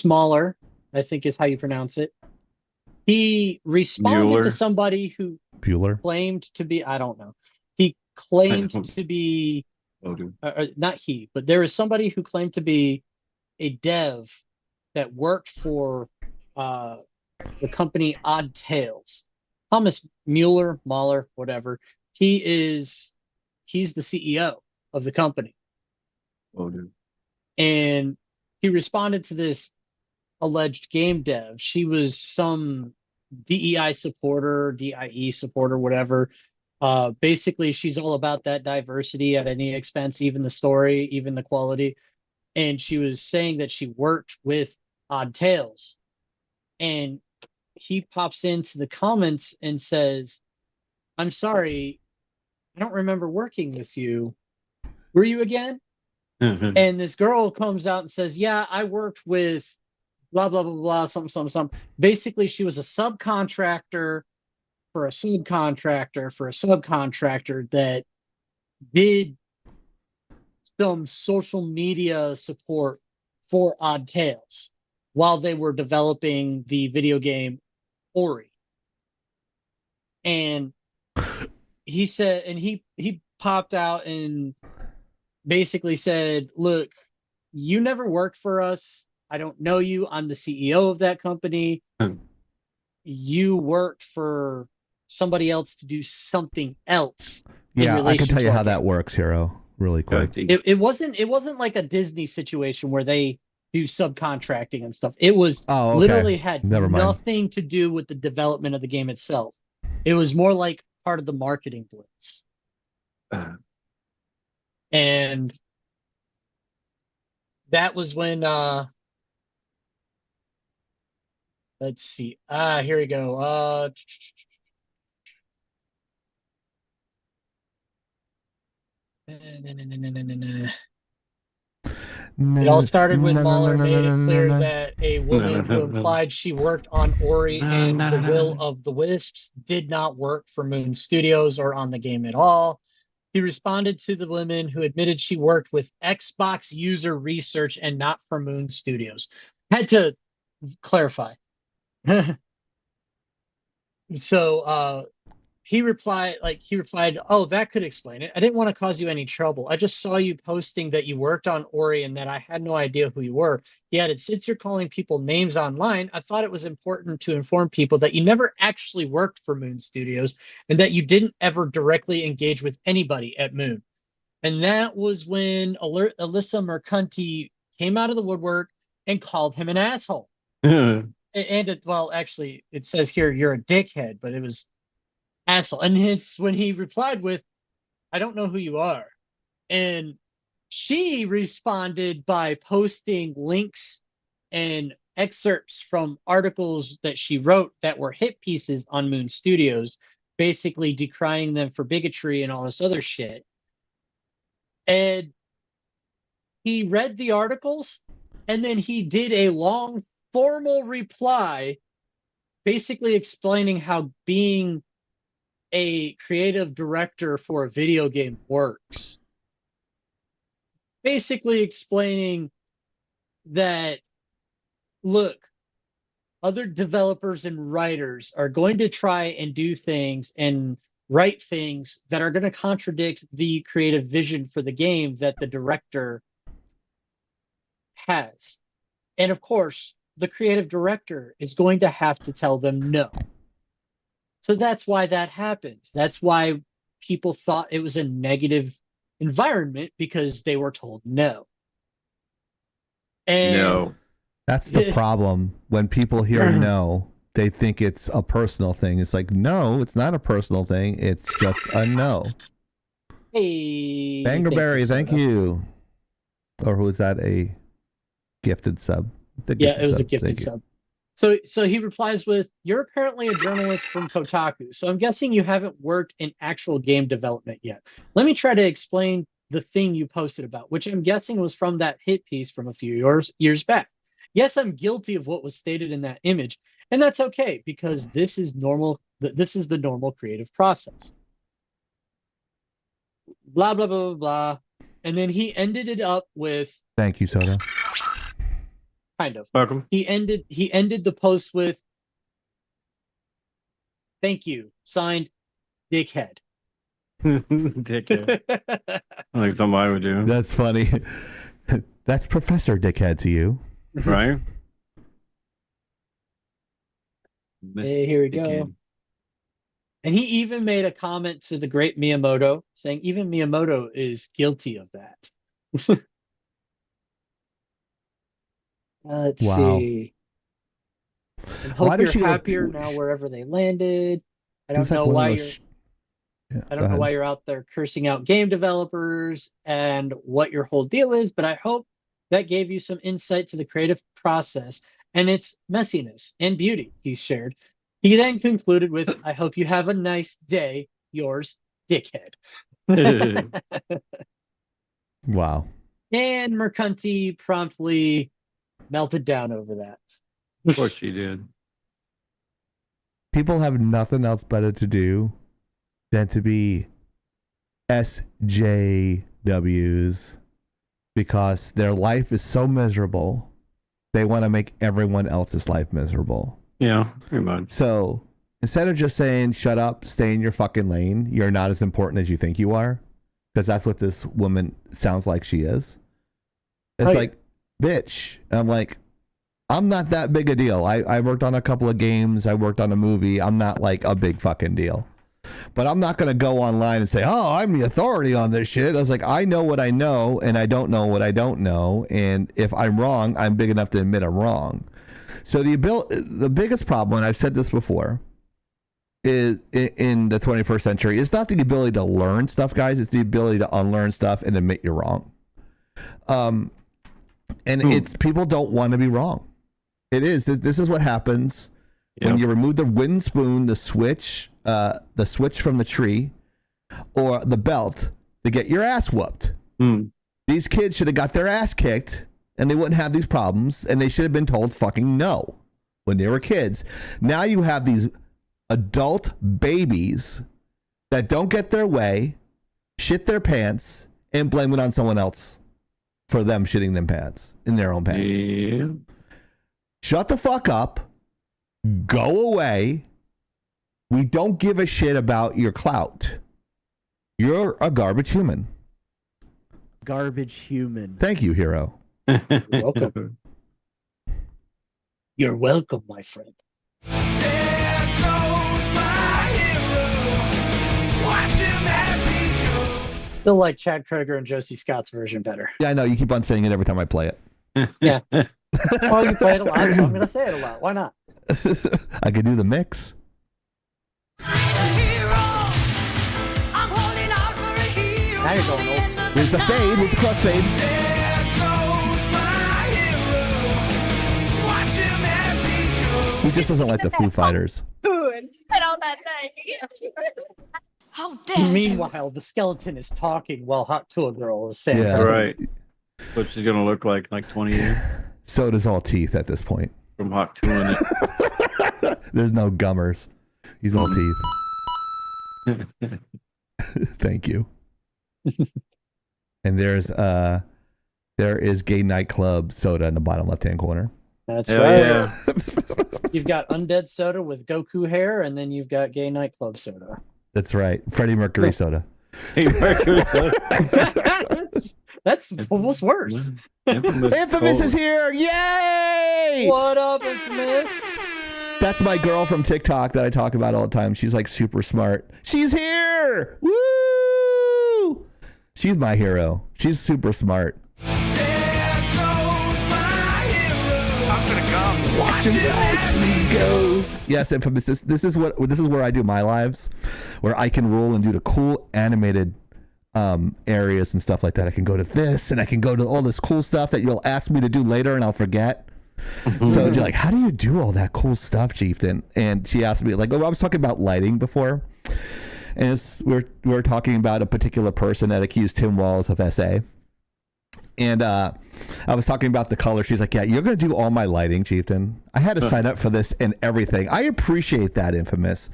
[SPEAKER 3] Mahler, I think is how you pronounce it. He responded to somebody who claimed to be, I don't know. He claimed
[SPEAKER 4] don't-
[SPEAKER 3] to be,
[SPEAKER 4] Oh, dude.
[SPEAKER 3] not he, but there is somebody who claimed to be a dev that worked for the company Odd Tales. Thomas Mahler, whatever. He's the CEO of the company.
[SPEAKER 4] Oh, dude.
[SPEAKER 3] And he responded to this alleged game dev. She was some DEI supporter, DIE supporter, whatever. Basically, she's all about that diversity at any expense, even the story, even the quality. And she was saying that she worked with Odd Tales. And he pops into the comments and says, I'm sorry, I don't remember working with you. Were you again? And this girl comes out and says, yeah, I worked with blah, blah, blah, blah, something. Basically, she was a subcontractor for a subcontractor for a subcontractor that did some social media support for Odd Tales while they were developing the video game Ori. And he said, and he popped out and basically said, look, you never worked for us. I don't know you. I'm the CEO of that company. You worked for somebody else to do something else.
[SPEAKER 1] Yeah, I can tell you how
[SPEAKER 3] that.
[SPEAKER 1] that works, Hero, really quick.
[SPEAKER 3] It wasn't like a Disney situation where they do subcontracting and stuff. It was literally had
[SPEAKER 1] Never mind.
[SPEAKER 3] nothing to do with the development of the game itself. It was more like part of the marketing blitz. And that was when let's see. Here we go. It all started when Mahler made it clear that a woman who implied she worked on Ori and the Will of the Wisps did not work for Moon Studios or on the game at all. He responded to the woman who admitted she worked with Xbox user research and not for Moon Studios. Had to clarify. So he replied, oh, that could explain it. I didn't want to cause you any trouble. I just saw you posting that you worked on Ori and that I had no idea who you were. He added, since you're calling people names online, I thought it was important to inform people that you never actually worked for Moon Studios and that you didn't ever directly engage with anybody at Moon. And that was when Alyssa Mercanti came out of the woodwork and called him an asshole. Well, actually, it says here, you're a dickhead, but it was asshole. And it's when he replied with, I don't know who you are. And she responded by posting links and excerpts from articles that she wrote that were hit pieces on Moon Studios, basically decrying them for bigotry and all this other shit. And he read the articles and then he did a long formal reply basically explaining how being a creative director for a video game works. Basically explaining that, look, other developers and writers are going to try and do things and write things that are going to contradict the creative vision for the game that the director has. And of course, the creative director is going to have to tell them no. So that's why that happens. That's why people thought it was a negative environment because they were told no. And
[SPEAKER 4] No.
[SPEAKER 1] That's the problem. When people hear no, they think it's a personal thing. It's like, no, it's not a personal thing. It's just a no.
[SPEAKER 3] Hey,
[SPEAKER 1] Bangerberry, thank you. Or was that a gifted sub?
[SPEAKER 3] Yeah, it was a gifted sub. So he replies with, you're apparently a journalist from Kotaku, so I'm guessing you haven't worked in actual game development yet. Let me try to explain the thing you posted about, which I'm guessing was from that hit piece from a few years back. Yes, I'm guilty of what was stated in that image, and that's okay because this is normal. This is the normal creative process. Blah, blah, blah, blah, blah. And then he ended it up with,
[SPEAKER 1] thank you, Soda.
[SPEAKER 3] kind of.
[SPEAKER 4] Welcome.
[SPEAKER 3] He ended the post with, thank you, signed, dickhead.
[SPEAKER 4] Dickhead. Like something I would do.
[SPEAKER 1] That's funny. That's Professor Dickhead to you.
[SPEAKER 4] Right?
[SPEAKER 3] Hey, here we go.
[SPEAKER 4] Dickhead.
[SPEAKER 3] And he even made a comment to the great Miyamoto, saying even Miyamoto is guilty of that. Let's
[SPEAKER 1] Wow.
[SPEAKER 3] see. And
[SPEAKER 1] Why
[SPEAKER 3] hope
[SPEAKER 1] does she
[SPEAKER 3] you're
[SPEAKER 1] look-
[SPEAKER 3] happier now wherever they landed. I don't
[SPEAKER 1] It's like
[SPEAKER 3] know
[SPEAKER 1] one of
[SPEAKER 3] why
[SPEAKER 1] those
[SPEAKER 3] you're.
[SPEAKER 1] Yeah,
[SPEAKER 3] I
[SPEAKER 1] go
[SPEAKER 3] don't know
[SPEAKER 1] ahead.
[SPEAKER 3] why you're out there cursing out game developers and what your whole deal is, but I hope that gave you some insight to the creative process and its messiness and beauty, he shared. He then concluded with, I hope you have a nice day, yours, dickhead.
[SPEAKER 1] Wow.
[SPEAKER 3] And Mercanti promptly melted down over that.
[SPEAKER 4] Of course she did.
[SPEAKER 1] People have nothing else better to do than to be SJWs because their life is so miserable. They want to make everyone else's life miserable.
[SPEAKER 4] Yeah, pretty much.
[SPEAKER 1] So instead of just saying, shut up, stay in your fucking lane, you're not as important as you think you are, because that's what this woman sounds like she is. It's
[SPEAKER 3] Right.
[SPEAKER 1] like, bitch. And I'm like, I'm not that big a deal. I worked on a couple of games. I worked on a movie. I'm not like a big fucking deal. But I'm not going to go online and say, oh, I'm the authority on this shit. I was like, I know what I know, and I don't know what I don't know. And if I'm wrong, I'm big enough to admit I'm wrong. So the biggest problem, and I've said this before, is in the 21st century, is not the ability to learn stuff, guys. It's the ability to unlearn stuff and admit you're wrong. And it's people don't want to be wrong. It is. This is what happens when you remove the wooden spoon, the switch from the tree, or the belt to get your ass whooped. These kids should have got their ass kicked, and they wouldn't have these problems, and they should have been told fucking no when they were kids. Now you have these adult babies that don't get their way, shit their pants, and blame it on someone else for them shitting them pants in their own pants.
[SPEAKER 4] Yeah.
[SPEAKER 1] Shut the fuck up. Go away. We don't give a shit about your clout. You're a garbage human.
[SPEAKER 7] Garbage human.
[SPEAKER 1] Thank you, hero.
[SPEAKER 3] You're welcome. You're welcome, my friend. Still like Chad Kroger and Josie Scott's version better.
[SPEAKER 1] Yeah, I know. You keep on saying it every time I play it.
[SPEAKER 3] Yeah. Well, you play it a lot, so I'm going to say it a lot. Why not?
[SPEAKER 1] I could do the mix.
[SPEAKER 3] Now you're going old school.
[SPEAKER 1] Here's the fade. Here's the crossfade. He just doesn't like the Foo Fighters.
[SPEAKER 2] How dare you?
[SPEAKER 3] Meanwhile, the skeleton is talking while Hot Tool Girl is saying
[SPEAKER 1] Yeah.
[SPEAKER 4] That's
[SPEAKER 3] something.
[SPEAKER 4] right. What she's gonna look like 20 years
[SPEAKER 1] Soda's all teeth at this point.
[SPEAKER 4] from Hawk 2 in it.
[SPEAKER 1] There's no gummers. He's all teeth. Thank you. And there is gay nightclub soda in the bottom left-hand corner.
[SPEAKER 3] That's
[SPEAKER 4] Hell
[SPEAKER 3] right.
[SPEAKER 4] yeah.
[SPEAKER 3] You've got Undead Soda with Goku hair, and then you've got Gay Nightclub Soda.
[SPEAKER 1] That's right. Freddie Mercury soda.
[SPEAKER 4] Hey, Mercury.
[SPEAKER 3] That's almost worse.
[SPEAKER 4] Infamous
[SPEAKER 1] Infamous is
[SPEAKER 4] Cole.
[SPEAKER 1] here! Yay!
[SPEAKER 3] What up, Infamous?
[SPEAKER 1] That's my girl from TikTok that I talk about all the time. She's like super smart. She's here! Woo! She's my hero. She's super smart. Watch him as he goes. Yes, Infamous. This is where I do my lives, where I can roll and do the cool animated areas and stuff like that. I can go to this and I can go to all this cool stuff that you'll ask me to do later and I'll forget. So you're like, how do you do all that cool stuff, Chieftain? And she asked me, like, oh, I was talking about lighting before, and we're talking about a particular person that accused Tim Walls of SA. And I was talking about the color. She's like, yeah, you're going to do all my lighting, Chieftain. I had to sign up for this and everything. I appreciate that, Infamous.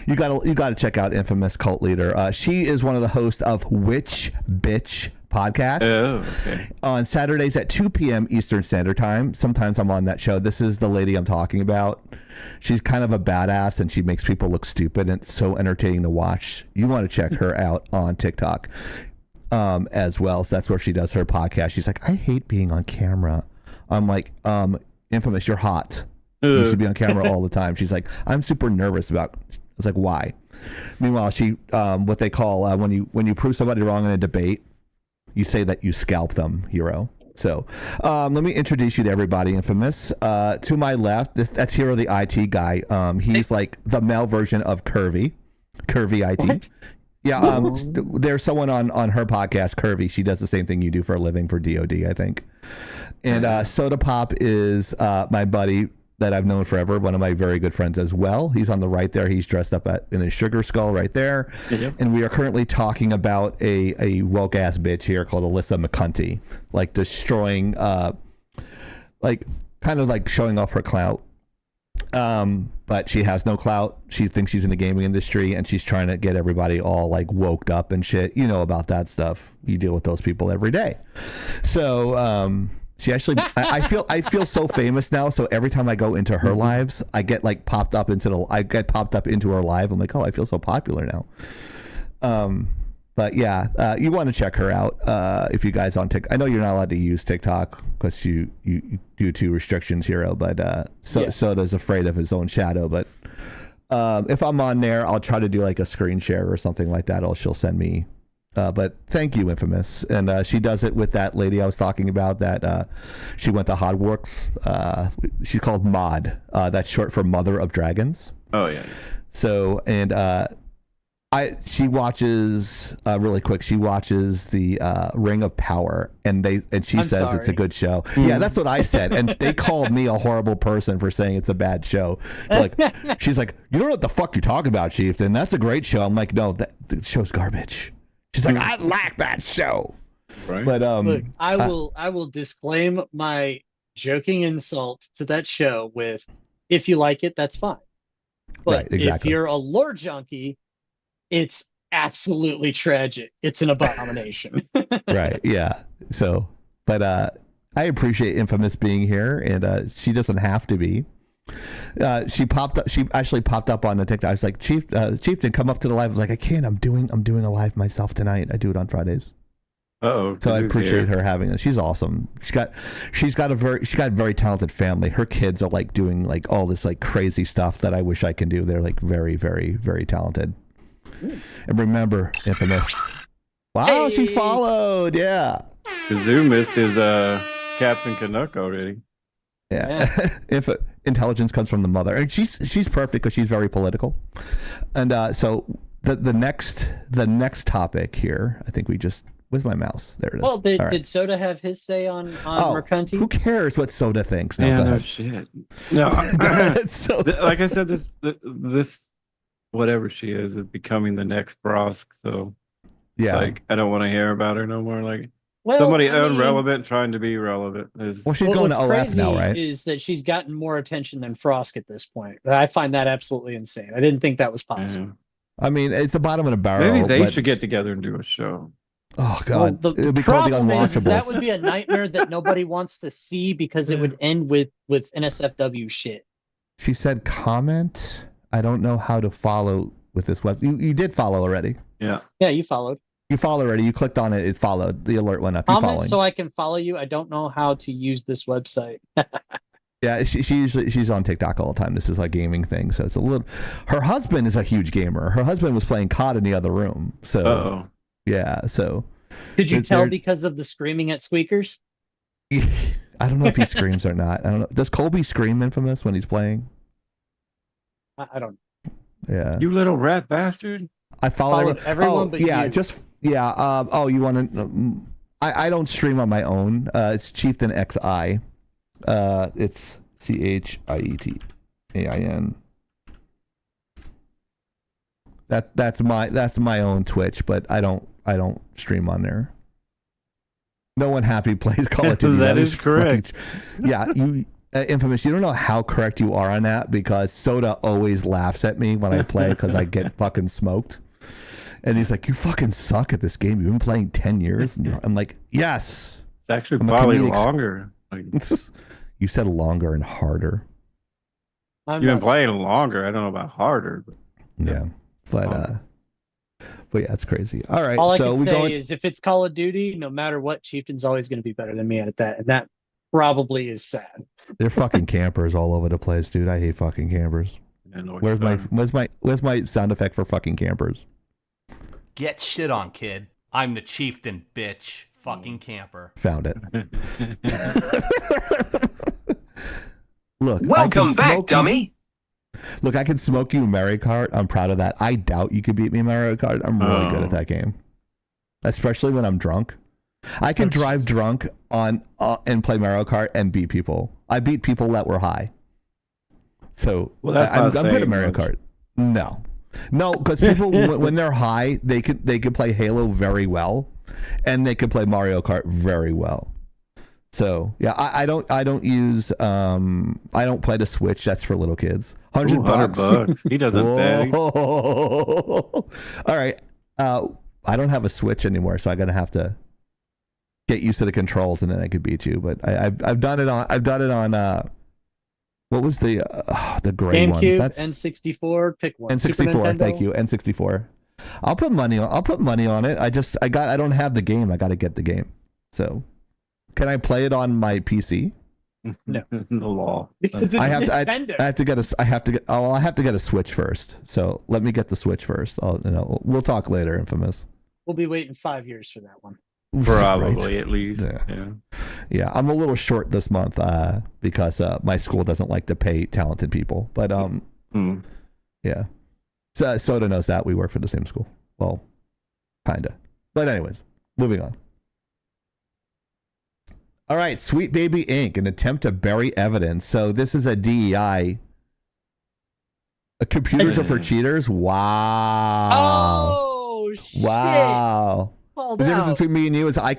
[SPEAKER 1] You got to check out Infamous Cult Leader. She is one of the hosts of Which Bitch podcast.
[SPEAKER 4] Oh, okay.
[SPEAKER 1] On Saturdays at 2 p.m. Eastern Standard Time. Sometimes I'm on that show. This is the lady I'm talking about. She's kind of a badass, and she makes people look stupid, and it's so entertaining to watch. You want to check her out on TikTok as well. So that's where she does her podcast. She's like, I hate being on camera. I'm like, Infamous, you're hot. You should be on camera all the time. She's like, I'm super nervous about. It's like, why? Meanwhile, she what they call when you prove somebody wrong in a debate, you say that you scalp them, hero. So let me introduce you to everybody, Infamous. To my left, that's Hero, the IT guy. He's like the male version of Curvy IT.
[SPEAKER 3] What?
[SPEAKER 1] Yeah, there's someone on her podcast, Curvy. She does the same thing you do for a living for DOD, I think. And Soda Pop is my buddy that I've known forever, one of my very good friends as well. He's on the right there. He's dressed up in a sugar skull right there.
[SPEAKER 4] Yep.
[SPEAKER 1] And we are currently talking about a woke ass bitch here called Alyssa McCunty, like destroying, like kind of like showing off her clout. But she has no clout. She thinks she's in the gaming industry, and she's trying to get everybody all like woked up and shit. You know about that stuff. You deal with those people every day. So, she actually, I feel so famous now. So every time I go into her lives, I get like popped up into her live. I'm like, oh, I feel so popular now. But yeah, you want to check her out if you guys on TikTok. I know you're not allowed to use TikTok because you due to restrictions, Hero. But Soda's afraid of his own shadow. But if I'm on there, I'll try to do like a screen share or something like that. Or she'll send me. But thank you, Infamous. And she does it with that lady I was talking about that she went to Hogwarts. She's called Maud. That's short for Mother of Dragons.
[SPEAKER 4] Oh, yeah.
[SPEAKER 1] So, and she watches, really quick, she watches the Ring of Power, and she
[SPEAKER 3] I'm
[SPEAKER 1] says
[SPEAKER 3] sorry.
[SPEAKER 1] it's a good show. Yeah, that's what I said. And they called me a horrible person for saying it's a bad show. Like, she's like, you don't know what the fuck you're talking about, Chieftain. That's a great show. I'm like, no, the show's garbage. She's like, I like that show.
[SPEAKER 4] Right.
[SPEAKER 1] But
[SPEAKER 3] Look, I will disclaim my joking insult to that show with, if you like it, that's fine. But
[SPEAKER 1] Right, exactly.
[SPEAKER 3] if you're a lore junkie, it's absolutely tragic. It's an abomination.
[SPEAKER 1] right, yeah. So, but I appreciate Infamous being here, and she doesn't have to be. She actually popped up on the TikTok. I was like, Chieftain, come up to the live. I was like, I can't. I'm doing a live myself tonight. I do it on Fridays.
[SPEAKER 4] Oh,
[SPEAKER 1] so I appreciate her having it. She's awesome. She's got a very talented family. Her kids are like doing like all this like crazy stuff that I wish I can do. They're like very, very, very talented. And remember, Infamous. Wow, she followed. Yeah.
[SPEAKER 4] Kazoo missed his Captain Canuck already.
[SPEAKER 1] Yeah. If intelligence comes from the mother, and she's perfect because she's very political. And so the next topic here, I think we just, where's my mouse? There it is.
[SPEAKER 3] Well, did,
[SPEAKER 1] All right.
[SPEAKER 3] did Soda have his say on Mercanti?
[SPEAKER 1] Who cares what Soda thinks? No,
[SPEAKER 4] Yeah,
[SPEAKER 1] go
[SPEAKER 4] no
[SPEAKER 1] ahead.
[SPEAKER 4] shit. No,
[SPEAKER 1] Go ahead, Soda.
[SPEAKER 4] like I said, this whatever she is becoming the next Brosk. So
[SPEAKER 1] Yeah.
[SPEAKER 4] like I don't want to hear about her no more. Like
[SPEAKER 3] Well,
[SPEAKER 4] somebody
[SPEAKER 3] I mean,
[SPEAKER 4] irrelevant trying to be relevant is.
[SPEAKER 1] Well, she's going to
[SPEAKER 3] what's
[SPEAKER 1] OF
[SPEAKER 3] crazy
[SPEAKER 1] now, right?
[SPEAKER 3] is that she's gotten more attention than Frosk at this point. I find that absolutely insane. I didn't think that was possible.
[SPEAKER 1] I mean, it's the bottom of the barrel.
[SPEAKER 4] Maybe they
[SPEAKER 1] but-
[SPEAKER 4] should get together and do a show.
[SPEAKER 1] Oh
[SPEAKER 3] Well,
[SPEAKER 1] God,
[SPEAKER 3] the
[SPEAKER 1] it would be called the
[SPEAKER 3] problem is
[SPEAKER 1] Unwatchables.
[SPEAKER 3] that would be a nightmare that nobody wants to see because it would end with NSFW shit.
[SPEAKER 1] She said, "Comment. I don't know how to follow with this web. You did follow already.
[SPEAKER 4] Yeah.
[SPEAKER 3] Yeah, you followed.
[SPEAKER 1] You followed already. You clicked on it. It followed. The alert went up. You're
[SPEAKER 3] Comment
[SPEAKER 1] following.
[SPEAKER 3] so I can follow you. I don't know how to use this website.
[SPEAKER 1] Yeah, she's on TikTok all the time. This is a gaming thing, so it's a little. Her husband is a huge gamer. Her husband was playing COD in the other room. So
[SPEAKER 4] Oh.
[SPEAKER 1] yeah, so
[SPEAKER 3] Could you tell
[SPEAKER 1] they're-
[SPEAKER 3] because of the screaming at squeakers?
[SPEAKER 1] I don't know if he screams or not. I don't know. Does Colby scream, Infamous, when he's playing?
[SPEAKER 3] I don't.
[SPEAKER 1] Yeah,
[SPEAKER 4] You little rat bastard.
[SPEAKER 1] I follow
[SPEAKER 3] followed everyone but
[SPEAKER 1] yeah,
[SPEAKER 3] you.
[SPEAKER 1] just yeah. Oh, you want to? I don't stream on my own. It's Chieftain XI. It's CHIETAIN. That's my own Twitch, but I don't stream on there. No one happy plays Call of Duty.
[SPEAKER 4] That is correct.
[SPEAKER 1] fucking- yeah, you Infamous. You don't know how correct you are on that because Soda always laughs at me when I play because I get fucking smoked. And he's like, "You fucking suck at this game. You've been playing 10 years." And I'm like, "Yes."
[SPEAKER 4] It's actually
[SPEAKER 1] I'm a
[SPEAKER 4] probably
[SPEAKER 1] comedic-
[SPEAKER 4] longer. Like,
[SPEAKER 1] You said longer and harder.
[SPEAKER 3] I'm
[SPEAKER 4] you've been
[SPEAKER 3] not
[SPEAKER 4] playing
[SPEAKER 3] surprised.
[SPEAKER 4] longer. I don't know about harder, but
[SPEAKER 1] Yeah. But yeah, it's crazy. All right.
[SPEAKER 3] All I
[SPEAKER 1] so
[SPEAKER 3] can
[SPEAKER 1] we
[SPEAKER 3] say
[SPEAKER 1] going
[SPEAKER 3] is if it's Call of Duty, no matter what, Chieftain's always going to be better than me at that. And that probably is sad.
[SPEAKER 1] they're fucking campers all over the place, dude. I hate fucking campers.
[SPEAKER 4] I know what
[SPEAKER 1] Where's
[SPEAKER 4] you're
[SPEAKER 1] my
[SPEAKER 4] talking-
[SPEAKER 1] where's my sound effect for fucking campers?
[SPEAKER 8] Get shit on, kid. I'm the chieftain, bitch. Fucking camper.
[SPEAKER 1] Found it. Look, I can
[SPEAKER 9] Welcome back,
[SPEAKER 1] smoke you-
[SPEAKER 9] dummy.
[SPEAKER 1] Look, I can smoke you in Mario Kart. I'm proud of that. I doubt you could beat me in Mario Kart. I'm really good
[SPEAKER 4] Oh.
[SPEAKER 1] at that game, especially when I'm drunk. I can
[SPEAKER 3] Oh,
[SPEAKER 1] drive
[SPEAKER 3] Jesus.
[SPEAKER 1] drunk on and play Mario Kart and beat people. I beat people that were high. So
[SPEAKER 4] Well, that's
[SPEAKER 1] I'm
[SPEAKER 4] not
[SPEAKER 1] good at
[SPEAKER 4] saying
[SPEAKER 1] Mario
[SPEAKER 4] much.
[SPEAKER 1] Kart. No, because people when they're high, they could play Halo very well, and they could play Mario Kart very well. So yeah, I don't use I don't play the Switch. That's for little kids. $100
[SPEAKER 4] $100 bucks. He doesn't beg.
[SPEAKER 1] Whoa. All right. I don't have a Switch anymore, so I'm gonna have to get used to the controls, and then I could beat you. But I've done it on what was the gray ones?
[SPEAKER 3] GameCube,
[SPEAKER 1] That's
[SPEAKER 3] N64, pick one. Super
[SPEAKER 1] N64.
[SPEAKER 3] Nintendo?
[SPEAKER 1] Thank you, N64. I'll put money on it. I don't have the game. I got to get the game. So, can I play it on my PC?
[SPEAKER 3] No.
[SPEAKER 4] The law.
[SPEAKER 3] Because it's
[SPEAKER 1] I have to.
[SPEAKER 3] Nintendo.
[SPEAKER 1] I have to get. I have to get a Switch first. So let me get the Switch first. We'll talk later, Infamous.
[SPEAKER 3] We'll be waiting 5 years for that one.
[SPEAKER 4] Probably
[SPEAKER 1] Right.
[SPEAKER 4] at least.
[SPEAKER 1] Yeah.
[SPEAKER 4] Yeah.
[SPEAKER 1] Yeah, I'm a little short this month because my school doesn't like to pay talented people. But
[SPEAKER 4] Hmm.
[SPEAKER 1] yeah, so Soda knows that we work for the same school. Well, kinda. But anyways, moving on. All right, Sweet Baby Inc. An attempt to bury evidence. So this is a DEI. Computers are for cheaters. Wow.
[SPEAKER 3] Oh, shit.
[SPEAKER 1] Wow.
[SPEAKER 3] Called
[SPEAKER 1] The difference
[SPEAKER 3] out.
[SPEAKER 1] between me and you is I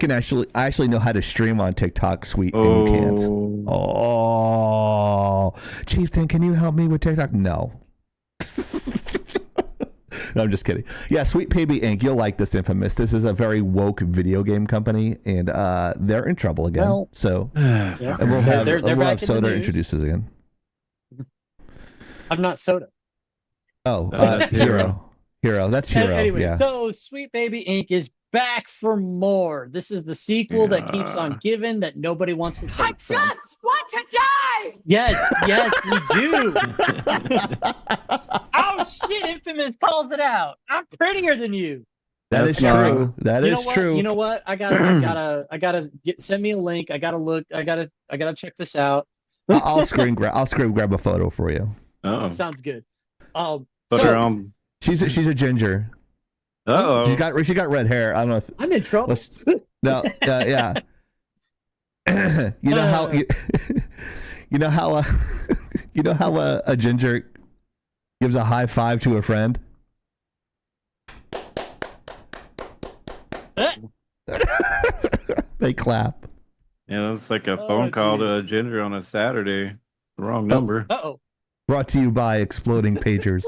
[SPEAKER 1] actually know how to stream on TikTok. Sweet and you can't.
[SPEAKER 4] Oh.
[SPEAKER 1] Oh, Chieftain, can you help me with TikTok? No. No, I'm just kidding. Yeah, Sweet Baby Inc. You'll like this, Infamous. This is a very woke video game company, and they're in trouble again.
[SPEAKER 3] Well,
[SPEAKER 1] so
[SPEAKER 3] Yeah.
[SPEAKER 1] and we'll have
[SPEAKER 3] They're
[SPEAKER 1] we'll
[SPEAKER 3] back
[SPEAKER 1] have
[SPEAKER 3] in the
[SPEAKER 1] Soda
[SPEAKER 3] news.
[SPEAKER 1] introduce us again.
[SPEAKER 3] I'm not Soda.
[SPEAKER 1] Oh,
[SPEAKER 4] That's
[SPEAKER 1] Hero. Hero. That's Hero.
[SPEAKER 3] Anyway,
[SPEAKER 1] yeah.
[SPEAKER 3] so Sweet Baby Inc. is back for more. This is the sequel that keeps on giving that nobody wants to take from.
[SPEAKER 2] want to die!
[SPEAKER 3] Yes, we do. Oh shit, Infamous calls it out. I'm prettier than you.
[SPEAKER 1] That
[SPEAKER 4] That's
[SPEAKER 1] is
[SPEAKER 4] not-
[SPEAKER 1] true. That
[SPEAKER 3] You
[SPEAKER 1] is
[SPEAKER 3] know what?
[SPEAKER 1] true.
[SPEAKER 3] You know what? I gotta send me a link. I gotta look. I gotta check this out.
[SPEAKER 1] I'll screen grab a photo for you.
[SPEAKER 4] Oh.
[SPEAKER 3] Sounds good.
[SPEAKER 4] Put
[SPEAKER 3] So,
[SPEAKER 4] her on.
[SPEAKER 1] She's a ginger.
[SPEAKER 4] Oh.
[SPEAKER 1] She got red hair. I don't know if
[SPEAKER 3] I'm in trouble.
[SPEAKER 1] let's- no. Yeah. You know how you know how you know how a ginger gives a high five to a friend. They clap.
[SPEAKER 4] Yeah, it's like a
[SPEAKER 3] Oh,
[SPEAKER 4] phone call to
[SPEAKER 3] jeez.
[SPEAKER 4] a ginger on a Saturday. Wrong number.
[SPEAKER 3] Uh-oh.
[SPEAKER 1] Brought to you by Exploding Pagers.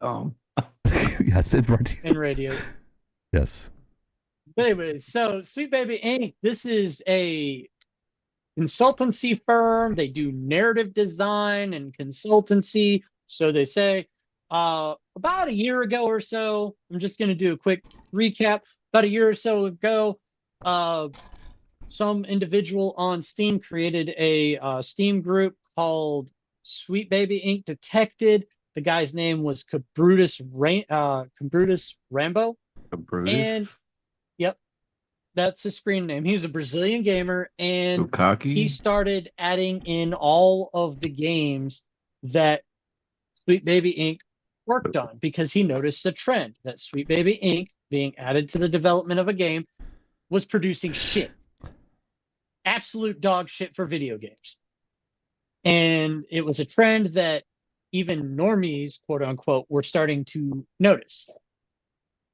[SPEAKER 4] .com.
[SPEAKER 1] Yes, it's brought to you.
[SPEAKER 3] In radios.
[SPEAKER 1] Yes.
[SPEAKER 3] But anyways, so Sweet Baby Inc. This is a consultancy firm. They do narrative design and consultancy. So they say about a year ago or so, I'm just going to do a quick recap. About a year or so ago, some individual on Steam created a Steam group called Sweet Baby Inc. Detected. The guy's name was Cabrutus Rambo.
[SPEAKER 4] Brutus.
[SPEAKER 3] Yep, that's his screen name. He's a Brazilian gamer, and
[SPEAKER 4] Cocky.
[SPEAKER 3] he started adding in all of the games that Sweet Baby Inc. worked on because he noticed a trend that Sweet Baby Inc. being added to the development of a game was producing shit. Absolute dog shit for video games. And it was a trend that even normies, quote unquote, were starting to notice.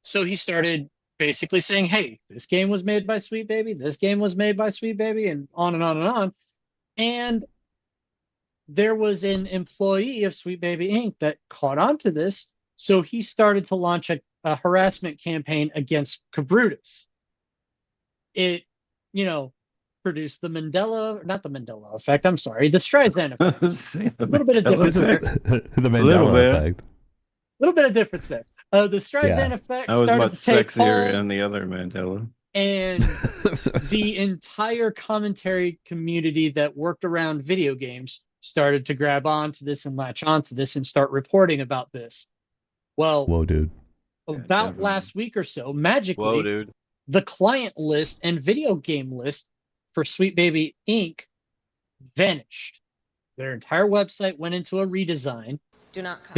[SPEAKER 3] So he started basically saying, hey, this game was made by Sweet Baby, this game was made by Sweet Baby, and on and on and on. And there was an employee of Sweet Baby Inc. that caught on to this, So he started to launch a harassment campaign against Cabrutus. It, produced the not the Mandela effect. I'm sorry, the Streisand effect.
[SPEAKER 4] A
[SPEAKER 3] little bit of difference there.
[SPEAKER 1] The
[SPEAKER 4] Little
[SPEAKER 1] Mandela
[SPEAKER 4] bit.
[SPEAKER 1] effect.
[SPEAKER 3] A little bit of difference there. The Streisand
[SPEAKER 1] Yeah.
[SPEAKER 3] effect
[SPEAKER 4] That was
[SPEAKER 3] started
[SPEAKER 4] much
[SPEAKER 3] to take
[SPEAKER 4] sexier
[SPEAKER 3] hold,
[SPEAKER 4] than the other Mandela.
[SPEAKER 3] and the entire commentary community that worked around video games started to grab onto this and latch onto this and start reporting about this. Well,
[SPEAKER 1] Whoa, dude.
[SPEAKER 3] about
[SPEAKER 4] definitely.
[SPEAKER 3] last week or so, magically,
[SPEAKER 4] Whoa, dude.
[SPEAKER 3] the client list and video game list for Sweet Baby Inc. vanished. Their entire website went into a redesign.
[SPEAKER 6] Do not come.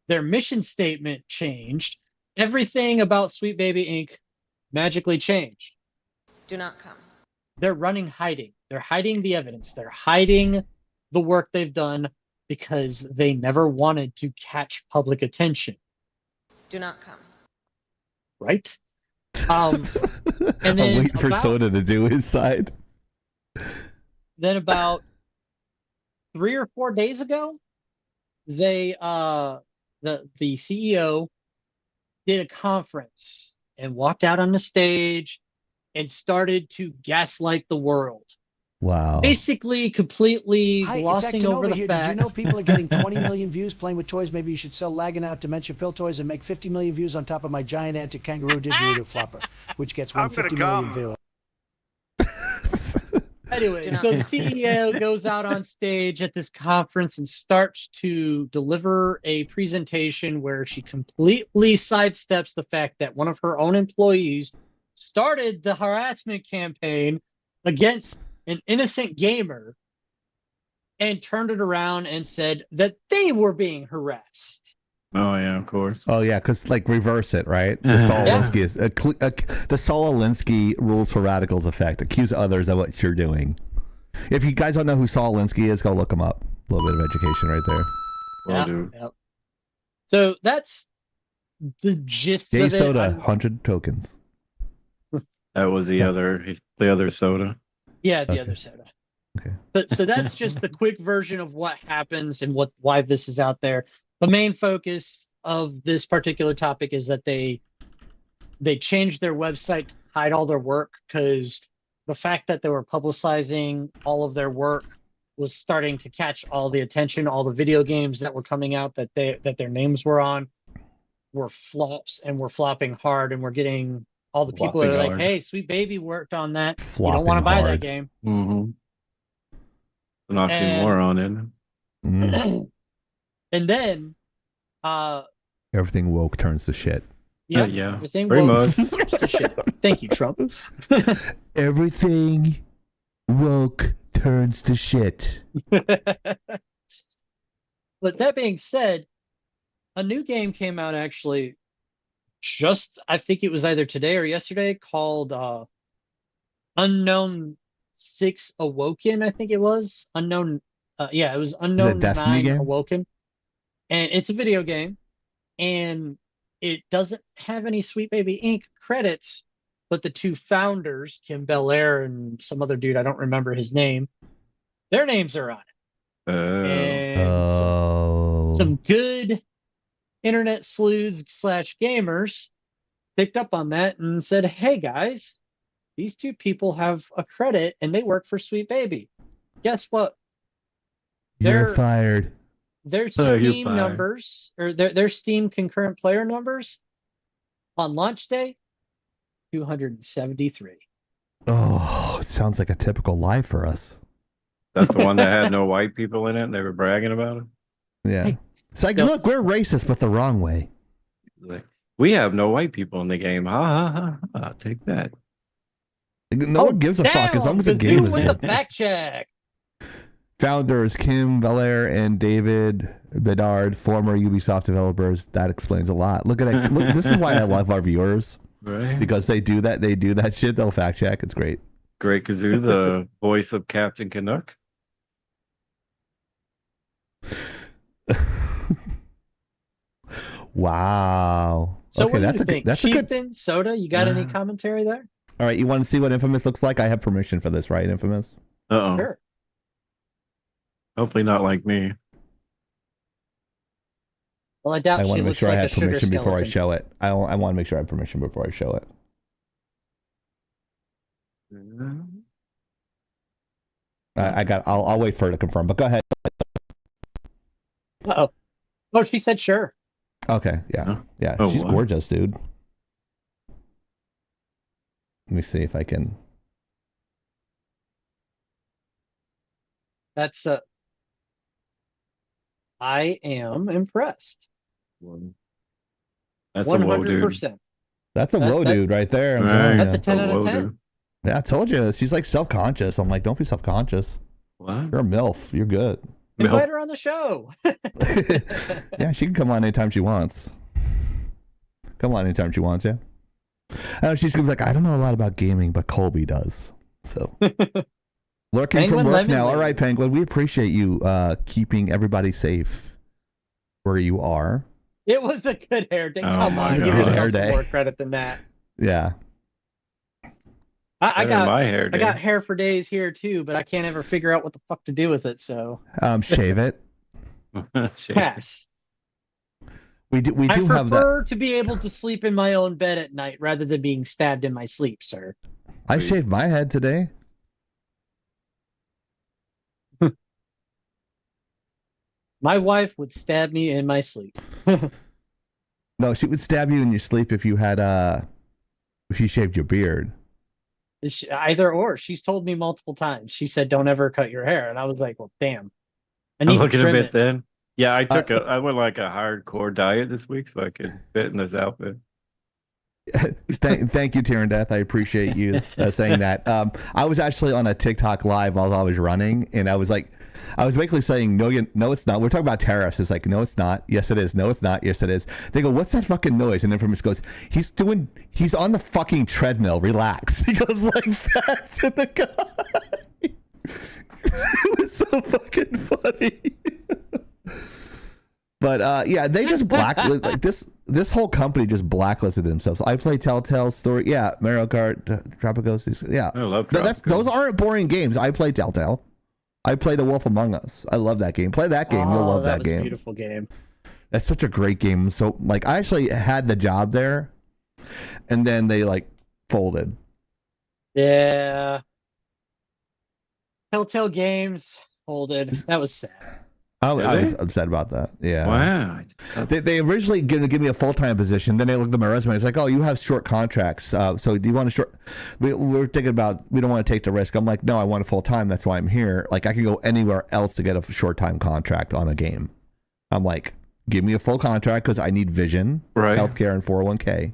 [SPEAKER 3] Their mission statement changed. Everything about Sweet Baby Inc. magically changed.
[SPEAKER 6] Do not come.
[SPEAKER 3] They're hiding. They're hiding the evidence. They're hiding the work they've done because they never wanted to catch public attention.
[SPEAKER 6] Do not come.
[SPEAKER 3] Right? And
[SPEAKER 1] I'm
[SPEAKER 3] then
[SPEAKER 1] waiting for Soda to do his side.
[SPEAKER 3] Then about 3 or 4 days ago, they the CEO did a conference and walked out on the stage and started to gaslight the world.
[SPEAKER 1] Wow.
[SPEAKER 3] Basically, completely
[SPEAKER 9] Hi, it's
[SPEAKER 3] glossing
[SPEAKER 9] Actinova
[SPEAKER 3] over the
[SPEAKER 9] here.
[SPEAKER 3] fact.
[SPEAKER 9] Did you know people are getting 20 million views playing with toys? Maybe you should sell lagging out dementia pill toys and make 50 million views on top of my giant anti-kangaroo didgeridoo flopper, which gets 150 million views.
[SPEAKER 3] Anyway, so the CEO goes out on stage at this conference and starts to deliver a presentation where she completely sidesteps the fact that one of her own employees started the harassment campaign against an innocent gamer and turned it around and said that they were being harassed.
[SPEAKER 4] Oh yeah, of course.
[SPEAKER 1] Oh yeah, because reverse it, right? The Saul
[SPEAKER 3] Yeah.
[SPEAKER 1] Alinsky is the Saul Alinsky rules for radicals effect. Accuse others of what you're doing. If you guys don't know who Saul Alinsky is, go look him up. A little bit of education right there.
[SPEAKER 4] Will do.
[SPEAKER 3] Yep. So that's the gist
[SPEAKER 1] Jay
[SPEAKER 3] of it.
[SPEAKER 1] Soda,
[SPEAKER 3] I'm-
[SPEAKER 1] 100 tokens.
[SPEAKER 4] That was the other soda.
[SPEAKER 3] Yeah, the
[SPEAKER 1] Okay.
[SPEAKER 3] other soda.
[SPEAKER 1] Okay.
[SPEAKER 3] So that's just the quick version of what happens and why this is out there. The main focus of this particular topic is that they changed their website to hide all their work because the fact that they were publicizing all of their work was starting to catch all the attention. All the video games that were coming out that their names were on were flops and were flopping hard, and we're getting all the people that are
[SPEAKER 4] Flopping
[SPEAKER 3] like,
[SPEAKER 4] hard.
[SPEAKER 3] "Hey, Sweet Baby worked on that. You
[SPEAKER 1] Flopping
[SPEAKER 3] don't want to buy that
[SPEAKER 1] hard.
[SPEAKER 3] game."
[SPEAKER 4] Mm-hmm. An
[SPEAKER 3] And-
[SPEAKER 4] oxymoron, isn't it?
[SPEAKER 3] And then,
[SPEAKER 1] Everything woke turns to shit.
[SPEAKER 3] yeah,
[SPEAKER 4] Yeah,
[SPEAKER 3] everything
[SPEAKER 4] pretty
[SPEAKER 3] woke
[SPEAKER 4] much.
[SPEAKER 3] to shit. Thank you, Trump.
[SPEAKER 1] Everything woke turns to shit.
[SPEAKER 3] But that being said, a new game came out actually I think it was either today or yesterday, called Unknown 6 Awoken, I think it was. Unknown, it was Unknown
[SPEAKER 1] Destiny
[SPEAKER 3] 9
[SPEAKER 1] game?
[SPEAKER 3] Awoken. And it's a video game, and it doesn't have any Sweet Baby Inc. credits, but the two founders, Kim Belair and some other dude, I don't remember his name, their names are on it. And some good internet sleuths / gamers picked up on that and said, "Hey guys, these two people have a credit and they work for Sweet Baby. Guess what?
[SPEAKER 1] You're
[SPEAKER 3] They're-
[SPEAKER 1] fired.
[SPEAKER 3] Their
[SPEAKER 4] Oh, you're
[SPEAKER 3] Steam
[SPEAKER 4] fired.
[SPEAKER 3] numbers, or their Steam concurrent player numbers on launch day, 273.
[SPEAKER 1] Oh, it sounds like a typical lie for us.
[SPEAKER 4] That's the one that had no white people in it, and they were bragging about it.
[SPEAKER 1] Yeah.
[SPEAKER 3] Hey.
[SPEAKER 1] It's like,
[SPEAKER 3] Yep.
[SPEAKER 1] look, we're racist, but the wrong way.
[SPEAKER 4] Like, we have no white people in the game. Ha ha ha! ha. Take that.
[SPEAKER 1] No one gives a fuck as long as the
[SPEAKER 3] Kazoo
[SPEAKER 1] game is
[SPEAKER 3] with the
[SPEAKER 1] good.
[SPEAKER 3] fact check.
[SPEAKER 1] Founders Kim Belair and David Bedard, former Ubisoft developers. That explains a lot. Look at that. Look, this is why I love our viewers,
[SPEAKER 4] Right.
[SPEAKER 1] because they do that shit. They'll fact check. It's great.
[SPEAKER 4] Great Kazoo, the voice of Captain Canuck.
[SPEAKER 1] Wow.
[SPEAKER 3] So
[SPEAKER 1] okay,
[SPEAKER 3] what do
[SPEAKER 1] that's
[SPEAKER 3] you
[SPEAKER 1] a
[SPEAKER 3] think?
[SPEAKER 1] good. That's a good.
[SPEAKER 3] Chieftain, Soda, you got any
[SPEAKER 4] Yeah.
[SPEAKER 3] commentary there?
[SPEAKER 1] All right, you want to see what Infamous looks like? I have permission for this, right? Infamous.
[SPEAKER 4] Uh oh.
[SPEAKER 3] Sure.
[SPEAKER 4] Hopefully not like me.
[SPEAKER 3] Well, I doubt
[SPEAKER 1] I
[SPEAKER 3] she
[SPEAKER 1] want to make
[SPEAKER 3] looks
[SPEAKER 1] sure I
[SPEAKER 3] like a
[SPEAKER 1] had
[SPEAKER 3] sugar
[SPEAKER 1] permission before I
[SPEAKER 3] skeleton.
[SPEAKER 1] show it. I want to make sure I have permission before I show it. I'll wait for her to confirm. But go ahead.
[SPEAKER 3] Uh-oh. Oh, she said sure.
[SPEAKER 1] Okay, yeah,
[SPEAKER 4] Huh?
[SPEAKER 1] yeah.
[SPEAKER 4] Oh,
[SPEAKER 1] She's
[SPEAKER 4] what?
[SPEAKER 1] gorgeous, dude. Let me see if I can.
[SPEAKER 3] That's I am impressed.
[SPEAKER 4] That's a whoa, dude.
[SPEAKER 3] 100%.
[SPEAKER 1] That's a whoa,
[SPEAKER 3] That-
[SPEAKER 1] dude, right there. I'm
[SPEAKER 4] Right,
[SPEAKER 1] telling
[SPEAKER 3] That's
[SPEAKER 1] you.
[SPEAKER 3] a 10 out of
[SPEAKER 4] whoa,
[SPEAKER 3] 10.
[SPEAKER 4] dude.
[SPEAKER 1] Yeah, I told you. She's like self-conscious. I'm like, don't be self-conscious.
[SPEAKER 4] What?
[SPEAKER 1] You're a MILF. You're good.
[SPEAKER 3] Invite her on the show.
[SPEAKER 1] Yeah, she can come on anytime she wants. Come on anytime she wants, yeah. She's gonna be like, I don't know a lot about gaming, but Colby does. So lurking
[SPEAKER 3] Penguin
[SPEAKER 1] from work
[SPEAKER 3] Lemon
[SPEAKER 1] now. All
[SPEAKER 3] Lady.
[SPEAKER 1] right, Penguin. We appreciate you keeping everybody safe where you are.
[SPEAKER 3] It was a good hair day.
[SPEAKER 4] Oh
[SPEAKER 3] Come
[SPEAKER 4] my
[SPEAKER 3] on, give
[SPEAKER 4] God.
[SPEAKER 3] yourself
[SPEAKER 1] Hair
[SPEAKER 3] some
[SPEAKER 1] day.
[SPEAKER 3] more credit than that.
[SPEAKER 1] Yeah.
[SPEAKER 3] I
[SPEAKER 4] Better than
[SPEAKER 3] got
[SPEAKER 4] my hair.
[SPEAKER 3] I got hair for days here too, but I can't ever figure out what the fuck to do with it. So
[SPEAKER 1] Shave it.
[SPEAKER 4] Shit.
[SPEAKER 3] pass.
[SPEAKER 1] We do
[SPEAKER 3] I
[SPEAKER 1] have that.
[SPEAKER 3] prefer to be able to sleep in my own bed at night rather than being stabbed in my sleep, sir.
[SPEAKER 1] I shaved my head today.
[SPEAKER 3] My wife would stab me in my sleep.
[SPEAKER 1] No, she would stab you in your sleep if you had if you shaved your beard.
[SPEAKER 3] Either or. She's told me multiple times. She said, "Don't ever cut your hair," and I was like, "Well, damn, I
[SPEAKER 4] I'm
[SPEAKER 3] need to
[SPEAKER 4] looking a
[SPEAKER 3] trim
[SPEAKER 4] bit
[SPEAKER 3] it."
[SPEAKER 4] then. Yeah, I went like a hardcore diet this week so I could fit in this outfit.
[SPEAKER 1] Thank you, Tyrann Death. I appreciate you saying that. I was actually on a TikTok live while I was running, and I was basically saying, no, it's not. We're talking about tariffs. It's like, no, it's not. Yes, it is. No, it's not. Yes, it is. They go, what's that fucking noise? And Infamous goes, he's on the fucking treadmill. Relax. He goes like that to the guy. It was so fucking funny. But yeah, they just blacklisted like this whole company just blacklisted themselves. I play Telltale Story. Yeah, Mario Kart, Tropicos. Yeah,
[SPEAKER 4] I love
[SPEAKER 1] those aren't boring games. I play Telltale. I play The Wolf Among Us. I love that game. Play that game. You'll love that
[SPEAKER 3] was a
[SPEAKER 1] game.
[SPEAKER 3] beautiful game.
[SPEAKER 1] That's such a great game. So like, I actually had the job there, and then they like folded.
[SPEAKER 3] Yeah. Telltale Games folded. That was sad.
[SPEAKER 1] I was
[SPEAKER 4] Really?
[SPEAKER 1] upset about that. Yeah.
[SPEAKER 4] Wow.
[SPEAKER 1] They originally going to give me a full-time position. Then they looked at my resume. It's like, oh, you have short contracts. So do you want a short? We're thinking about, we don't want to take the risk. I'm like, no, I want a full-time. That's why I'm here. Like, I can go anywhere else to get a short-time contract on a game. I'm like, give me a full contract because I need vision,
[SPEAKER 4] Right.
[SPEAKER 1] healthcare, and 401k.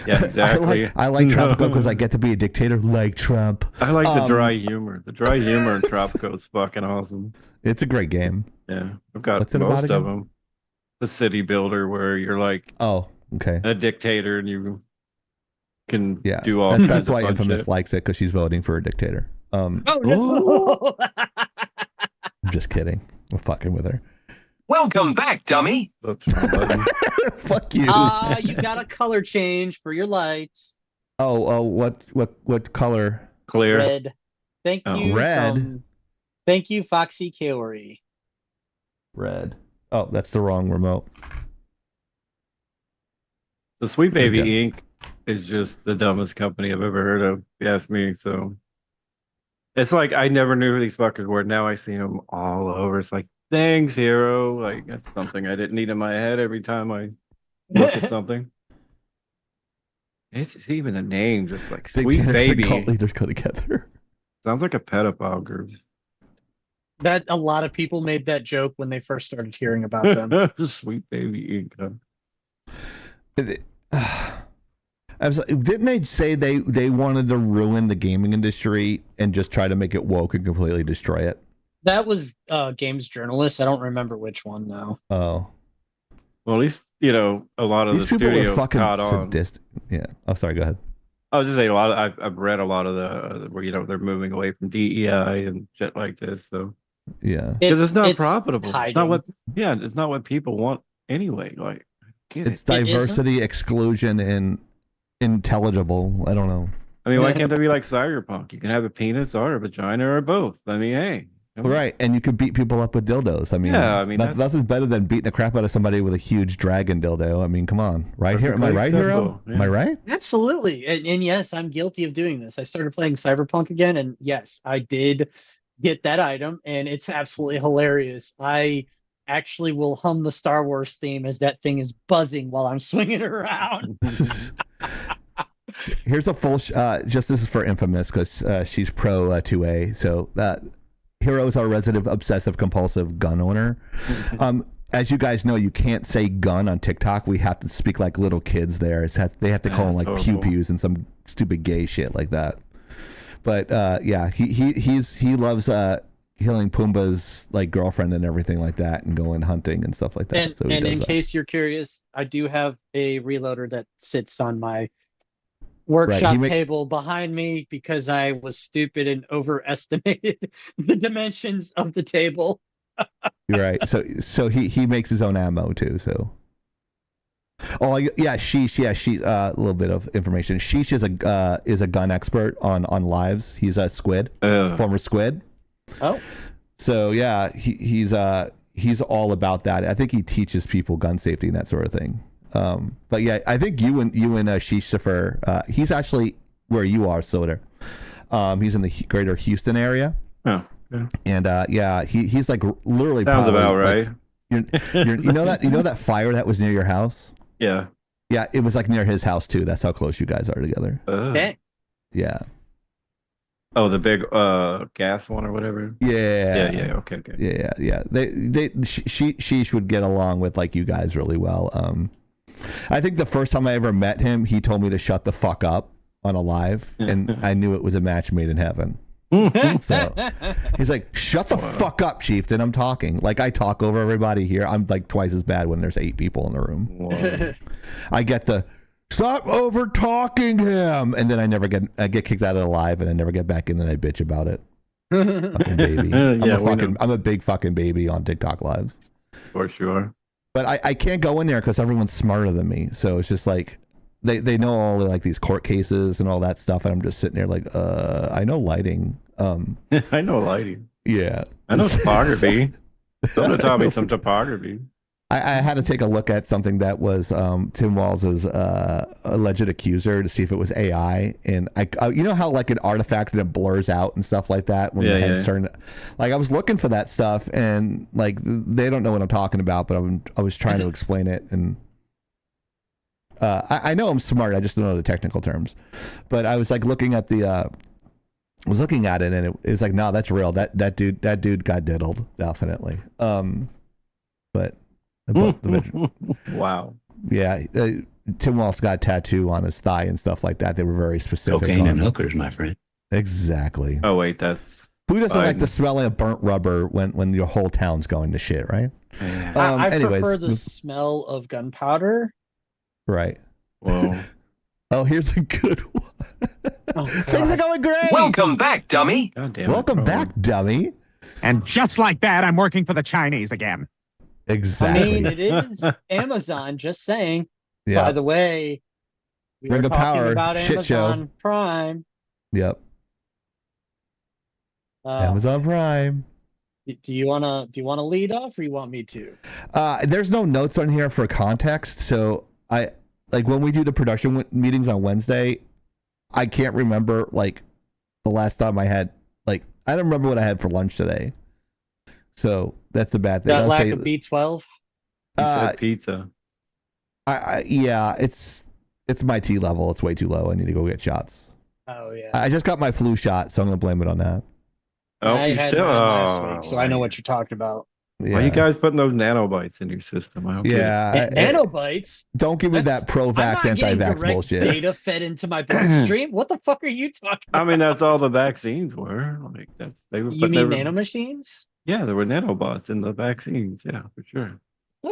[SPEAKER 4] Yeah, exactly.
[SPEAKER 1] I like Tropico because I get to be a dictator like Trump.
[SPEAKER 4] I like the dry humor. The dry humor in Tropico is fucking awesome.
[SPEAKER 1] It's a great game.
[SPEAKER 4] Yeah, I've got
[SPEAKER 1] What's it about
[SPEAKER 4] most
[SPEAKER 1] again?
[SPEAKER 4] of them. The city builder, where you're like
[SPEAKER 1] Oh, okay.
[SPEAKER 4] a dictator and you can
[SPEAKER 1] Yeah,
[SPEAKER 4] do all
[SPEAKER 1] that's
[SPEAKER 4] kinds of
[SPEAKER 1] why
[SPEAKER 4] fun
[SPEAKER 1] Infamous
[SPEAKER 4] shit.
[SPEAKER 1] likes it because she's voting for a dictator.
[SPEAKER 3] Oh no!
[SPEAKER 1] I'm just kidding. I'm fucking with her.
[SPEAKER 10] Welcome back, dummy.
[SPEAKER 4] Oops, wrong button.
[SPEAKER 1] Fuck you.
[SPEAKER 3] You got a color change for your lights.
[SPEAKER 1] Oh, what color?
[SPEAKER 4] Clear.
[SPEAKER 3] Red. Thank
[SPEAKER 4] Oh.
[SPEAKER 3] you.
[SPEAKER 1] Red?
[SPEAKER 3] Thank you, Foxy Kaori.
[SPEAKER 1] Red. Oh, that's the wrong remote.
[SPEAKER 4] The Sweet Baby
[SPEAKER 1] Okay.
[SPEAKER 4] Inc. is just the dumbest company I've ever heard of, if you ask me. So it's like I never knew who these fuckers were. Now I see them all over. It's like, thanks, hero. Like, that's something I didn't need in my head every time I look at something. It's even the name, just like
[SPEAKER 1] Big
[SPEAKER 4] Sweet
[SPEAKER 1] fans of
[SPEAKER 4] Baby.
[SPEAKER 1] cult leaders go together.
[SPEAKER 4] Sounds like a pedophile group.
[SPEAKER 3] That a lot of people made that joke when they first started hearing about them.
[SPEAKER 4] Sweet Baby Inc.
[SPEAKER 1] Didn't they say they wanted to ruin the gaming industry and just try to make it woke and completely destroy it?
[SPEAKER 3] That was games journalist. I don't remember which one though.
[SPEAKER 1] Oh,
[SPEAKER 4] Well, at least, a lot of
[SPEAKER 1] these
[SPEAKER 4] the
[SPEAKER 1] people are
[SPEAKER 4] studios
[SPEAKER 1] fucking
[SPEAKER 4] caught on.
[SPEAKER 1] sadistic. Yeah. Oh, sorry. Go ahead.
[SPEAKER 4] I was just saying I've read a lot of the where they're moving away from DEI and shit like this. So
[SPEAKER 1] Yeah.
[SPEAKER 4] because it's not profitable. It's
[SPEAKER 3] hiding.
[SPEAKER 4] not what it's not what people want anyway. Like, get
[SPEAKER 1] It's
[SPEAKER 4] it.
[SPEAKER 1] diversity, exclusion, and intelligible. I don't know.
[SPEAKER 4] I mean, why can't they be like Cyberpunk? You can have a penis or a vagina or both. I mean, hey,
[SPEAKER 1] Right, and you could beat people up with dildos. I mean,
[SPEAKER 4] Yeah, I mean,
[SPEAKER 1] nothing's better than beating the crap out of somebody with a huge dragon dildo. I mean, come on, right here, am I right, Hero?
[SPEAKER 4] Yeah.
[SPEAKER 1] Am I right?
[SPEAKER 3] Absolutely. And yes, I'm guilty of doing this. I started playing Cyberpunk again, and yes, I did get that item, and it's absolutely hilarious. I actually will hum the Star Wars theme as that thing is buzzing while I'm swinging it around.
[SPEAKER 1] Here's a full. Just this is for Infamous because she's pro 2A. So Hero is our resident obsessive compulsive gun owner. As you guys know, you can't say gun on TikTok. We have to speak like little kids there. They have to call them like pew pews and some stupid gay shit like that. But yeah, he loves killing Pumbaa's like girlfriend and everything like that, and going hunting and stuff like that.
[SPEAKER 3] And,
[SPEAKER 1] so
[SPEAKER 3] and in case you're curious, I do have a reloader that sits on my workshop table behind me because I was stupid and overestimated the dimensions of the table.
[SPEAKER 1] You're right. So he makes his own ammo too. So. Oh yeah, Sheesh. A little bit of information. Sheesh is a gun expert on lives. He's a squid, former squid.
[SPEAKER 3] Oh. So
[SPEAKER 1] yeah, he's all about that. I think he teaches people gun safety and that sort of thing. But yeah, I think you and Sheesh Safer, he's actually where you are, Soda. He's in the greater Houston area.
[SPEAKER 4] Oh. Yeah.
[SPEAKER 1] And yeah, he's like literally
[SPEAKER 4] sounds about right.
[SPEAKER 1] You know that fire that was near your house?
[SPEAKER 4] Yeah.
[SPEAKER 1] Yeah, it was like near his house too. That's how close you guys are together.
[SPEAKER 3] Okay.
[SPEAKER 1] Yeah.
[SPEAKER 4] Oh, the big gas one or whatever.
[SPEAKER 1] Yeah.
[SPEAKER 4] Yeah. Okay.
[SPEAKER 1] Yeah. Sheesh would get along with like you guys really well. I think the first time I ever met him, he told me to shut the fuck up on a live, and I knew it was a match made in heaven. So he's like, shut the fuck up, Chieftain, I'm talking. Like, I talk over everybody here. I'm like twice as bad when there's 8 people in the room. I get the stop over talking him, and then I get kicked out of the live, and I never get back in, and I bitch about it. Fucking baby. I'm a big fucking baby on TikTok lives.
[SPEAKER 4] For sure.
[SPEAKER 1] But I can't go in there because everyone's smarter than me. So it's just like they know all the, like, these court cases and all that stuff, and I'm just sitting there like, I know lighting.
[SPEAKER 4] I know lighting.
[SPEAKER 1] Yeah.
[SPEAKER 4] I know topography. Someone taught me some topography.
[SPEAKER 1] I had to take a look at something that was Tim Walz's alleged accuser to see if it was AI, and I you know how like an artifact that it blurs out and stuff like that when the heads turn. Like I was looking for that stuff, and like they don't know what I'm talking about, but I was trying to explain it, and I know I'm smart. I just don't know the technical terms. But I was like looking at looking at it, and it was like, no, that's real. That dude got diddled, definitely. But.
[SPEAKER 4] Wow.
[SPEAKER 1] Yeah, Tim Walsh got a tattoo on his thigh and stuff like that. They were very specific.
[SPEAKER 10] Cocaine and hookers, my friend.
[SPEAKER 1] Exactly.
[SPEAKER 4] Oh wait, that's
[SPEAKER 1] who doesn't like the smell of burnt rubber when your whole town's going to shit, right?
[SPEAKER 4] Yeah.
[SPEAKER 3] I prefer the smell of gunpowder.
[SPEAKER 1] Right.
[SPEAKER 4] Whoa.
[SPEAKER 1] Oh, here's a good one. Things are going great.
[SPEAKER 10] Welcome back, dummy.
[SPEAKER 1] Welcome back, dummy.
[SPEAKER 11] And just like that, I'm working for the Chinese again.
[SPEAKER 1] Exactly.
[SPEAKER 3] I mean, it is Amazon, just saying.
[SPEAKER 1] Yeah.
[SPEAKER 3] By the way, we
[SPEAKER 1] Ring
[SPEAKER 3] were
[SPEAKER 1] of
[SPEAKER 3] talking
[SPEAKER 1] Power,
[SPEAKER 3] about
[SPEAKER 1] shit
[SPEAKER 3] Amazon
[SPEAKER 1] show.
[SPEAKER 3] Prime.
[SPEAKER 1] Yep. Amazon Prime.
[SPEAKER 3] Do you wanna lead off, or you want me to?
[SPEAKER 1] There's no notes on here for context, so I like when we do the production meetings on Wednesday, I can't remember like the last time I had I don't remember what I had for lunch today. So that's the bad thing.
[SPEAKER 3] That lack of B12.
[SPEAKER 4] You said pizza.
[SPEAKER 1] Yeah, it's my T level. It's way too low. I need to go get shots.
[SPEAKER 3] Oh yeah.
[SPEAKER 1] I just got my flu shot, so I'm gonna blame it on that.
[SPEAKER 4] Oh,
[SPEAKER 3] I had
[SPEAKER 4] still
[SPEAKER 3] mine last week, so I know what you're talking about.
[SPEAKER 1] Yeah.
[SPEAKER 4] Why are you guys putting those nanobites in your system? I don't get it.
[SPEAKER 3] Nanobites?
[SPEAKER 1] Don't give me that pro-vax, anti-vax bullshit.
[SPEAKER 3] Data fed into my bloodstream. What the fuck are you talking about?
[SPEAKER 4] I mean, that's all the vaccines were. Like they were.
[SPEAKER 3] You mean nanomachines?
[SPEAKER 4] Yeah, there were nanobots in the vaccines. Yeah, for sure.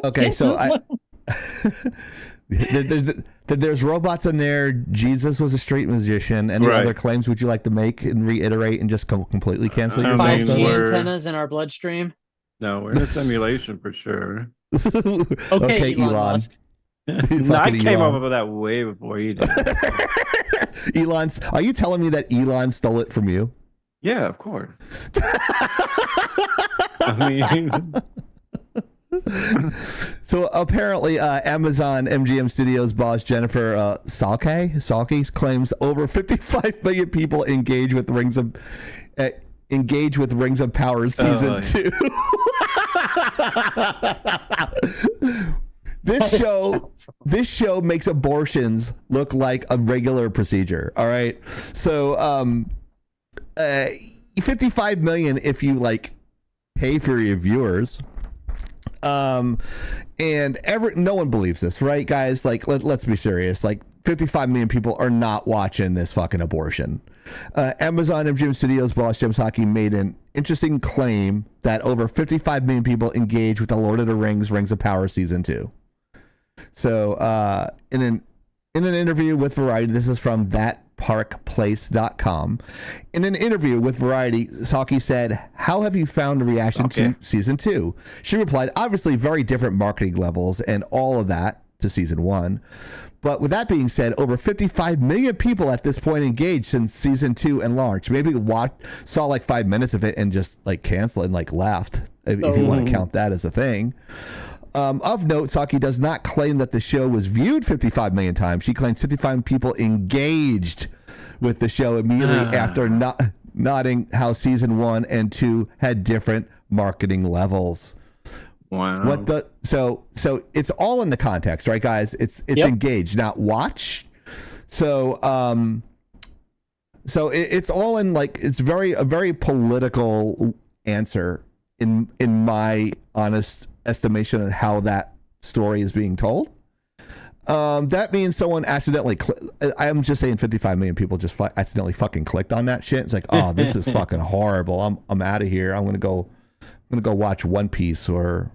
[SPEAKER 1] Okay, so there's robots in there. Jesus was a street magician. Any other claims would you like to make and reiterate and just completely cancel yourself?
[SPEAKER 3] 5G antennas in our bloodstream.
[SPEAKER 4] No, we're in a simulation for sure.
[SPEAKER 3] Okay, Elon Musk.
[SPEAKER 4] No, I came up with that way before you did.
[SPEAKER 1] Are you telling me that Elon stole it from you?
[SPEAKER 4] Yeah, of course. I mean,
[SPEAKER 1] So apparently, Amazon MGM Studios boss Jennifer Salke claims over 55 million people engage with Rings of Power season 2. This show makes abortions look like a regular procedure. All right, so 55 million if you like pay for your viewers. No one believes this, right, guys? Like, let's be serious. Like, 55 million people are not watching this fucking abortion. Amazon MGM Studios boss James Hockey made an interesting claim that over 55 million people engage with the Lord of the Rings of Power season 2. So, in an interview with Variety, this is from thatparkplace.com. In an interview with Variety, Saki said, "How have you found the reaction to season 2?" She replied, "Obviously very different marketing levels and all of that to season 1. But with that being said, over 55 million people at this point engaged since season 2 and launch. Maybe saw like 5 minutes of it and just like canceled and like left, if you want to count that as a thing." Of note, Saki does not claim that the show was viewed 55 million times. She claims 55 people engaged with the show immediately after nodding how season 1 and 2 had different marketing levels.
[SPEAKER 4] Wow.
[SPEAKER 1] So it's all in the context, right, guys? It's engaged, not watch. So it's all in, like, it's a very political answer in my honest estimation of how that story is being told. That means someone accidentally I'm just saying 55 million people just accidentally fucking clicked on that shit. It's like, oh, this is fucking horrible. I'm out of here. I'm gonna go watch One Piece or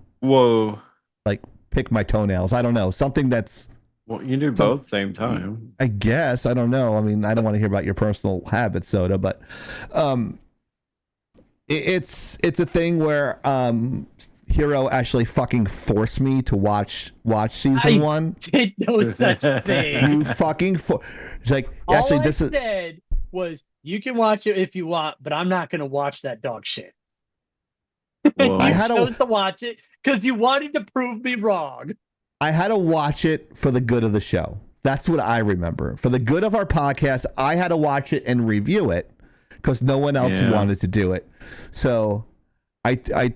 [SPEAKER 1] like pick my toenails. I don't know, something that's.
[SPEAKER 4] Well, you do both same time.
[SPEAKER 1] I guess. I don't know. I mean, I don't want to hear about your personal habits, Soda, but it's a thing where Hero actually fucking forced me to watch season 1.
[SPEAKER 3] Did no such thing.
[SPEAKER 1] You fucking it's like,
[SPEAKER 3] all
[SPEAKER 1] actually,
[SPEAKER 3] I
[SPEAKER 1] this is.
[SPEAKER 3] said was, you can watch it if you want, but I'm not going to watch that dog shit.
[SPEAKER 4] Well,
[SPEAKER 3] I chose to watch it because you wanted to prove me wrong.
[SPEAKER 1] I had to watch it for the good of the show. That's what I remember. For the good of our podcast, I had to watch it and review it because no one else wanted to do it. So I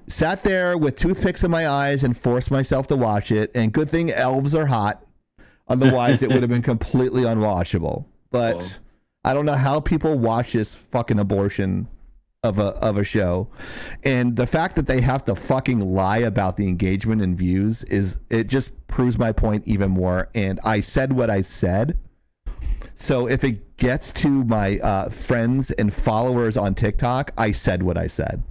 [SPEAKER 1] sat there with toothpicks in my eyes and forced myself to watch it. And good thing elves are hot. Otherwise, it would have been completely unwatchable. But I don't know how people watch this fucking abortion of a show. And the fact that they have to fucking lie about the engagement and views it just proves my point even more. And I said what I said. So if it gets to my friends and followers on TikTok, I said what I said.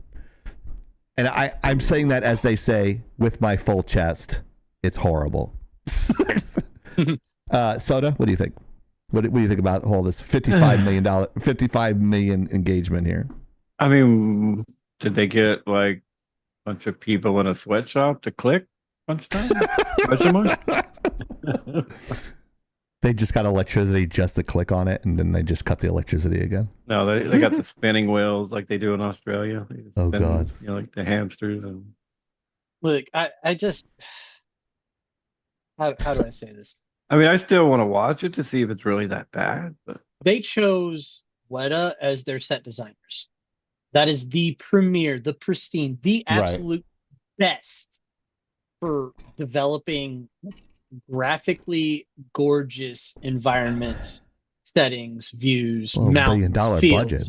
[SPEAKER 1] And I'm saying that, as they say, with my full chest. It's horrible. Soda, what do you think? What do you think about all this $55 million engagement here?
[SPEAKER 4] I mean, did they get like a bunch of people in a sweatshop to click a bunch of times?
[SPEAKER 1] They just got electricity just to click on it, and then they just cut the electricity again.
[SPEAKER 4] No, they got the spinning wheels like they do in Australia. They just spin,
[SPEAKER 1] God!
[SPEAKER 4] You know, like the hamsters. And
[SPEAKER 3] look, I just how do I say this?
[SPEAKER 4] I mean, I still want to watch it to see if it's really that bad. But
[SPEAKER 3] they chose Weta as their set designers. That is the premier, the pristine, the absolute best for developing graphically gorgeous environments, settings, views, mountains,
[SPEAKER 1] $1 billion
[SPEAKER 3] fields.
[SPEAKER 1] budget.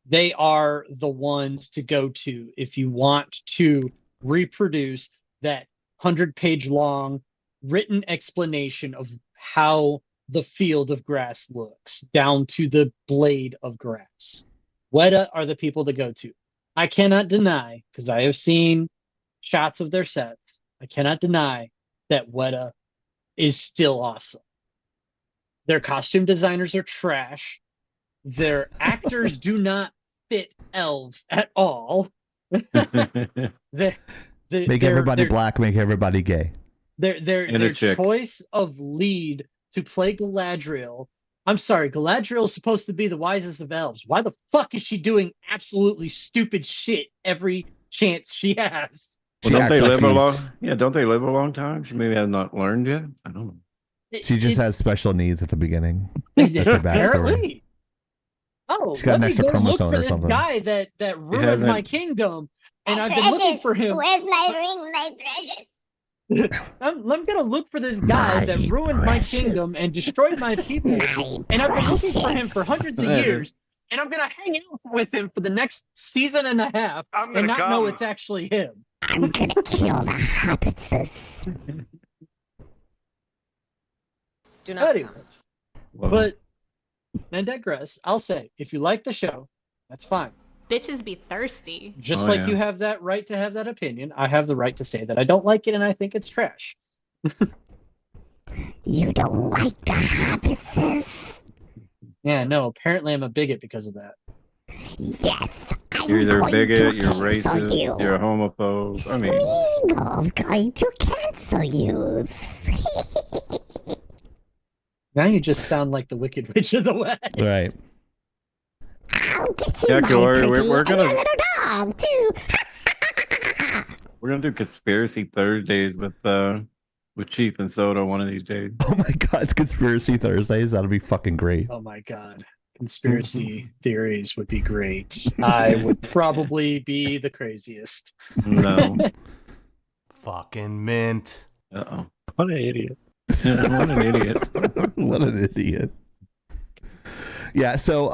[SPEAKER 3] They are the ones to go to if you want to reproduce that 100-page long written explanation of how the field of grass looks down to the blade of grass. Weta are the people to go to. I cannot deny, because I have seen shots of their sets, I cannot deny that Weta is still awesome. Their costume designers are trash. Their actors do not fit elves at all. Make
[SPEAKER 1] everybody black, make everybody gay.
[SPEAKER 3] Their choice of lead to play Galadriel I'm sorry, Galadriel is supposed to be the wisest of elves. Why the fuck is she doing absolutely stupid shit every chance she has?
[SPEAKER 4] Well,
[SPEAKER 1] She
[SPEAKER 4] don't
[SPEAKER 1] acts
[SPEAKER 4] they
[SPEAKER 1] like
[SPEAKER 4] live a
[SPEAKER 1] she's-
[SPEAKER 4] long? Yeah, don't they live a long time? She maybe has not learned yet. I don't know.
[SPEAKER 1] She just has special needs at the beginning. That's her backstory.
[SPEAKER 3] Apparently. Oh,
[SPEAKER 1] She's got
[SPEAKER 3] let
[SPEAKER 1] an
[SPEAKER 3] me
[SPEAKER 1] extra
[SPEAKER 3] go look
[SPEAKER 1] chromosome
[SPEAKER 3] for
[SPEAKER 1] or
[SPEAKER 3] this
[SPEAKER 1] something.
[SPEAKER 3] guy that ruined
[SPEAKER 4] hasn't-
[SPEAKER 3] my kingdom, and I've been looking for him.
[SPEAKER 2] Where's my ring, my precious?
[SPEAKER 3] I'm gonna look for this guy that ruined my kingdom and destroyed my people, and I've been looking for him for hundreds of years, and I'm gonna hang out with him for the next season and a half and not know it's actually him.
[SPEAKER 2] I'm gonna kill the hobbitses.
[SPEAKER 6] Do not.
[SPEAKER 3] Anyways,
[SPEAKER 4] Well,
[SPEAKER 3] but and digress. I'll say, if you like the show, that's fine.
[SPEAKER 6] Bitches be thirsty.
[SPEAKER 3] Just
[SPEAKER 4] Oh,
[SPEAKER 3] like
[SPEAKER 4] yeah.
[SPEAKER 3] you have that right to have that opinion, I have the right to say that I don't like it and I think it's trash.
[SPEAKER 2] You don't like the hobbitses?
[SPEAKER 3] Yeah, no, apparently I'm a bigot because of that.
[SPEAKER 2] Yes, I'm
[SPEAKER 4] you're either a
[SPEAKER 2] going
[SPEAKER 4] bigot,
[SPEAKER 2] to
[SPEAKER 4] you're
[SPEAKER 2] cancel
[SPEAKER 4] racist,
[SPEAKER 2] you.
[SPEAKER 4] you're a homophobe. I mean,
[SPEAKER 2] Smeagol's going to cancel you.
[SPEAKER 3] Now you just sound like the Wicked Witch of the West.
[SPEAKER 1] Right.
[SPEAKER 2] I'll get you
[SPEAKER 4] Jackie,
[SPEAKER 2] my
[SPEAKER 4] we're
[SPEAKER 2] pretty
[SPEAKER 4] gonna-
[SPEAKER 2] and your little dog, too.
[SPEAKER 4] we're gonna do conspiracy Thursdays with Chief and Soda one of these days.
[SPEAKER 1] Oh my god, it's Conspiracy Thursdays. That'll be fucking great.
[SPEAKER 3] Oh my god. Conspiracy theories would be great. I would probably be the craziest.
[SPEAKER 4] No.
[SPEAKER 8] Fucking mint.
[SPEAKER 4] Uh-oh. What an idiot. What an idiot.
[SPEAKER 1] What an idiot. Yeah, so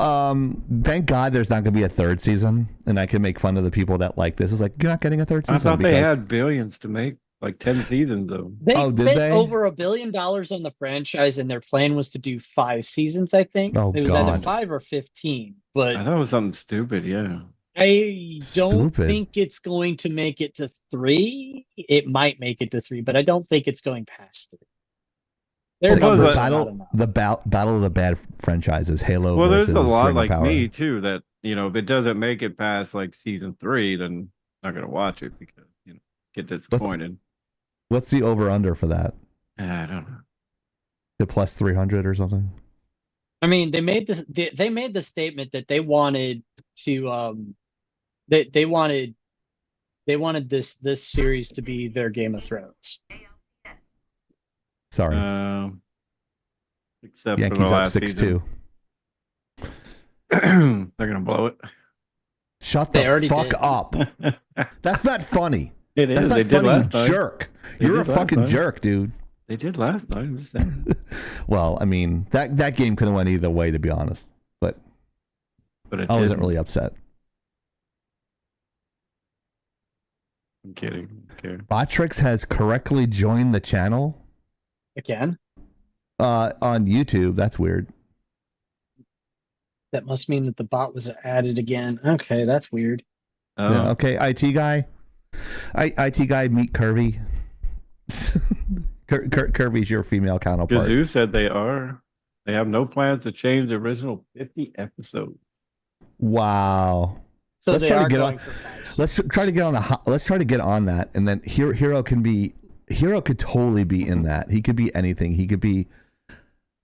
[SPEAKER 1] thank God there's not going to be a third season, and I can make fun of the people that like this. It's like, you're not getting a third season.
[SPEAKER 4] I thought they
[SPEAKER 1] because-
[SPEAKER 4] had billions to make, like 10 seasons though.
[SPEAKER 3] They
[SPEAKER 1] Oh, did
[SPEAKER 3] spent
[SPEAKER 1] they?
[SPEAKER 3] over $1 billion on the franchise, and their plan was to do 5 seasons, I think.
[SPEAKER 1] Oh,
[SPEAKER 3] it was either
[SPEAKER 1] God.
[SPEAKER 3] 5 or 15. But
[SPEAKER 4] I thought it was something stupid, yeah.
[SPEAKER 3] I don't
[SPEAKER 1] Stupid.
[SPEAKER 3] think it's going to make it to 3. It might make it to 3, but I don't think it's going past 3. Their
[SPEAKER 4] Well,
[SPEAKER 3] numbers
[SPEAKER 4] the
[SPEAKER 3] are not
[SPEAKER 1] battle,
[SPEAKER 3] enough.
[SPEAKER 1] battle of the bad franchises, Halo.
[SPEAKER 4] Well, there's a
[SPEAKER 1] versus
[SPEAKER 4] lot
[SPEAKER 1] Ring of
[SPEAKER 4] like
[SPEAKER 1] Power.
[SPEAKER 4] me too that, you know, if it doesn't make it past like season 3, then I'm not gonna watch it because, you know, get disappointed.
[SPEAKER 1] What's the over under for that?
[SPEAKER 4] I don't know.
[SPEAKER 1] The plus 300 or something?
[SPEAKER 3] I mean, they made this. They made the statement that they wanted to. They wanted this series to be their Game of Thrones.
[SPEAKER 1] Sorry.
[SPEAKER 4] Except
[SPEAKER 1] Yankees
[SPEAKER 4] for the
[SPEAKER 1] up
[SPEAKER 4] last
[SPEAKER 1] 6-2.
[SPEAKER 4] season. They're gonna blow it.
[SPEAKER 1] Shut
[SPEAKER 3] They
[SPEAKER 1] the
[SPEAKER 3] already
[SPEAKER 1] fuck
[SPEAKER 3] did.
[SPEAKER 1] up. That's not funny.
[SPEAKER 4] It
[SPEAKER 1] That's
[SPEAKER 4] is.
[SPEAKER 1] not
[SPEAKER 4] They did
[SPEAKER 1] funny, you
[SPEAKER 4] last time.
[SPEAKER 1] jerk.
[SPEAKER 4] They
[SPEAKER 1] You're a
[SPEAKER 4] did last
[SPEAKER 1] fucking
[SPEAKER 4] time.
[SPEAKER 1] jerk, dude.
[SPEAKER 4] They did last time. I'm just saying.
[SPEAKER 1] Well, I mean, that game could have went either way, to be honest. But
[SPEAKER 4] But it
[SPEAKER 1] I wasn't
[SPEAKER 4] didn't.
[SPEAKER 1] really upset.
[SPEAKER 4] I'm kidding. Okay.
[SPEAKER 1] Botrix has correctly joined the channel
[SPEAKER 3] Again,
[SPEAKER 1] on YouTube. That's weird.
[SPEAKER 3] that must mean that the bot was added again. Okay, that's weird.
[SPEAKER 1] Yeah, okay, IT guy. IT guy, meet Kirby. Kirby's your female counterpart.
[SPEAKER 4] Gazoo said they are. They have no plans to change the original 50 episodes.
[SPEAKER 1] Wow.
[SPEAKER 3] So
[SPEAKER 1] Let's
[SPEAKER 3] they
[SPEAKER 1] try to
[SPEAKER 3] are
[SPEAKER 1] get
[SPEAKER 3] going
[SPEAKER 1] on-
[SPEAKER 3] for 5
[SPEAKER 1] Let's try to get on let's try to get on that, and then Hero could totally be in that. He could be anything. He could be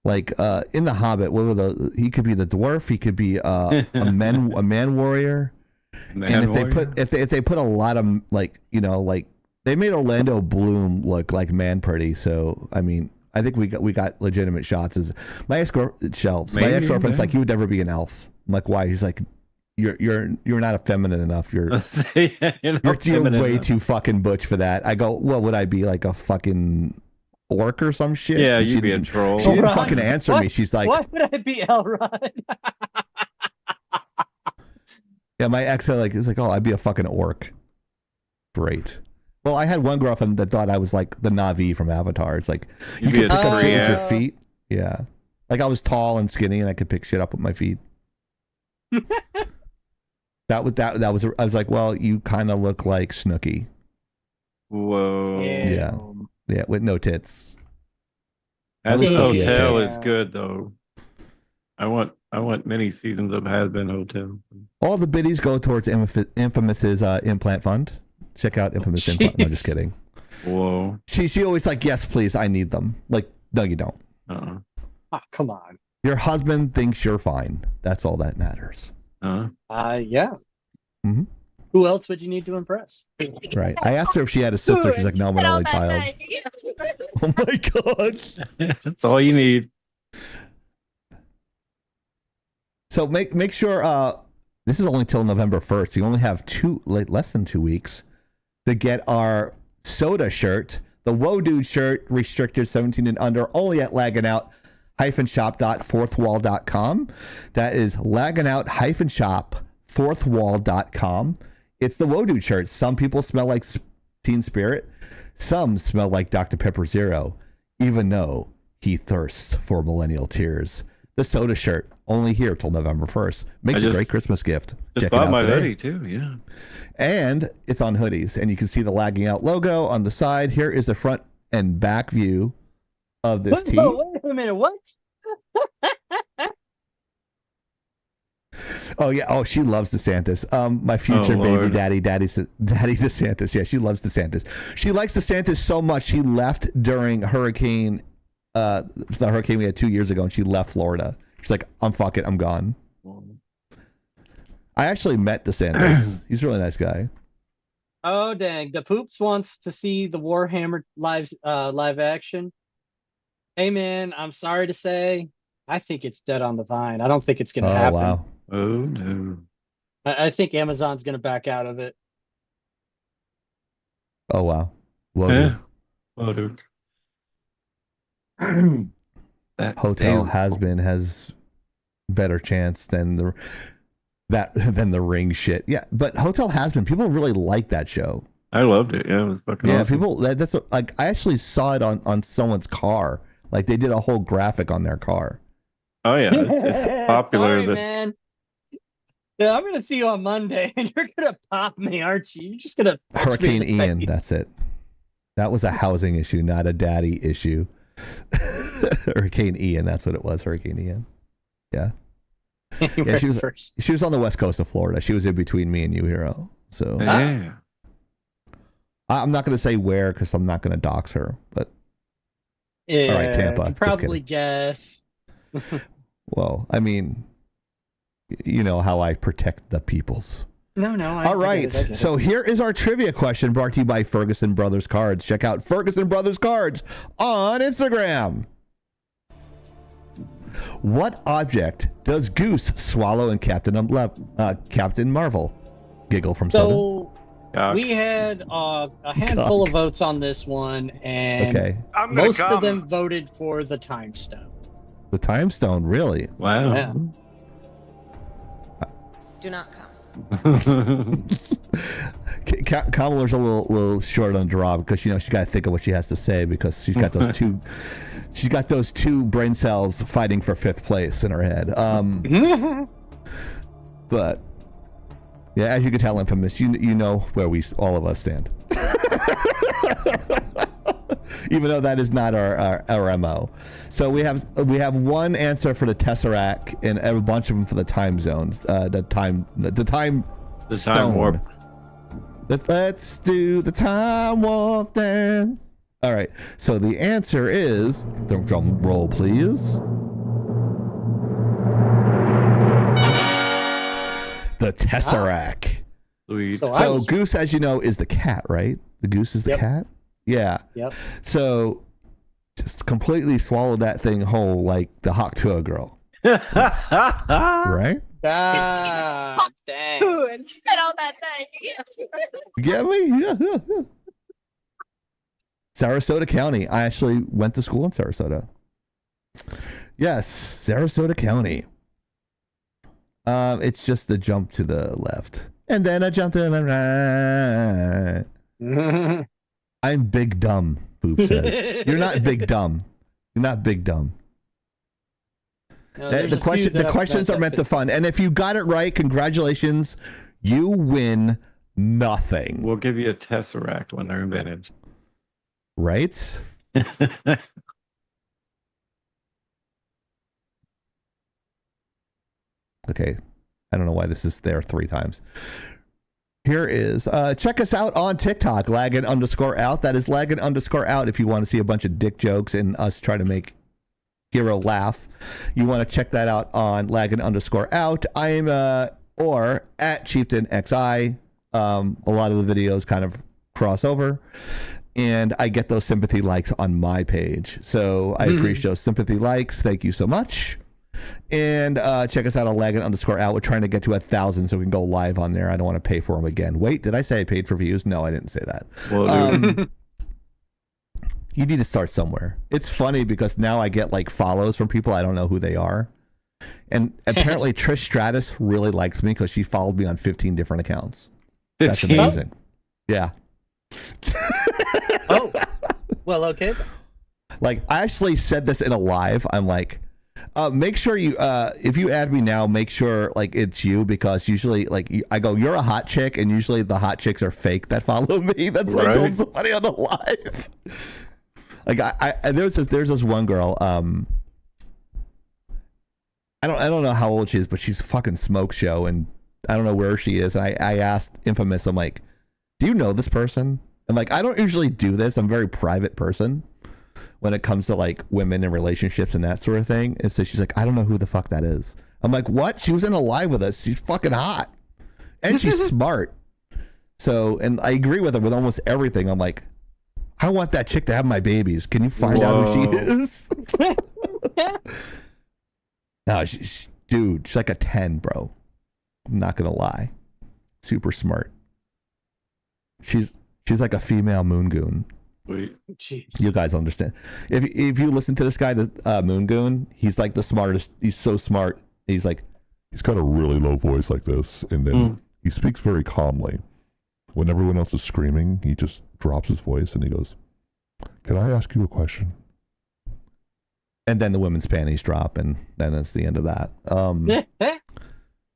[SPEAKER 1] like in the Hobbit. What were he could be the dwarf. He could be a man warrior.
[SPEAKER 4] Man
[SPEAKER 1] and
[SPEAKER 4] warrior?
[SPEAKER 1] if they put a lot of like they made Orlando Bloom look like man pretty. So I mean, I think we got legitimate shots. As my ex-girlfriend's
[SPEAKER 4] Maybe,
[SPEAKER 1] like, you would never be an elf. I'm like, why? He's like, you're not effeminate enough. You're you're way too fucking butch for that. I go, well, would I be like a fucking orc or some shit?
[SPEAKER 4] Yeah,
[SPEAKER 1] And
[SPEAKER 4] you'd
[SPEAKER 1] she
[SPEAKER 4] be a
[SPEAKER 1] didn't-
[SPEAKER 4] troll.
[SPEAKER 1] She didn't
[SPEAKER 3] Elrond?
[SPEAKER 1] fucking answer me.
[SPEAKER 3] What?
[SPEAKER 1] She's like,
[SPEAKER 3] Why would I be Elrond?
[SPEAKER 1] yeah, my ex is like, oh, I'd be a fucking orc. Great. Well, I had one girlfriend that thought I was like the Na'vi from Avatar. It's like,
[SPEAKER 4] You'd
[SPEAKER 1] you
[SPEAKER 4] be
[SPEAKER 1] could
[SPEAKER 4] a
[SPEAKER 1] pick up shit with your
[SPEAKER 3] Dryad.
[SPEAKER 1] feet. Yeah. Like I was tall and skinny and I could pick shit up with my feet. that was I was like, well, you kind of look like Snooki.
[SPEAKER 4] Whoa.
[SPEAKER 1] Yeah. Yeah, with no tits.
[SPEAKER 4] Has
[SPEAKER 1] That
[SPEAKER 4] Been
[SPEAKER 1] was fucking
[SPEAKER 4] Hotel
[SPEAKER 3] tits.
[SPEAKER 4] is good though. I want many seasons of Has Been Hotel.
[SPEAKER 1] All the biddies go towards Infamous's implant fund. Check out Infamous implant. No, just
[SPEAKER 3] Jeez.
[SPEAKER 1] kidding.
[SPEAKER 4] Whoa.
[SPEAKER 1] She always like, yes, please, I need them. Like, no, you don't.
[SPEAKER 4] Uh-uh.
[SPEAKER 3] Oh, come on.
[SPEAKER 1] Your husband thinks you're fine. That's all that matters.
[SPEAKER 3] Yeah.
[SPEAKER 1] Mm-hmm.
[SPEAKER 3] Who else would you need to impress?
[SPEAKER 1] Right. I asked her if she had a sister. She's like, no, I'm an only child. Oh my god.
[SPEAKER 4] That's all you need.
[SPEAKER 1] So make sure this is only till November 1st. You only have less than 2 weeks to get our soda shirt, the Whoa Dude shirt, restricted 17 and under, only at lagginout-shop.fourthwall.com. That is lagginout-shop.fourthwall.com. It's the Whoa Dude shirt. Some people smell like Teen Spirit. Some smell like Dr. Pepper Zero, even though he thirsts for millennial tears. The soda shirt, only here till November 1st. Makes a great Christmas gift.
[SPEAKER 4] Just
[SPEAKER 1] Check
[SPEAKER 4] bought
[SPEAKER 1] it out
[SPEAKER 4] my
[SPEAKER 1] today.
[SPEAKER 4] hoodie too, yeah.
[SPEAKER 1] And it's on hoodies. And you can see the Lagging Out logo on the side. Here is the front and back view of this tee.
[SPEAKER 3] Wait a minute, what?
[SPEAKER 1] Oh yeah. Oh, she loves DeSantis. My future baby daddy DeSantis. Yeah, she loves DeSantis. She likes DeSantis so much she left during the hurricane we had 2 years ago, and she left Florida. She's like, I'm gone. I actually met DeSantis. He's a really nice guy.
[SPEAKER 3] Oh dang! The Poops wants to see the Warhammer live action. Hey man, I'm sorry to say, I think it's dead on the vine. I don't think it's gonna happen.
[SPEAKER 1] Wow.
[SPEAKER 4] Oh no.
[SPEAKER 3] I think Amazon's gonna back out of it.
[SPEAKER 1] Oh wow. Well,
[SPEAKER 4] Yeah. Well, dude.
[SPEAKER 1] Hotel has better chance than the Ring shit. Yeah, but Hotel Has-Been, people really like that show.
[SPEAKER 4] I loved it. Yeah, it was fucking awesome.
[SPEAKER 1] People that's like I actually saw it on someone's car. Like they did a whole graphic on their car.
[SPEAKER 4] Oh yeah, it's popular.
[SPEAKER 3] Sorry, man. Yeah, I'm gonna see you on Monday, and you're gonna pop me, aren't you? You're just gonna punch me in
[SPEAKER 1] Hurricane
[SPEAKER 3] the
[SPEAKER 1] Ian.
[SPEAKER 3] face.
[SPEAKER 1] That's it. That was a housing issue, not a daddy issue. Hurricane Ian. That's what it was. Hurricane Ian. Yeah. Yeah, she was on the west coast of Florida. She was in between me and you, Hero. So
[SPEAKER 4] yeah.
[SPEAKER 1] I'm not going to say where because I'm not going to dox her. But
[SPEAKER 3] Yeah,
[SPEAKER 1] all right, Tampa.
[SPEAKER 3] you can
[SPEAKER 1] Just
[SPEAKER 3] probably
[SPEAKER 1] kidding.
[SPEAKER 3] guess.
[SPEAKER 1] Well, I mean, you know how I protect the peoples.
[SPEAKER 3] No, I
[SPEAKER 1] All
[SPEAKER 3] get
[SPEAKER 1] right.
[SPEAKER 3] it, I get it.
[SPEAKER 1] So here is our trivia question brought to you by Ferguson Brothers Cards. Check out Ferguson Brothers Cards on Instagram. What object does Goose swallow in Captain Marvel? Giggle from Southern.
[SPEAKER 3] So we had a handful of votes on this one, and
[SPEAKER 1] Okay.
[SPEAKER 3] most of them voted for the Time Stone.
[SPEAKER 1] The Time Stone, really?
[SPEAKER 4] Wow.
[SPEAKER 3] Yeah.
[SPEAKER 6] Do not come.
[SPEAKER 1] Kamala's a little short on draw because she's got to think of what she has to say because she's got those two brain cells fighting for fifth place in her head. But yeah, as you can tell, Infamous, you know where all of us stand. Even though that is not our MO. So we have one answer for the Tesseract and a bunch of them for the time zones. The time stone.
[SPEAKER 4] Warp.
[SPEAKER 1] Let's do the time warp then. All right. So the answer is, drum roll please. The Tesseract.
[SPEAKER 4] Sweet.
[SPEAKER 3] So
[SPEAKER 1] Goose, as you know, is the cat, right? The Goose is the cat? Yeah.
[SPEAKER 3] Yep.
[SPEAKER 1] So just completely swallowed that thing whole like the Hawk Tuah girl. Right?
[SPEAKER 3] Ah, dang.
[SPEAKER 5] And spit all that thing.
[SPEAKER 1] You get me? Yeah. Sarasota County. I actually went to school in Sarasota. Yes, Sarasota County. It's just a jump to the left. And then a jump to the right. I'm big dumb, Boop says. You're not big dumb. You're not big dumb.
[SPEAKER 3] No,
[SPEAKER 1] The questions are meant to fun. And if you got it right, congratulations. You win nothing.
[SPEAKER 4] We'll give you a Tesseract when they're invented.
[SPEAKER 1] Right? Okay. I don't know why this is there 3 times. Here is, check us out on TikTok, laggin_out. That is laggin_out if you want to see a bunch of dick jokes and us try to make Hero Laugh. You want to check that out on Laggin_out. I'm or at Chieftain XI. A lot of the videos kind of cross over, and I get those sympathy likes on my page. So I appreciate those sympathy likes. Thank you so much. And check us out on Laggin_out. We're trying to get to 1,000 so we can go live on there. I don't want to pay for them again. Wait, did I say I paid for views? No, I didn't say that.
[SPEAKER 4] Well,
[SPEAKER 1] You need to start somewhere. It's funny because now I get like follows from people I don't know who they are. And apparently Trish Stratus really likes me because she followed me on 15 different accounts.
[SPEAKER 4] 15?
[SPEAKER 1] That's amazing. Yeah.
[SPEAKER 3] Oh, well, okay.
[SPEAKER 1] Like, I actually said this in a live. I'm like, make sure you, if you add me now, make sure like it's you, because usually like I go, you're a hot chick, and usually the hot chicks are fake that follow me. That's what I told somebody on the live. Like there's this one girl. I don't know how old she is, but she's a fucking smoke show, and I don't know where she is. And I asked Infamous, I'm like, do you know this person? And like, I don't usually do this. I'm a very private person when it comes to like women and relationships and that sort of thing. And so she's like, I don't know who the fuck that is. I'm like, what? She was in a live with us. She's fucking hot, and she's smart. So, and I agree with her with almost everything. I'm like, I want that chick to have my babies. Can you find out who she is? No, dude, she's like a 10, bro. I'm not gonna lie. Super smart. She's like a female Moon Goon.
[SPEAKER 4] Wait.
[SPEAKER 3] Jeez.
[SPEAKER 1] You guys understand. If you listen to this guy, the Moon Goon, he's like the smartest. He's so smart. He's got a really low voice like this, and then he speaks very calmly. When everyone else is screaming, he just drops his voice and he goes, "Can I ask you a question?" And then the women's panties drop, and then it's the end of that.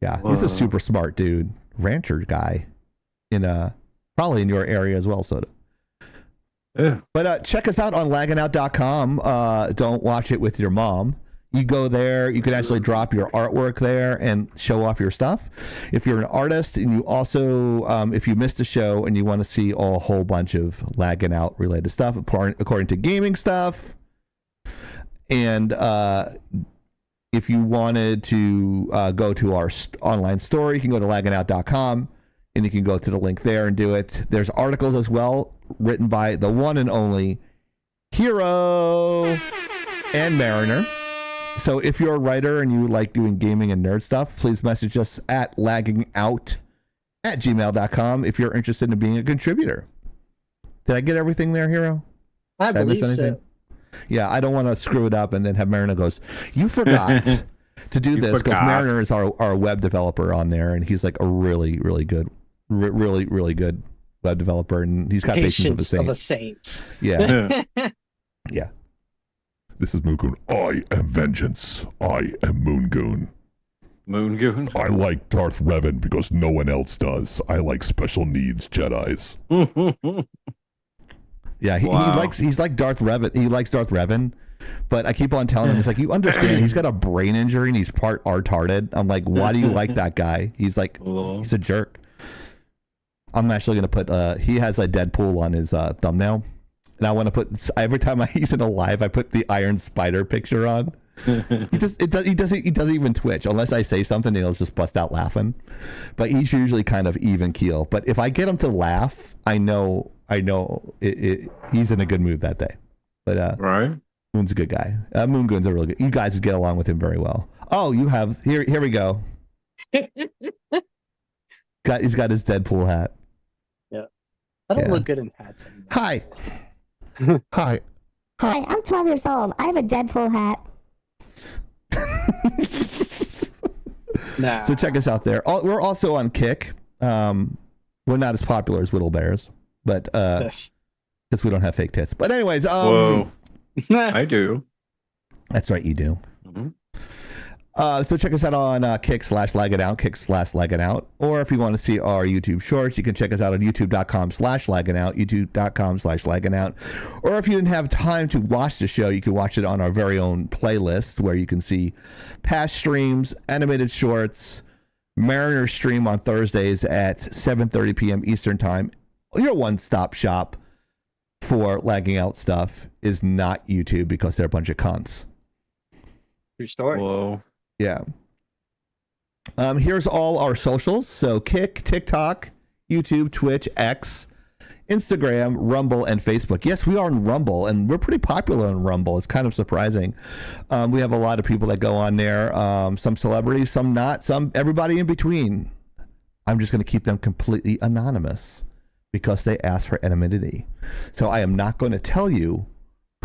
[SPEAKER 1] Yeah, he's a super smart dude, rancher guy, probably in your area as well, Soda.
[SPEAKER 4] Yeah.
[SPEAKER 1] But check us out on lagginout.com. Don't watch it with your mom. You go there, you can actually drop your artwork there and show off your stuff. If you're an artist, and you also, if you missed a show and you want to see a whole bunch of Lagging Out related stuff, according to gaming stuff, and if you wanted to go to our online store, you can go to lagginout.com, and you can go to the link there and do it. There's articles as well written by the one and only Hero and Mariner. So if you're a writer and you like doing gaming and nerd stuff, please message us at lagginout@gmail.com if you're interested in being a contributor. Did I get everything there, Hero?
[SPEAKER 3] I believe so.
[SPEAKER 1] Yeah, I don't want to screw it up and then have Mariner goes, you forgot to do this, because Mariner is our web developer on there, and he's like a really, really good, really good web developer, and he's got patience of a saint. Yeah. Yeah. This is Moon Goon. I am vengeance. I am Moon Goon.
[SPEAKER 4] Moon Goon?
[SPEAKER 1] I like Darth Revan because no one else does. I like special needs Jedis. Yeah, he's like Darth Revan. He likes Darth Revan, but I keep on telling him, he's like, you understand, he's got a brain injury and he's part retarded. I'm like, why do you like that guy? He's like, he's a jerk. I'm actually gonna put he has a Deadpool on his thumbnail. And I want to put, every time he's in a live, I put the Iron Spider picture on. He doesn't even twitch unless I say something, and he'll just bust out laughing. But he's usually kind of even keel. But if I get him to laugh, I know he's in a good mood that day. But
[SPEAKER 4] right,
[SPEAKER 1] Moon's a good guy. Moon Goon's a really good. You guys get along with him very well. Oh, you have here we go. He's got his Deadpool hat.
[SPEAKER 3] Yeah, I don't look good in hats anymore.
[SPEAKER 1] Hi. Hi.
[SPEAKER 12] Hi, I'm 12 years old. I have a Deadpool hat.
[SPEAKER 3] Nah.
[SPEAKER 1] So check us out there. We're also on Kick. We're not as popular as Whittle Bears, but because we don't have fake tits. But anyways,
[SPEAKER 4] whoa, I do.
[SPEAKER 1] That's right, you do.
[SPEAKER 4] Mm-hmm.
[SPEAKER 1] So check us out on kick/lagginout, kick/lagginout. Or if you want to see our YouTube shorts, you can check us out on youtube.com/lagginout, youtube.com/lagginout. Or if you didn't have time to watch the show, you can watch it on our very own playlist, where you can see past streams, animated shorts, Mariner stream on Thursdays at 7:30 p.m. Eastern Time. Your one-stop shop for Lagging Out stuff is not YouTube, because they're a bunch of cunts.
[SPEAKER 3] True story.
[SPEAKER 4] Whoa.
[SPEAKER 1] Yeah. Here's all our socials. So Kick, TikTok, YouTube, Twitch, X, Instagram, Rumble, and Facebook. Yes, we are on Rumble, and we're pretty popular on Rumble. It's kind of surprising. We have a lot of people that go on there. Some celebrities, some not, some everybody in between. I'm just going to keep them completely anonymous because they asked for anonymity. So I am not going to tell you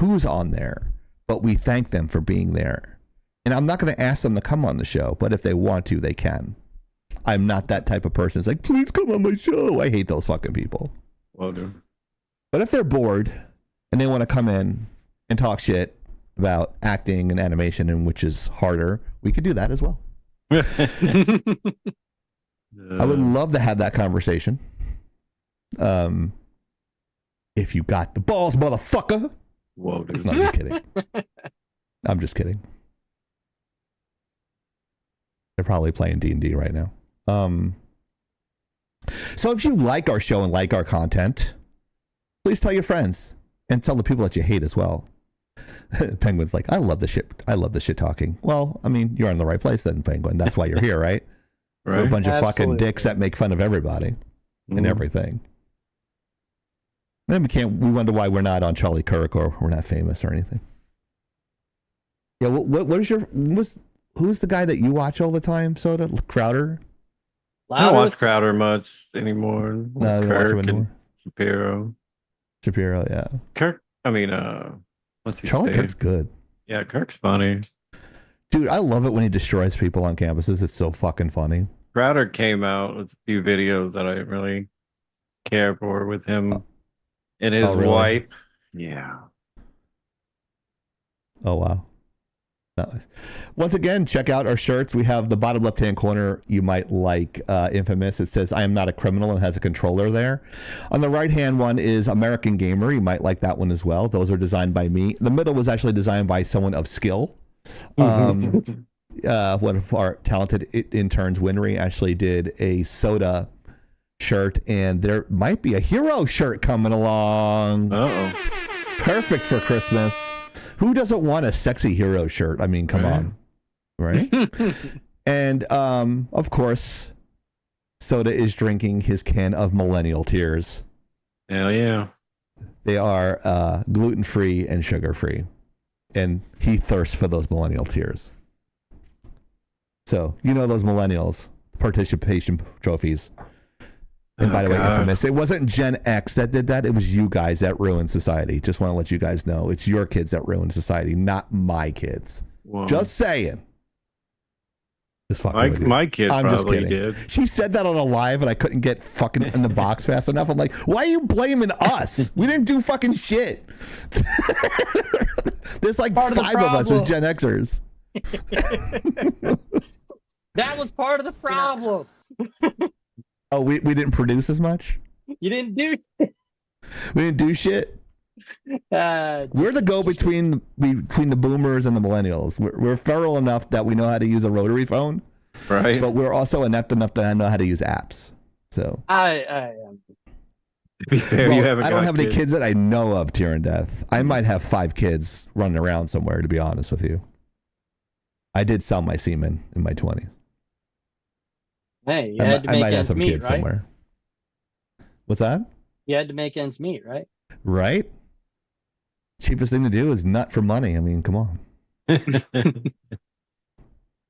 [SPEAKER 1] who's on there, but we thank them for being there. And I'm not going to ask them to come on the show, but if they want to, they can. I'm not that type of person. It's like, please come on my show. I hate those fucking people.
[SPEAKER 4] Well done.
[SPEAKER 1] But if they're bored and they want to come in and talk shit about acting and animation, and which is harder, we could do that as well. I would love to have that conversation. If you got the balls, motherfucker.
[SPEAKER 4] Whoa, dude.
[SPEAKER 1] No, I'm just kidding. I'm just kidding. They're probably playing D&D right now. So if you like our show and like our content, please tell your friends and tell the people that you hate as well. Penguin's like, I love the shit. I love the shit talking. Well, I mean, you're in the right place then, Penguin. That's why you're here, right?
[SPEAKER 4] Right.
[SPEAKER 1] We're a bunch of fucking
[SPEAKER 3] Absolutely.
[SPEAKER 1] dicks that make fun of everybody and everything. Then we wonder why we're not on Charlie Kirk or we're not famous or anything. Yeah, who's the guy that you watch all the time, Soda? Crowder?
[SPEAKER 4] I don't watch Crowder much anymore.
[SPEAKER 1] No, I don't watch him
[SPEAKER 4] Kirk
[SPEAKER 1] anymore.
[SPEAKER 4] and Shapiro.
[SPEAKER 1] Shapiro, yeah.
[SPEAKER 4] Kirk, I mean, what's his
[SPEAKER 1] Charlie
[SPEAKER 4] name?
[SPEAKER 1] Kirk's good.
[SPEAKER 4] Yeah, Kirk's funny.
[SPEAKER 1] Dude, I love it when he destroys people on campuses. It's so fucking funny.
[SPEAKER 4] Crowder came out with a few videos that I didn't really care for with him and his
[SPEAKER 1] really?
[SPEAKER 4] wife. Yeah.
[SPEAKER 1] Oh, wow. Nice. Once again, check out our shirts. We have the bottom left-hand corner. You might like Infamous. It says, I am not a criminal, and has a controller there. On the right-hand one is American Gamer. You might like that one as well. Those are designed by me. The middle was actually designed by someone of skill. One of our talented interns, Winry, actually did a Soda shirt, and there might be a Hero shirt coming along.
[SPEAKER 4] Uh-oh.
[SPEAKER 1] Perfect for Christmas. Who doesn't want a sexy Hero shirt? I mean, come on. Right? And, of course, Soda is drinking his can of Millennial Tears.
[SPEAKER 4] Hell yeah.
[SPEAKER 1] They are gluten-free and sugar-free. And he thirsts for those Millennial Tears. So, you know those Millennials, participation trophies. And by the way, Infamous, it wasn't Gen X that did that. It was you guys that ruined society. Just want to let you guys know. It's your kids that ruined society, not my kids.
[SPEAKER 4] Whoa.
[SPEAKER 1] Just saying. Just fucking with you.
[SPEAKER 4] My kid
[SPEAKER 1] I'm just
[SPEAKER 4] probably
[SPEAKER 1] kidding.
[SPEAKER 4] did.
[SPEAKER 1] She said that on a live, and I couldn't get fucking in the box fast enough. I'm like, why are you blaming us? We didn't do fucking shit. There's like
[SPEAKER 3] Part of the
[SPEAKER 1] 5 of us as
[SPEAKER 3] problem.
[SPEAKER 1] Gen Xers.
[SPEAKER 3] That was part of the problem.
[SPEAKER 1] Oh, we didn't produce as much?
[SPEAKER 3] You didn't do.
[SPEAKER 1] We didn't do shit? We're the go-between between the boomers and the millennials. We're feral enough that we know how to use a rotary phone,
[SPEAKER 4] right?
[SPEAKER 1] But we're also inept enough to know how to use apps. So
[SPEAKER 3] I
[SPEAKER 4] To be fair,
[SPEAKER 1] well,
[SPEAKER 4] you haven't
[SPEAKER 1] I don't
[SPEAKER 4] got
[SPEAKER 1] have any kids that I know of, Tear and Death. I might have 5 kids running around somewhere, to be honest with you. I did sell my semen in my 20s.
[SPEAKER 3] Hey, you had to
[SPEAKER 1] I
[SPEAKER 3] make
[SPEAKER 1] might have
[SPEAKER 3] ends
[SPEAKER 1] some
[SPEAKER 3] meet,
[SPEAKER 1] kids
[SPEAKER 3] right?
[SPEAKER 1] somewhere. What's that?
[SPEAKER 3] You had to make ends meet, right?
[SPEAKER 1] Right? Cheapest thing to do is nut for money. I mean, come on.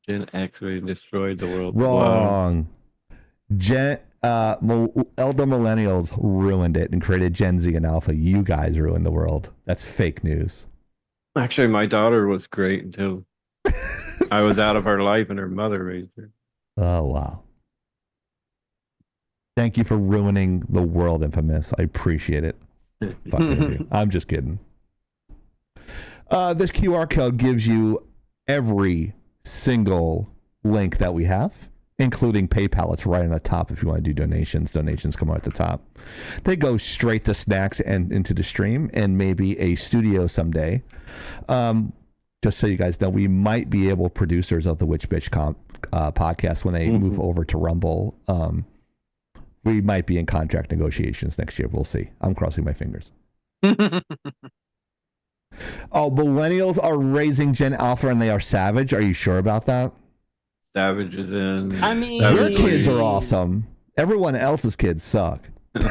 [SPEAKER 4] Gen X really destroyed the world.
[SPEAKER 1] Wrong. Elder millennials ruined it and created Gen Z and Alpha. You guys ruined the world. That's fake news.
[SPEAKER 4] Actually, my daughter was great until I was out of her life and her mother raised her.
[SPEAKER 1] Oh, wow. Thank you for ruining the world, Infamous. I appreciate it. Fucking with you. I'm just kidding. This QR code gives you every single link that we have, including PayPal. It's right on the top if you want to do donations. Donations come out at the top. They go straight to snacks and into the stream and maybe a studio someday. Just so you guys know, we might be able, producers of the Witch Bitch podcast, when they move over to Rumble, we might be in contract negotiations next year. We'll see. I'm crossing my fingers. Oh, millennials are raising Gen Alpha and they are savage. Are you sure about that?
[SPEAKER 4] Savage is in.
[SPEAKER 3] I mean,
[SPEAKER 1] Your kids are awesome. Everyone else's kids suck.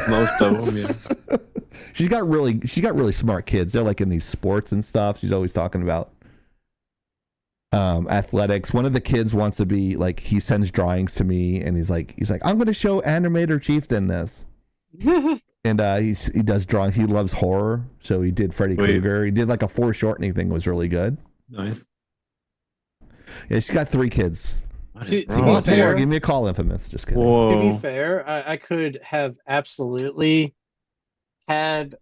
[SPEAKER 4] Most of them, yeah.
[SPEAKER 1] She's got really smart kids. They're like in these sports and stuff. She's always talking about athletics. One of the kids wants to be like, he sends drawings to me and he's like, I'm going to show Animator Chieftain this. And he does drawing. He loves horror, so he did Freddy Krueger. He did like a foreshortening thing. Was really good.
[SPEAKER 4] Nice.
[SPEAKER 1] Yeah, she's got 3 kids.
[SPEAKER 3] To be
[SPEAKER 1] More,
[SPEAKER 3] fair,
[SPEAKER 1] give me a call, Infamous. Just kidding.
[SPEAKER 3] To be fair, I could have absolutely had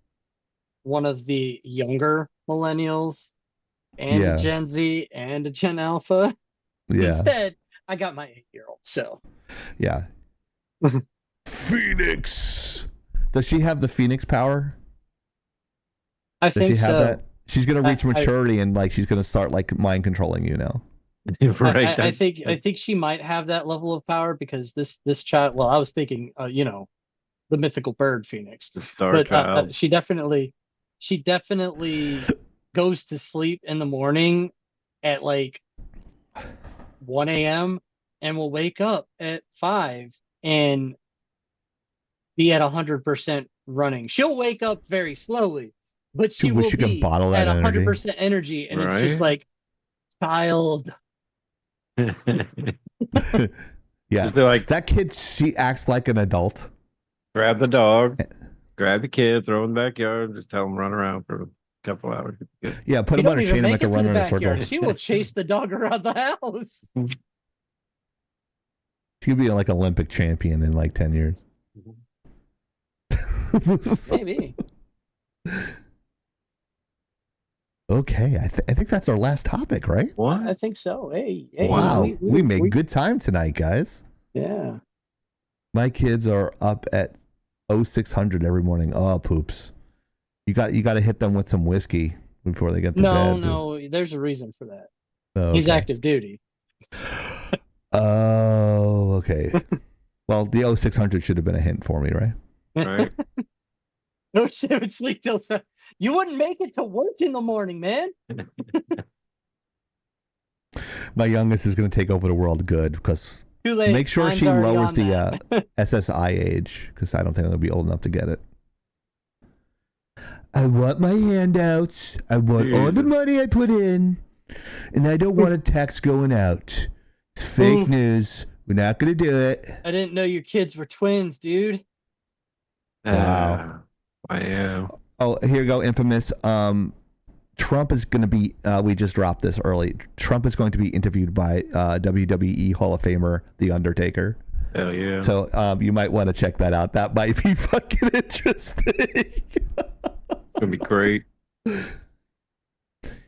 [SPEAKER 3] one of the younger millennials and
[SPEAKER 1] Yeah.
[SPEAKER 3] a Gen Z and a Gen Alpha.
[SPEAKER 1] Yeah.
[SPEAKER 3] Instead, I got my 8-year-old. So
[SPEAKER 1] Yeah. Phoenix. Does she have the Phoenix power?
[SPEAKER 3] I
[SPEAKER 1] Does
[SPEAKER 3] think
[SPEAKER 1] she have
[SPEAKER 3] so.
[SPEAKER 1] that? She's gonna reach maturity and like she's gonna start like mind controlling you now.
[SPEAKER 4] Right.
[SPEAKER 3] I think she might have that level of power because this child. Well, I was thinking, the mythical bird Phoenix,
[SPEAKER 4] The star
[SPEAKER 3] but
[SPEAKER 4] child.
[SPEAKER 3] she definitely goes to sleep in the morning at like 1 a.m. and will wake up at 5 and be at 100% running. She'll wake up very slowly, but she
[SPEAKER 1] Wish
[SPEAKER 3] will
[SPEAKER 1] you could
[SPEAKER 3] be
[SPEAKER 1] bottle that
[SPEAKER 3] at
[SPEAKER 1] energy.
[SPEAKER 3] 100% energy, and it's just
[SPEAKER 4] Right.
[SPEAKER 3] like, child.
[SPEAKER 1] Yeah.
[SPEAKER 4] Just be like,
[SPEAKER 1] That kid, she acts like an adult.
[SPEAKER 4] grab the dog, grab the kid, throw him in the backyard, just tell him run around for a couple hours.
[SPEAKER 1] Yeah, put
[SPEAKER 3] You
[SPEAKER 1] him on
[SPEAKER 3] don't
[SPEAKER 1] a
[SPEAKER 3] even
[SPEAKER 1] chain and
[SPEAKER 3] make
[SPEAKER 1] make a
[SPEAKER 3] it to
[SPEAKER 1] run
[SPEAKER 3] the
[SPEAKER 1] in a circle.
[SPEAKER 3] backyard. She will chase the dog around the house.
[SPEAKER 1] She could be like Olympic champion in like 10 years.
[SPEAKER 3] Maybe.
[SPEAKER 1] Okay, I think that's our last topic, right?
[SPEAKER 4] What?
[SPEAKER 3] I think so. Hey,
[SPEAKER 1] Wow, we made good time tonight, guys.
[SPEAKER 3] Yeah.
[SPEAKER 1] My kids are up at 0600 every morning. Oh, poops! You got to hit them with some whiskey before they get to bed.
[SPEAKER 3] No. There's a reason for that.
[SPEAKER 1] Oh,
[SPEAKER 3] He's
[SPEAKER 1] okay.
[SPEAKER 3] active duty.
[SPEAKER 1] Oh, okay. Well, the 0600 should have been a hint for me, right?
[SPEAKER 4] Right.
[SPEAKER 3] No shit would sleep till 7. You wouldn't make it to work in the morning, man.
[SPEAKER 1] My youngest is going to take over the world good because
[SPEAKER 3] Too late.
[SPEAKER 1] make sure
[SPEAKER 3] Mine's
[SPEAKER 1] she
[SPEAKER 3] already
[SPEAKER 1] lowers
[SPEAKER 3] on
[SPEAKER 1] the
[SPEAKER 3] that.
[SPEAKER 1] SSI age because I don't think I'm going to be old enough to get it. I want my handouts. I want all the money I put in. And I don't want a tax going out. It's fake news. We're not going to do it.
[SPEAKER 3] I didn't know your kids were twins, dude.
[SPEAKER 1] Wow.
[SPEAKER 4] I am.
[SPEAKER 1] Oh, here you go, Infamous. Trump is going to be, we just dropped this early. Trump is going to be interviewed by WWE Hall of Famer, The Undertaker.
[SPEAKER 4] Hell yeah.
[SPEAKER 1] So you might want to check that out. That might be fucking interesting.
[SPEAKER 4] It's gonna be great. No,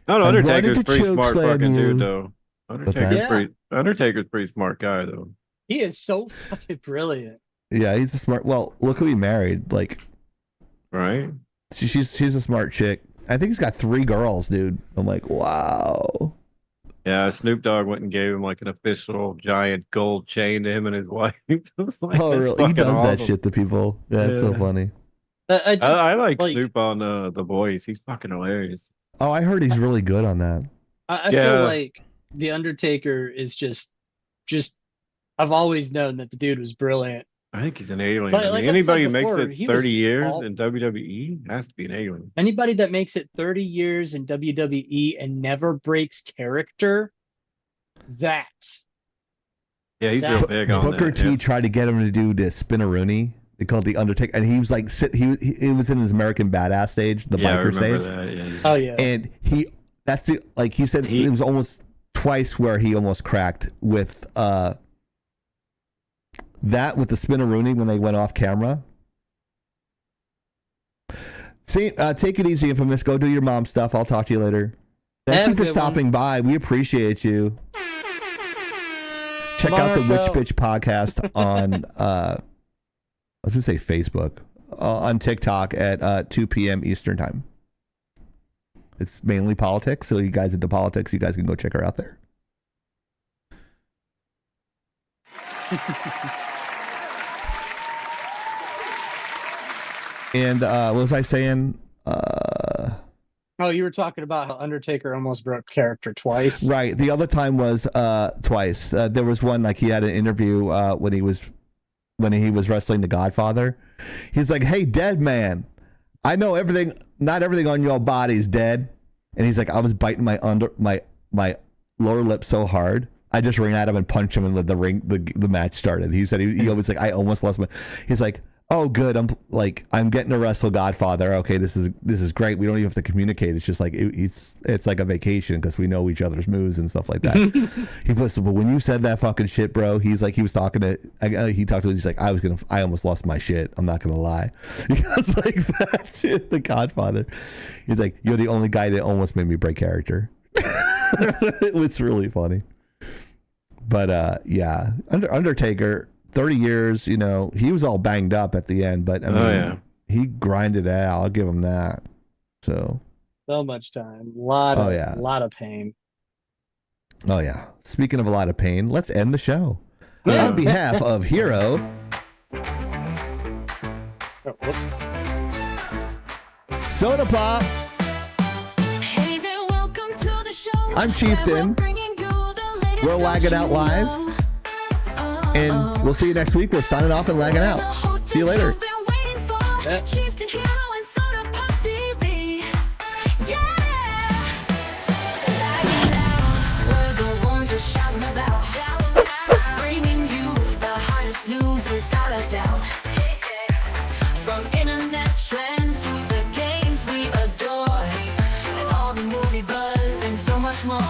[SPEAKER 1] I'm
[SPEAKER 4] Undertaker's
[SPEAKER 1] running to
[SPEAKER 4] pretty smart
[SPEAKER 1] chokeslam
[SPEAKER 4] fucking
[SPEAKER 1] you.
[SPEAKER 4] dude though.
[SPEAKER 3] that?
[SPEAKER 4] Undertaker's pretty smart guy though.
[SPEAKER 3] He is so fucking brilliant.
[SPEAKER 1] Yeah, he's a smart. Well, look who he married. Like,
[SPEAKER 4] right?
[SPEAKER 1] She's a smart chick. I think he's got 3 girls, dude. I'm like, wow.
[SPEAKER 4] Yeah, Snoop Dogg went and gave him like an official giant gold chain to him and his wife. Like,
[SPEAKER 1] Oh,
[SPEAKER 4] that's
[SPEAKER 1] really? He
[SPEAKER 4] fucking
[SPEAKER 1] does that
[SPEAKER 4] awesome.
[SPEAKER 1] shit to people. Yeah, it's so
[SPEAKER 4] Yeah.
[SPEAKER 1] funny.
[SPEAKER 4] I like Snoop on The Voice. He's fucking hilarious.
[SPEAKER 1] Oh, I heard he's really good on that.
[SPEAKER 3] I
[SPEAKER 4] Yeah.
[SPEAKER 3] feel like The Undertaker is just I've always known that the dude was brilliant.
[SPEAKER 4] I think he's an alien.
[SPEAKER 3] But
[SPEAKER 4] I
[SPEAKER 3] like
[SPEAKER 4] mean,
[SPEAKER 3] I said
[SPEAKER 4] anybody who makes
[SPEAKER 3] before,
[SPEAKER 4] it
[SPEAKER 3] he was
[SPEAKER 4] 30 years
[SPEAKER 3] all-
[SPEAKER 4] in WWE has to be an alien.
[SPEAKER 3] Anybody that makes it 30 years in WWE and never breaks character, that.
[SPEAKER 4] Yeah, he's real big on
[SPEAKER 1] Booker
[SPEAKER 4] that.
[SPEAKER 1] T
[SPEAKER 4] yes.
[SPEAKER 1] tried to get him to do the spinneroonie. They called it the Undertaker, and he was like, he was in his American Badass stage, the
[SPEAKER 4] Yeah, I
[SPEAKER 1] biker
[SPEAKER 4] remember
[SPEAKER 1] stage.
[SPEAKER 4] that. Yeah.
[SPEAKER 3] Oh yeah.
[SPEAKER 1] And he said it was almost twice where he almost cracked with that with the spinneroonie when they went off camera. See, take it easy, Infamous. Go do your mom stuff. I'll talk to you later. Thank
[SPEAKER 3] Have
[SPEAKER 1] you
[SPEAKER 3] a
[SPEAKER 1] for
[SPEAKER 3] good
[SPEAKER 1] stopping by. We appreciate you. Check
[SPEAKER 3] Come on
[SPEAKER 1] out the
[SPEAKER 3] our
[SPEAKER 1] Witch
[SPEAKER 3] show.
[SPEAKER 1] Bitch podcast on I was gonna say Facebook, on TikTok at 2 p.m. Eastern time. It's mainly politics, so you guys into politics, you guys can go check her out there. And what was I saying?
[SPEAKER 3] Oh, you were talking about how Undertaker almost broke character twice.
[SPEAKER 1] Right. The other time was twice. There was one like he had an interview when he was wrestling the Godfather. He's like, "Hey, dead man, I know everything. Not everything on your body's dead." And he's like, "I was biting my lower lip so hard, I just ran at him and punched him, and the match started." He said he always like, "I almost lost my." He's like, "Oh, good. I'm getting to wrestle Godfather. Okay, this is great. We don't even have to communicate. It's just like it's like a vacation because we know each other's moves and stuff like that." He was, but when you said that fucking shit, bro, he's like, he was talking to, he talked to, he's like, I almost lost my shit. I'm not gonna lie. Because like that shit, the Godfather. He's like, "You're the only guy that almost made me break character." It was really funny. But yeah, Undertaker. 30 years, you know, he was all banged up at the end, but I mean, he grinded it out. I'll give him that. So
[SPEAKER 3] much time, lot of pain.
[SPEAKER 1] Oh yeah. Speaking of a lot of pain, let's end the show. On behalf of Hero.
[SPEAKER 3] Whoops.
[SPEAKER 1] Soda Pop.
[SPEAKER 2] Hey there, welcome to the show.
[SPEAKER 1] I'm Chieftain. We're Lagging Out Live. And we'll see you next week. We're signing off and lagging out. See you later.
[SPEAKER 2] Chieftain, Hero, and Soda Pop TV. Yeah. Lagging out, we're the ones you're shouting about. Bringing you the hottest news without a doubt. From internet trends to the games we adore, and all the movie buzz and so much more.